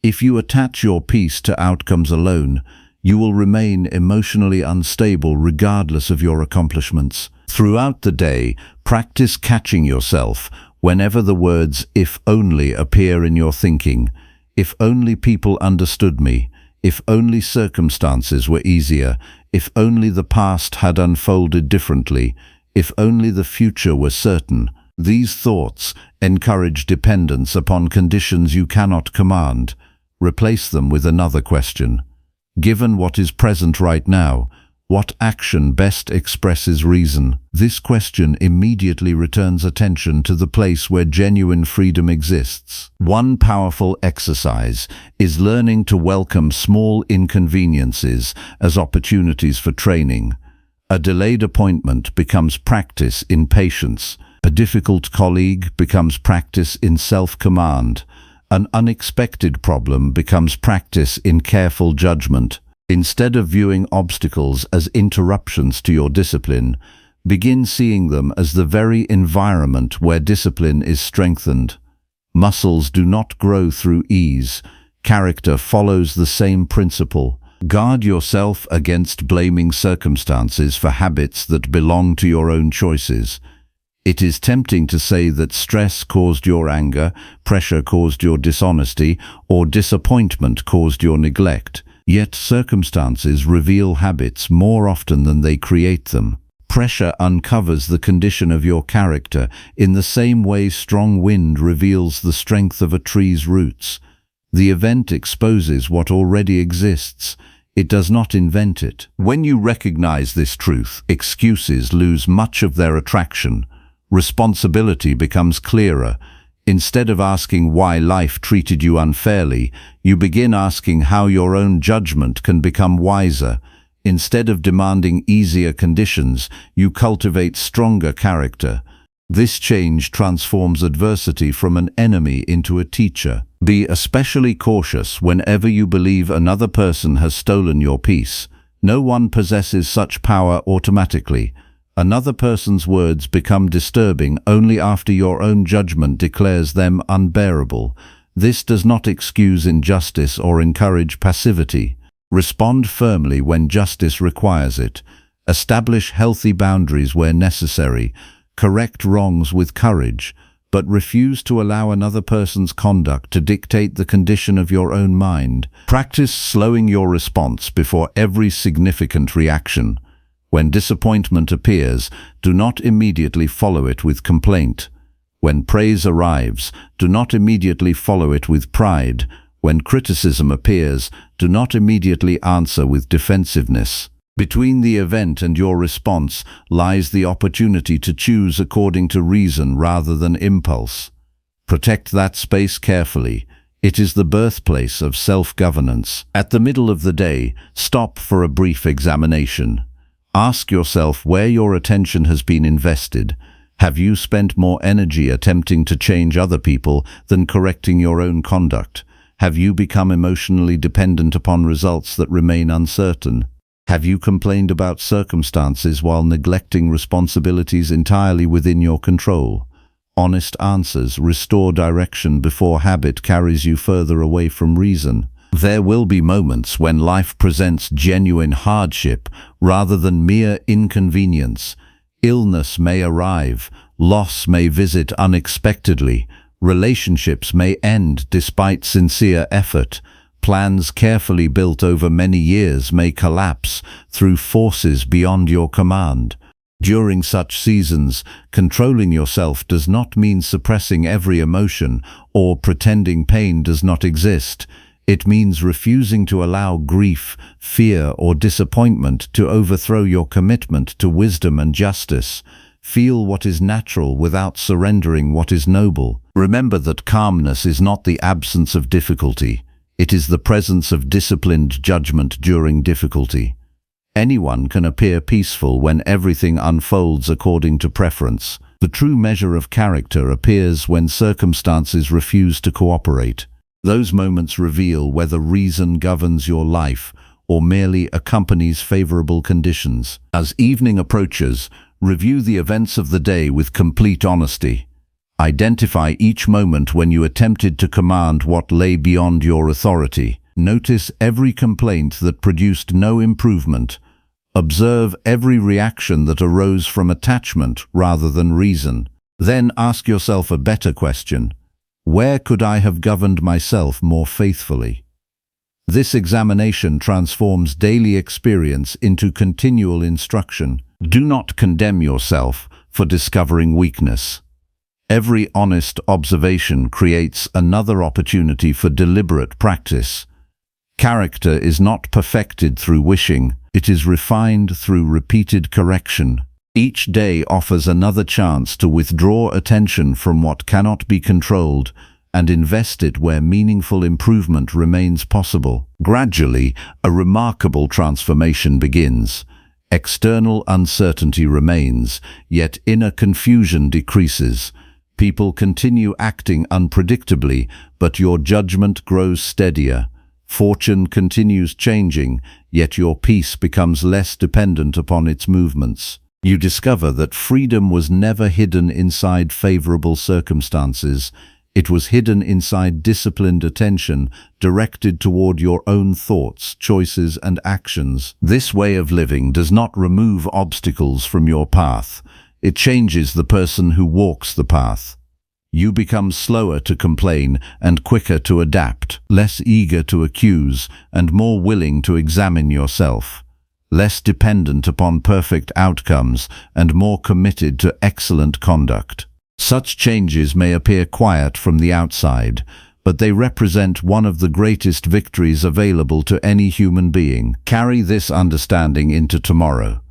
If you attach your peace to outcomes alone, you will remain emotionally unstable regardless of your accomplishments. Throughout the day, practice catching yourself whenever the words "if only" appear in your thinking. If only people understood me. If only circumstances were easier. If only the past had unfolded differently. If only the future were certain. These thoughts encourage dependence upon conditions you cannot command. Replace them with another question. Given what is present right now, what action best expresses reason? This question immediately returns attention to the place where genuine freedom exists. One powerful exercise is learning to welcome small inconveniences as opportunities for training. A delayed appointment becomes practice in patience. A difficult colleague becomes practice in self-command. An unexpected problem becomes practice in careful judgment. Instead of viewing obstacles as interruptions to your discipline, begin seeing them as the very environment where discipline is strengthened. Muscles do not grow through ease. Character follows the same principle. Guard yourself against blaming circumstances for habits that belong to your own choices. It is tempting to say that stress caused your anger, pressure caused your dishonesty, or disappointment caused your neglect. Yet circumstances reveal habits more often than they create them. Pressure uncovers the condition of your character in the same way strong wind reveals the strength of a tree's roots. The event exposes what already exists. It does not invent it. When you recognize this truth, excuses lose much of their attraction. Responsibility becomes clearer. Instead of asking why life treated you unfairly, you begin asking how your own judgment can become wiser. Instead of demanding easier conditions, you cultivate stronger character. This change transforms adversity from an enemy into a teacher. Be especially cautious whenever you believe another person has stolen your peace. No one possesses such power automatically. Another person's words become disturbing only after your own judgment declares them unbearable. This does not excuse injustice or encourage passivity. Respond firmly when justice requires it. Establish healthy boundaries where necessary. Correct wrongs with courage, but refuse to allow another person's conduct to dictate the condition of your own mind. Practice slowing your response before every significant reaction. When disappointment appears, do not immediately follow it with complaint. When praise arrives, do not immediately follow it with pride. When criticism appears, do not immediately answer with defensiveness. Between the event and your response lies the opportunity to choose according to reason rather than impulse. Protect that space carefully. It is the birthplace of self-governance. At the middle of the day, stop for a brief examination. Ask yourself where your attention has been invested. Have you spent more energy attempting to change other people than correcting your own conduct? Have you become emotionally dependent upon results that remain uncertain? Have you complained about circumstances while neglecting responsibilities entirely within your control? Honest answers restore direction before habit carries you further away from reason. There will be moments when life presents genuine hardship rather than mere inconvenience. Illness may arrive, loss may visit unexpectedly, relationships may end despite sincere effort. Plans carefully built over many years may collapse through forces beyond your command. During such seasons, controlling yourself does not mean suppressing every emotion or pretending pain does not exist. It means refusing to allow grief, fear, or disappointment to overthrow your commitment to wisdom and justice. Feel what is natural without surrendering what is noble. Remember that calmness is not the absence of difficulty. It is the presence of disciplined judgment during difficulty. Anyone can appear peaceful when everything unfolds according to preference. The true measure of character appears when circumstances refuse to cooperate. Those moments reveal whether reason governs your life or merely accompanies favorable conditions. As evening approaches, review the events of the day with complete honesty. Identify each moment when you attempted to command what lay beyond your authority. Notice every complaint that produced no improvement. Observe every reaction that arose from attachment rather than reason. Then ask yourself a better question. Where could I have governed myself more faithfully? This examination transforms daily experience into continual instruction. Do not condemn yourself for discovering weakness. Every honest observation creates another opportunity for deliberate practice. Character is not perfected through wishing, it is refined through repeated correction. Each day offers another chance to withdraw attention from what cannot be controlled and invest it where meaningful improvement remains possible. Gradually, a remarkable transformation begins. External uncertainty remains, yet inner confusion decreases. People continue acting unpredictably, but your judgment grows steadier. Fortune continues changing, yet your peace becomes less dependent upon its movements. You discover that freedom was never hidden inside favorable circumstances. It was hidden inside disciplined attention, directed toward your own thoughts, choices, and actions. This way of living does not remove obstacles from your path. It changes the person who walks the path. You become slower to complain and quicker to adapt, less eager to accuse and more willing to examine yourself, less dependent upon perfect outcomes and more committed to excellent conduct. Such changes may appear quiet from the outside, but they represent one of the greatest victories available to any human being. Carry this understanding into tomorrow.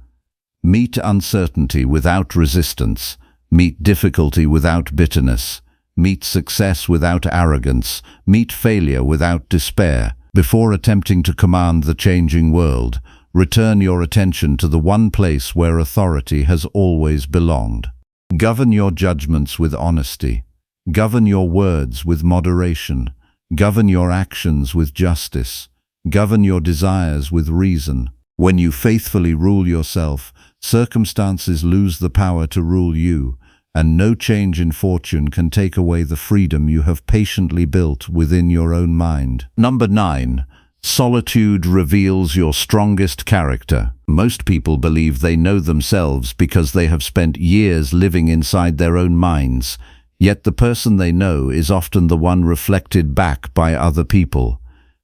Meet uncertainty without resistance. Meet difficulty without bitterness. Meet success without arrogance. Meet failure without despair. Before attempting to command the changing world, return your attention to the one place where authority has always belonged. Govern your judgments with honesty. Govern your words with moderation. Govern your actions with justice. Govern your desires with reason. When you faithfully rule yourself, circumstances lose the power to rule you, and no change in fortune can take away the freedom you have patiently built within your own mind. Number 9. Solitude reveals your strongest character. Most people believe they know themselves because they have spent years living inside their own minds, yet the person they know is often the one reflected back by other people.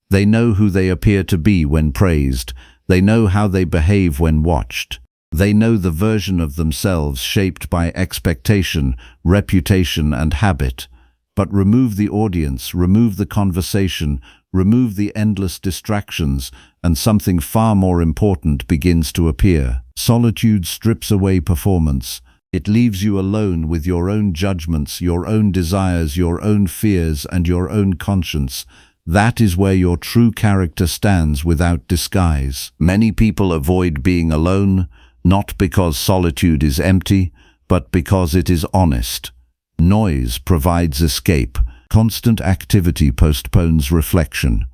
They know who they appear to be when praised. They know how they behave when watched. They know the version of themselves shaped by expectation, reputation, and habit. But remove the audience, remove the conversation, remove the endless distractions, and something far more important begins to appear. Solitude strips away performance. It leaves you alone with your own judgments, your own desires, your own fears, and your own conscience. That is where your true character stands without disguise. Many people avoid being alone, not because solitude is empty, but because it is honest. Noise provides escape. Constant activity postpones reflection.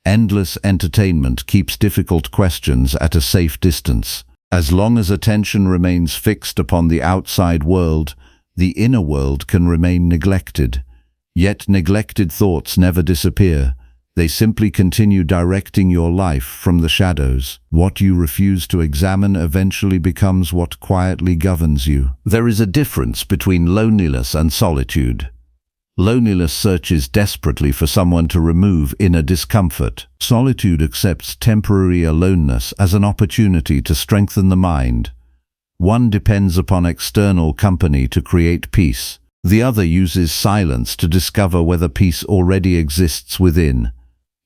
Endless entertainment keeps difficult questions at a safe distance. As long as attention remains fixed upon the outside world, the inner world can remain neglected. Yet neglected thoughts never disappear. They simply continue directing your life from the shadows. What you refuse to examine eventually becomes what quietly governs you. There is a difference between loneliness and solitude. Loneliness searches desperately for someone to remove inner discomfort. Solitude accepts temporary aloneness as an opportunity to strengthen the mind. One depends upon external company to create peace. The other uses silence to discover whether peace already exists within.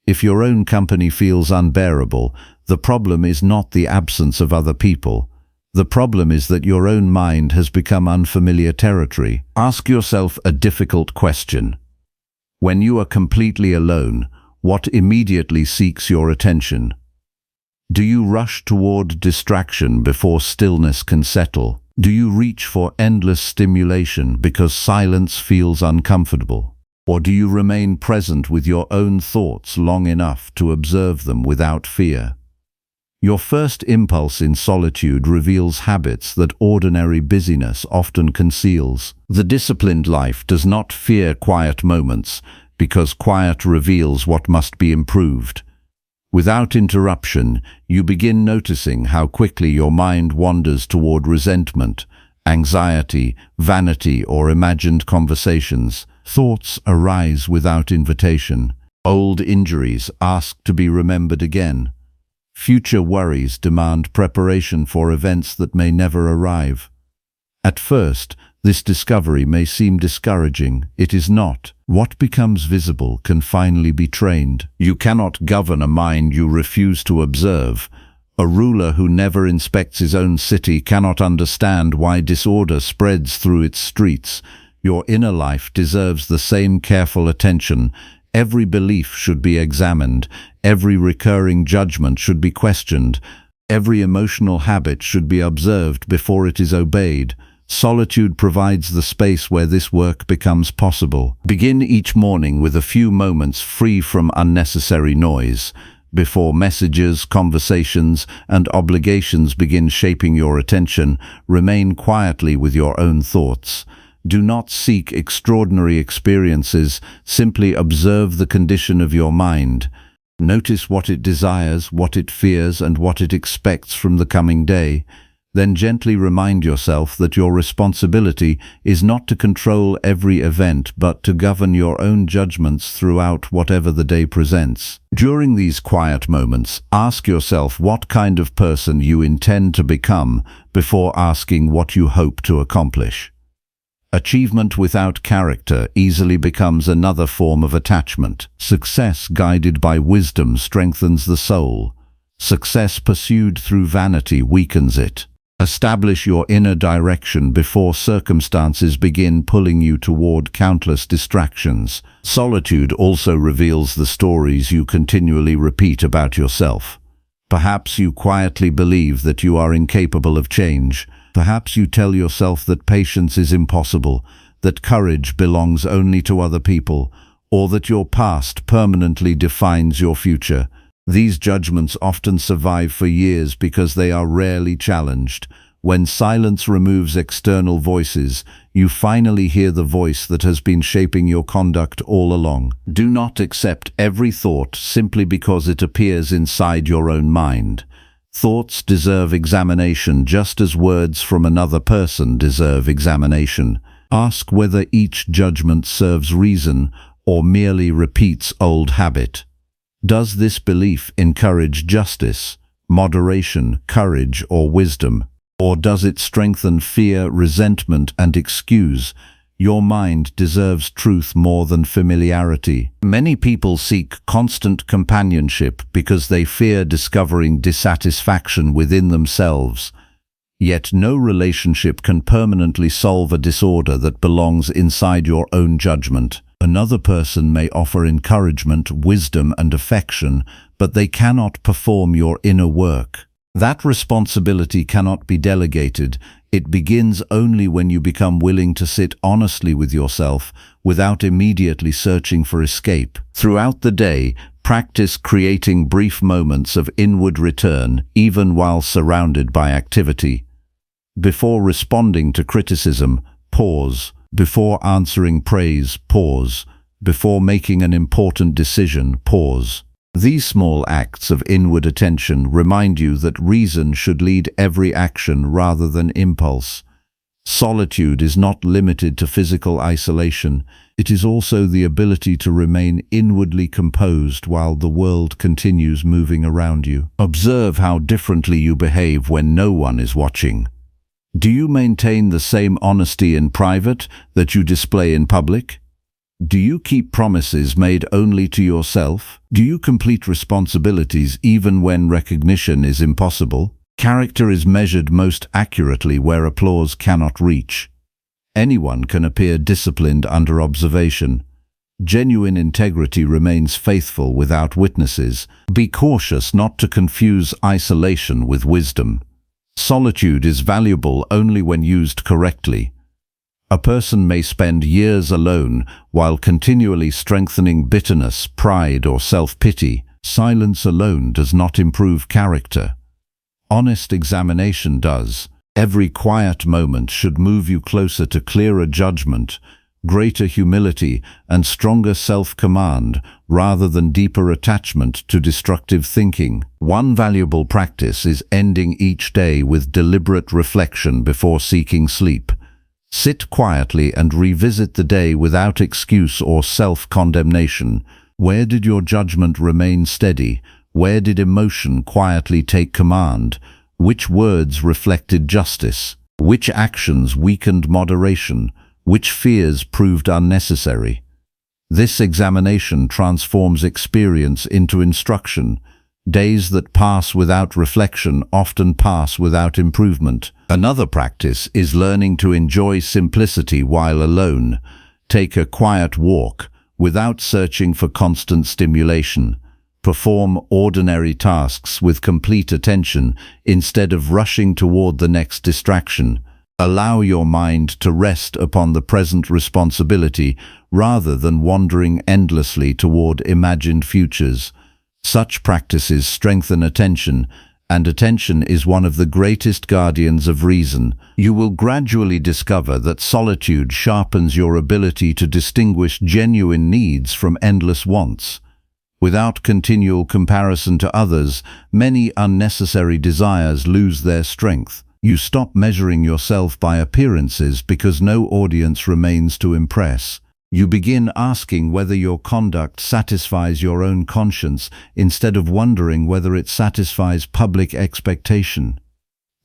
If your own company feels unbearable, the problem is not the absence of other people. The problem is that your own mind has become unfamiliar territory. Ask yourself a difficult question. When you are completely alone, what immediately seeks your attention? Do you rush toward distraction before stillness can settle? Do you reach for endless stimulation because silence feels uncomfortable? Or do you remain present with your own thoughts long enough to observe them without fear? Your first impulse in solitude reveals habits that ordinary busyness often conceals. The disciplined life does not fear quiet moments because quiet reveals what must be improved. Without interruption, you begin noticing how quickly your mind wanders toward resentment, anxiety, vanity, or imagined conversations. Thoughts arise without invitation. Old injuries ask to be remembered again. Future worries demand preparation for events that may never arrive. At first, this discovery may seem discouraging. It is not. What becomes visible can finally be trained. You cannot govern a mind you refuse to observe. A ruler who never inspects his own city cannot understand why disorder spreads through its streets. Your inner life deserves the same careful attention. Every belief should be examined. Every recurring judgment should be questioned. every emotional habit should be observed before it is obeyed. Solitude provides the space where this work becomes possible. Begin each morning with a few moments free from unnecessary noise. Before messages, conversations, and obligations begin shaping your attention, remain quietly with your own thoughts. Do not seek extraordinary experiences, simply observe the condition of your mind. Notice what it desires, what it fears, and what it expects from the coming day. Then gently remind yourself that your responsibility is not to control every event, but to govern your own judgments throughout whatever the day presents. During these quiet moments, ask yourself what kind of person you intend to become before asking what you hope to accomplish. Achievement without character easily becomes another form of attachment. Success guided by wisdom strengthens the soul. Success pursued through vanity weakens it. Establish your inner direction before circumstances begin pulling you toward countless distractions. Solitude also reveals the stories you continually repeat about yourself. Perhaps you quietly believe that you are incapable of change. Perhaps you tell yourself that patience is impossible, that courage belongs only to other people, or that your past permanently defines your future. These judgments often survive for years because they are rarely challenged. When silence removes external voices, you finally hear the voice that has been shaping your conduct all along. Do not accept every thought simply because it appears inside your own mind. Thoughts deserve examination just as words from another person deserve examination. Ask whether each judgment serves reason or merely repeats old habit. Does this belief encourage justice, moderation, courage, or wisdom? Or does it strengthen fear, resentment, and excuse? Your mind deserves truth more than familiarity. Many people seek constant companionship because they fear discovering dissatisfaction within themselves. Yet no relationship can permanently solve a disorder that belongs inside your own judgment. Another person may offer encouragement, wisdom, and affection, but they cannot perform your inner work. That responsibility cannot be delegated. It begins only when you become willing to sit honestly with yourself without immediately searching for escape. Throughout the day, practice creating brief moments of inward return, even while surrounded by activity. Before responding to criticism, pause. Before answering praise, pause. Before making an important decision, pause. These small acts of inward attention remind you that reason should lead every action rather than impulse. Solitude is not limited to physical isolation. It is also the ability to remain inwardly composed while the world continues moving around you. Observe how differently you behave when no one is watching. Do you maintain the same honesty in private that you display in public? Do you keep promises made only to yourself? Do you complete responsibilities even when recognition is impossible? Character is measured most accurately where applause cannot reach. Anyone can appear disciplined under observation. Genuine integrity remains faithful without witnesses. Be cautious not to confuse isolation with wisdom. Solitude is valuable only when used correctly. A person may spend years alone while continually strengthening bitterness, pride, or self-pity. Silence alone does not improve character. Honest examination does. Every quiet moment should move you closer to clearer judgment, greater humility, and stronger self-command, rather than deeper attachment to destructive thinking. One valuable practice is ending each day with deliberate reflection before seeking sleep. Sit quietly and revisit the day without excuse or self-condemnation. Where did your judgment remain steady? Where did emotion quietly take command? Which words reflected justice? Which actions weakened moderation? Which fears proved unnecessary? This examination transforms experience into instruction. Days that pass without reflection often pass without improvement. Another practice is learning to enjoy simplicity while alone. Take a quiet walk without searching for constant stimulation. Perform ordinary tasks with complete attention instead of rushing toward the next distraction. Allow your mind to rest upon the present responsibility rather than wandering endlessly toward imagined futures. Such practices strengthen attention, and attention is one of the greatest guardians of reason. You will gradually discover that solitude sharpens your ability to distinguish genuine needs from endless wants. Without continual comparison to others, many unnecessary desires lose their strength. You stop measuring yourself by appearances because no audience remains to impress. You begin asking whether your conduct satisfies your own conscience instead of wondering whether it satisfies public expectation.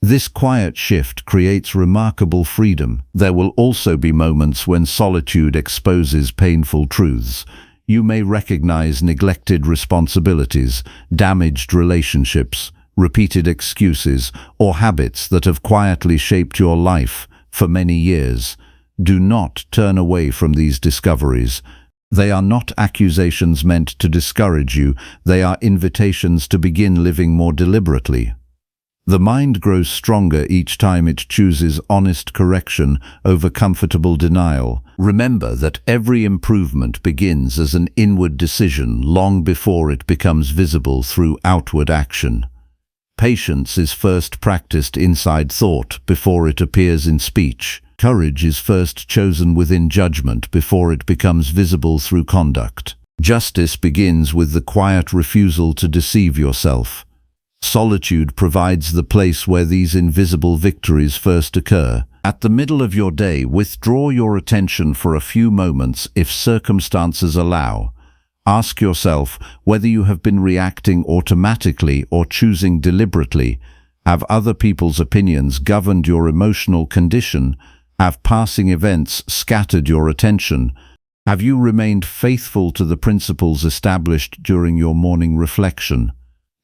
This quiet shift creates remarkable freedom. There will also be moments when solitude exposes painful truths. You may recognize neglected responsibilities, damaged relationships, repeated excuses, or habits that have quietly shaped your life for many years. Do not turn away from these discoveries. They are not accusations meant to discourage you, they are invitations to begin living more deliberately. The mind grows stronger each time it chooses honest correction over comfortable denial. Remember that every improvement begins as an inward decision long before it becomes visible through outward action. Patience is first practiced inside thought before it appears in speech. Courage is first chosen within judgment before it becomes visible through conduct. Justice begins with the quiet refusal to deceive yourself. Solitude provides the place where these invisible victories first occur. At the middle of your day, withdraw your attention for a few moments if circumstances allow. Ask yourself whether you have been reacting automatically or choosing deliberately. Have other people's opinions governed your emotional condition? Have passing events scattered your attention? Have you remained faithful to the principles established during your morning reflection?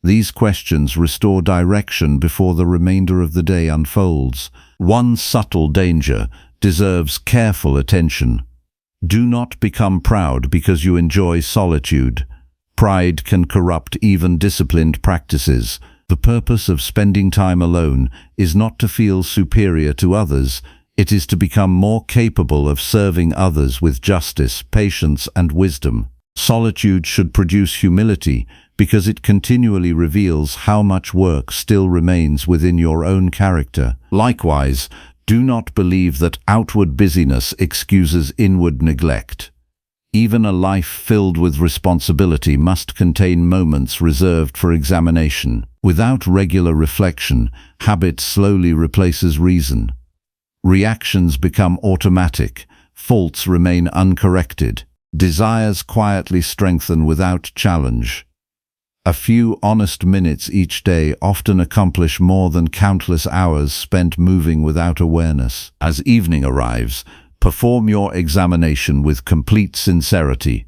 These questions restore direction before the remainder of the day unfolds. One subtle danger deserves careful attention. Do not become proud because you enjoy solitude. Pride can corrupt even disciplined practices. The purpose of spending time alone is not to feel superior to others. It is to become more capable of serving others with justice, patience, and wisdom. Solitude should produce humility because it continually reveals how much work still remains within your own character. Likewise, do not believe that outward busyness excuses inward neglect. Even a life filled with responsibility must contain moments reserved for examination. Without regular reflection, habit slowly replaces reason. Reactions become automatic, faults remain uncorrected, desires quietly strengthen without challenge. A few honest minutes each day often accomplish more than countless hours spent moving without awareness. As evening arrives, perform your examination with complete sincerity.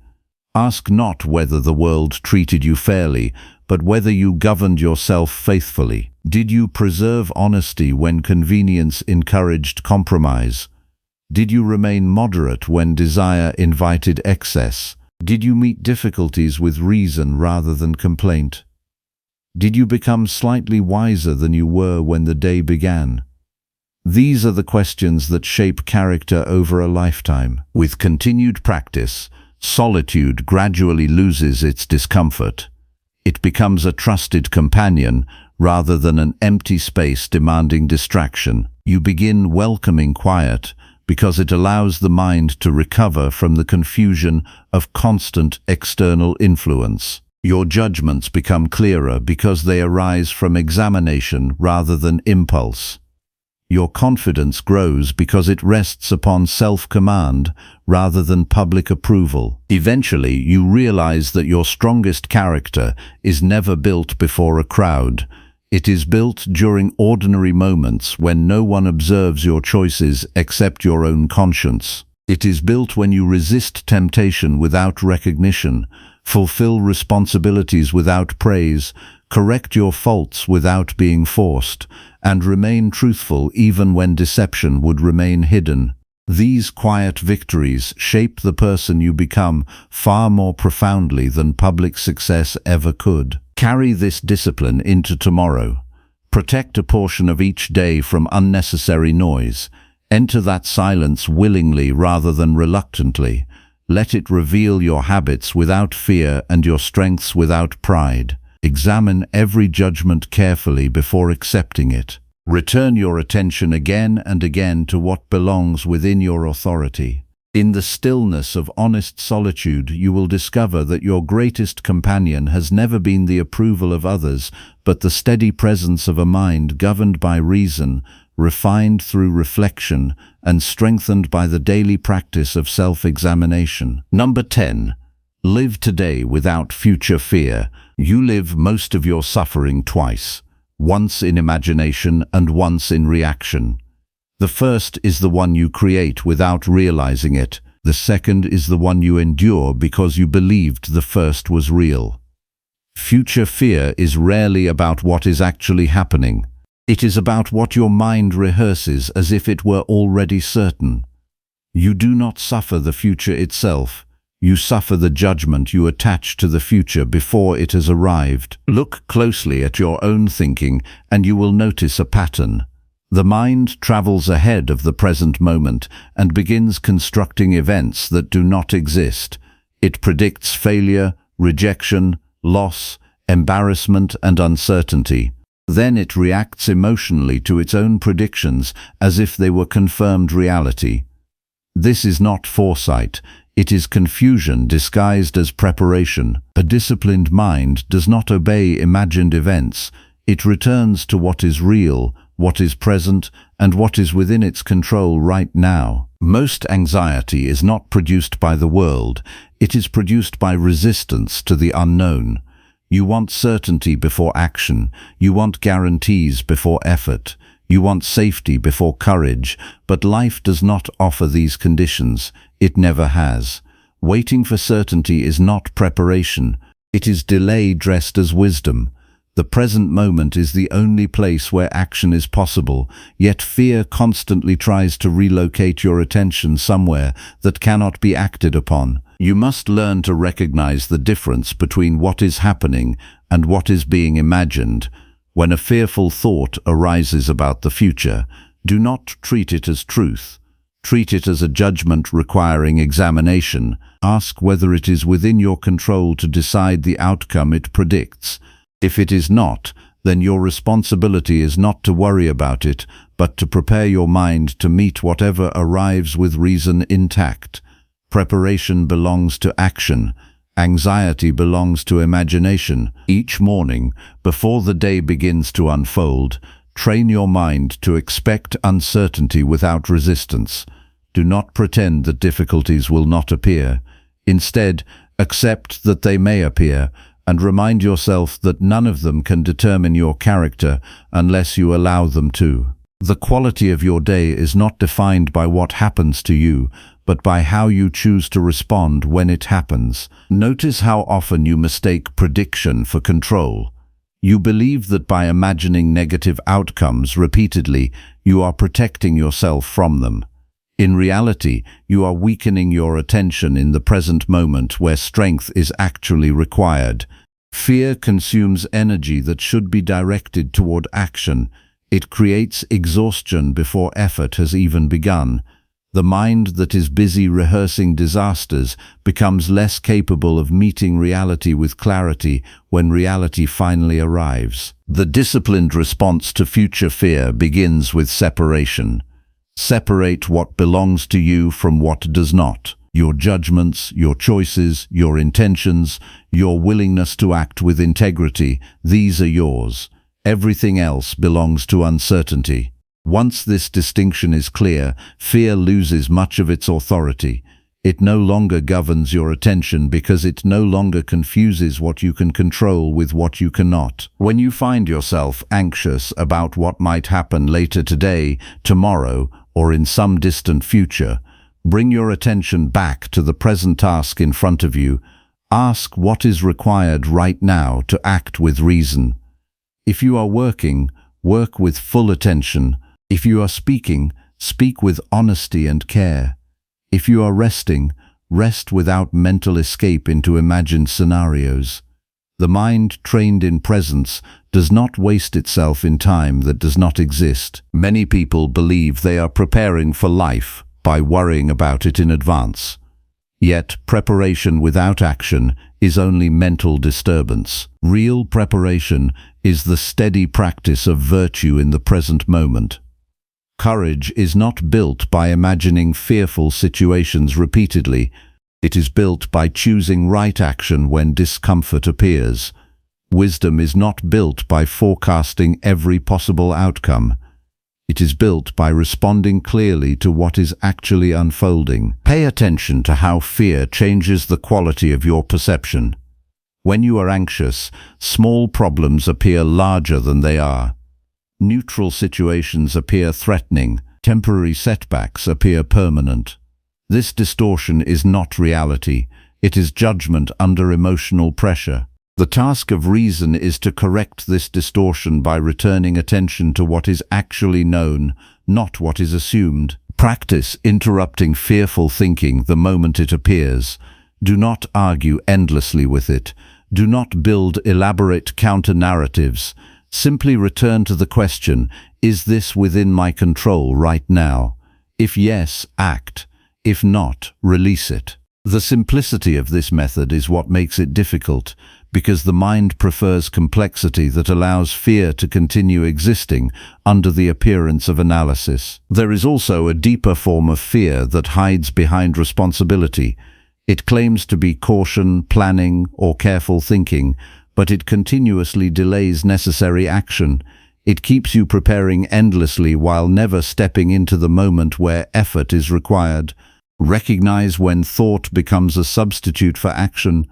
Ask not whether the world treated you fairly, but whether you governed yourself faithfully. Did you preserve honesty when convenience encouraged compromise? Did you remain moderate when desire invited excess? Did you meet difficulties with reason rather than complaint? Did you become slightly wiser than you were when the day began? These are the questions that shape character over a lifetime. With continued practice, solitude gradually loses its discomfort. It becomes a trusted companion rather than an empty space demanding distraction. You begin welcoming quiet because it allows the mind to recover from the confusion of constant external influence. Your judgments become clearer because they arise from examination rather than impulse. Your confidence grows because it rests upon self-command rather than public approval. Eventually, you realize that your strongest character is never built before a crowd. It is built during ordinary moments when no one observes your choices except your own conscience. It is built when you resist temptation without recognition, fulfill responsibilities without praise, correct your faults without being forced, and remain truthful even when deception would remain hidden. These quiet victories shape the person you become far more profoundly than public success ever could. Carry this discipline into tomorrow. Protect a portion of each day from unnecessary noise. Enter that silence willingly rather than reluctantly. Let it reveal your habits without fear and your strengths without pride. Examine every judgment carefully before accepting it. Return your attention again and again to what belongs within your authority. In the stillness of honest solitude, you will discover that your greatest companion has never been the approval of others, but the steady presence of a mind governed by reason, refined through reflection, and strengthened by the daily practice of self-examination. Number 10. Live today without future fear. You live most of your suffering twice. Once in imagination and once in reaction. The first is the one you create without realizing it. The second is the one you endure because you believed the first was real. Future fear is rarely about what is actually happening. It is about what your mind rehearses as if it were already certain. You do not suffer the future itself. You suffer the judgment you attach to the future before it has arrived. Look closely at your own thinking and you will notice a pattern. The mind travels ahead of the present moment and begins constructing events that do not exist. It predicts failure, rejection, loss, embarrassment, and uncertainty. Then it reacts emotionally to its own predictions as if they were confirmed reality. This is not foresight. It is confusion disguised as preparation. A disciplined mind does not obey imagined events. It returns to what is real, what is present, and what is within its control right now. Most anxiety is not produced by the world. It is produced by resistance to the unknown. You want certainty before action. You want guarantees before effort. You want safety before courage, but life does not offer these conditions. It never has. Waiting for certainty is not preparation. It is delay dressed as wisdom. The present moment is the only place where action is possible, yet fear constantly tries to relocate your attention somewhere that cannot be acted upon. You must learn to recognize the difference between what is happening and what is being imagined. When a fearful thought arises about the future, do not treat it as truth. Treat it as a judgment requiring examination. Ask whether it is within your control to decide the outcome it predicts. If it is not, then your responsibility is not to worry about it, but to prepare your mind to meet whatever arrives with reason intact. Preparation belongs to action. Anxiety belongs to imagination. Each morning, before the day begins to unfold, train your mind to expect uncertainty without resistance. Do not pretend that difficulties will not appear. Instead, accept that they may appear, and remind yourself that none of them can determine your character unless you allow them to. The quality of your day is not defined by what happens to you, but by how you choose to respond when it happens. Notice how often you mistake prediction for control. You believe that by imagining negative outcomes repeatedly, you are protecting yourself from them. In reality, you are weakening your attention in the present moment where strength is actually required. Fear consumes energy that should be directed toward action. It creates exhaustion before effort has even begun. The mind that is busy rehearsing disasters becomes less capable of meeting reality with clarity when reality finally arrives. The disciplined response to future fear begins with separation. Separate what belongs to you from what does not. Your judgments, your choices, your intentions, your willingness to act with integrity, these are yours. Everything else belongs to uncertainty. Once this distinction is clear, fear loses much of its authority. It no longer governs your attention because it no longer confuses what you can control with what you cannot. When you find yourself anxious about what might happen later today, tomorrow, or in some distant future, bring your attention back to the present task in front of you. Ask what is required right now to act with reason. If you are working, work with full attention. If you are speaking, Speak with honesty and care. If you are resting, rest without mental escape into imagined scenarios. The mind trained in presence does not waste itself in time that does not exist. Many people believe they are preparing for life by worrying about it in advance. Yet, preparation without action is only mental disturbance. Real preparation is the steady practice of virtue in the present moment. Courage is not built by imagining fearful situations repeatedly. It is built by choosing right action when discomfort appears. Wisdom is not built by forecasting every possible outcome. It is built by responding clearly to what is actually unfolding. Pay attention to how fear changes the quality of your perception. When you are anxious, small problems appear larger than they are. Neutral situations appear threatening. Temporary setbacks appear permanent. This distortion is not reality. It is judgment under emotional pressure. The task of reason is to correct this distortion by returning attention to what is actually known, not what is assumed. Practice interrupting fearful thinking the moment it appears. Do not argue endlessly with it. Do not build elaborate counter-narratives. Simply return to the question, is this within my control right now? If yes, act. If not, release it. The simplicity of this method is what makes it difficult, because the mind prefers complexity that allows fear to continue existing under the appearance of analysis. There is also a deeper form of fear that hides behind responsibility. It claims to be caution, planning, or careful thinking, but it continuously delays necessary action. It keeps you preparing endlessly while never stepping into the moment where effort is required. Recognize when thought becomes a substitute for action.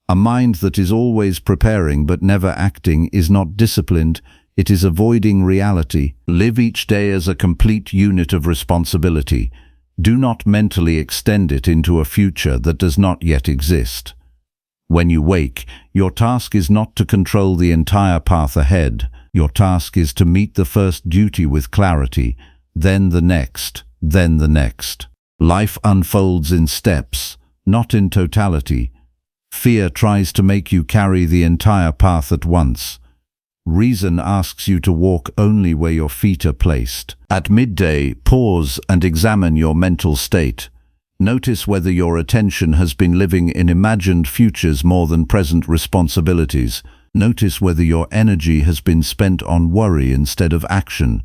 A mind that is always preparing but never acting is not disciplined, it is avoiding reality. Live each day as a complete unit of responsibility. Do not mentally extend it into a future that does not yet exist. When you wake, your task is not to control the entire path ahead. Your task is to meet the first duty with clarity, then the next, then the next. Life unfolds in steps, not in totality. Fear tries to make you carry the entire path at once. Reason asks you to walk only where your feet are placed. At midday, pause and examine your mental state. Notice whether your attention has been living in imagined futures more than present responsibilities. Notice whether your energy has been spent on worry instead of action.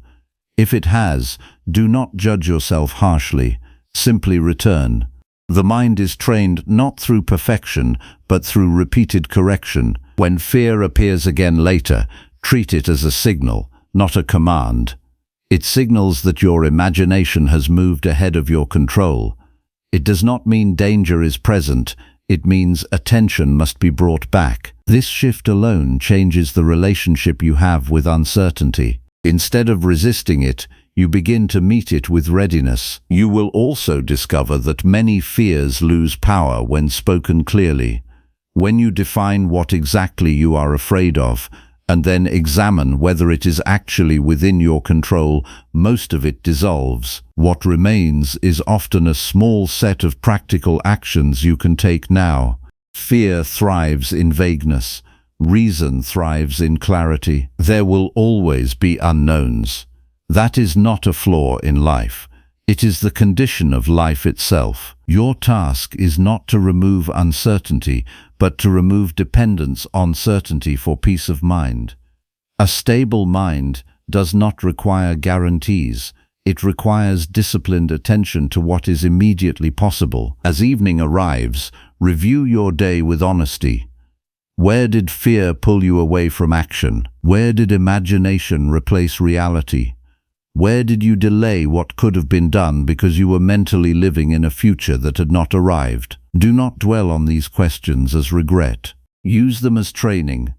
If it has, do not judge yourself harshly. Simply return. The mind is trained not through perfection, but through repeated correction. When fear appears again later, treat it as a signal, not a command. It signals that your imagination has moved ahead of your control. It does not mean danger is present, it means attention must be brought back. This shift alone changes the relationship you have with uncertainty. Instead of resisting it, you begin to meet it with readiness. You will also discover that many fears lose power when spoken clearly. When you define what exactly you are afraid of, and then examine whether it is actually within your control, most of it dissolves. What remains is often a small set of practical actions you can take now. Fear thrives in vagueness. Reason thrives in clarity. There will always be unknowns. That is not a flaw in life. It is the condition of life itself. Your task is not to remove uncertainty, but to remove dependence on certainty for peace of mind. A stable mind does not require guarantees. It requires disciplined attention to what is immediately possible. As evening arrives, review your day with honesty. Where did fear pull you away from action? Where did imagination replace reality? Where did you delay what could have been done because you were mentally living in a future that had not arrived? Do not dwell on these questions as regret. Use them as training.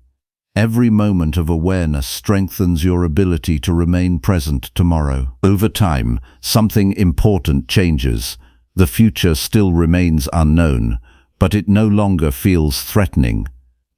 Every moment of awareness strengthens your ability to remain present tomorrow. Over time, something important changes. The future still remains unknown, but it no longer feels threatening.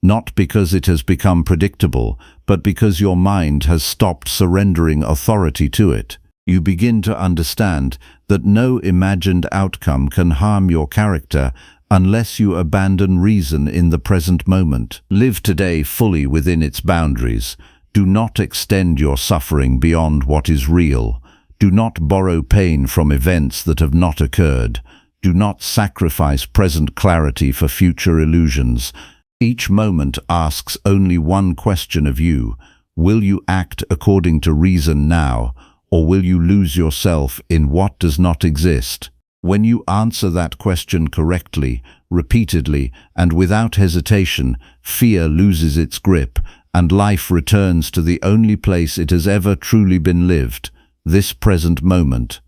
Not because it has become predictable, but because your mind has stopped surrendering authority to it. You begin to understand that no imagined outcome can harm your character unless you abandon reason in the present moment. Live today fully within its boundaries. Do not extend your suffering beyond what is real. Do not borrow pain from events that have not occurred. Do not sacrifice present clarity for future illusions. Each moment asks only one question of you. Will you act according to reason now, or will you lose yourself in what does not exist? When you answer that question correctly, repeatedly, and without hesitation, fear loses its grip, and life returns to the only place it has ever truly been lived, this present moment.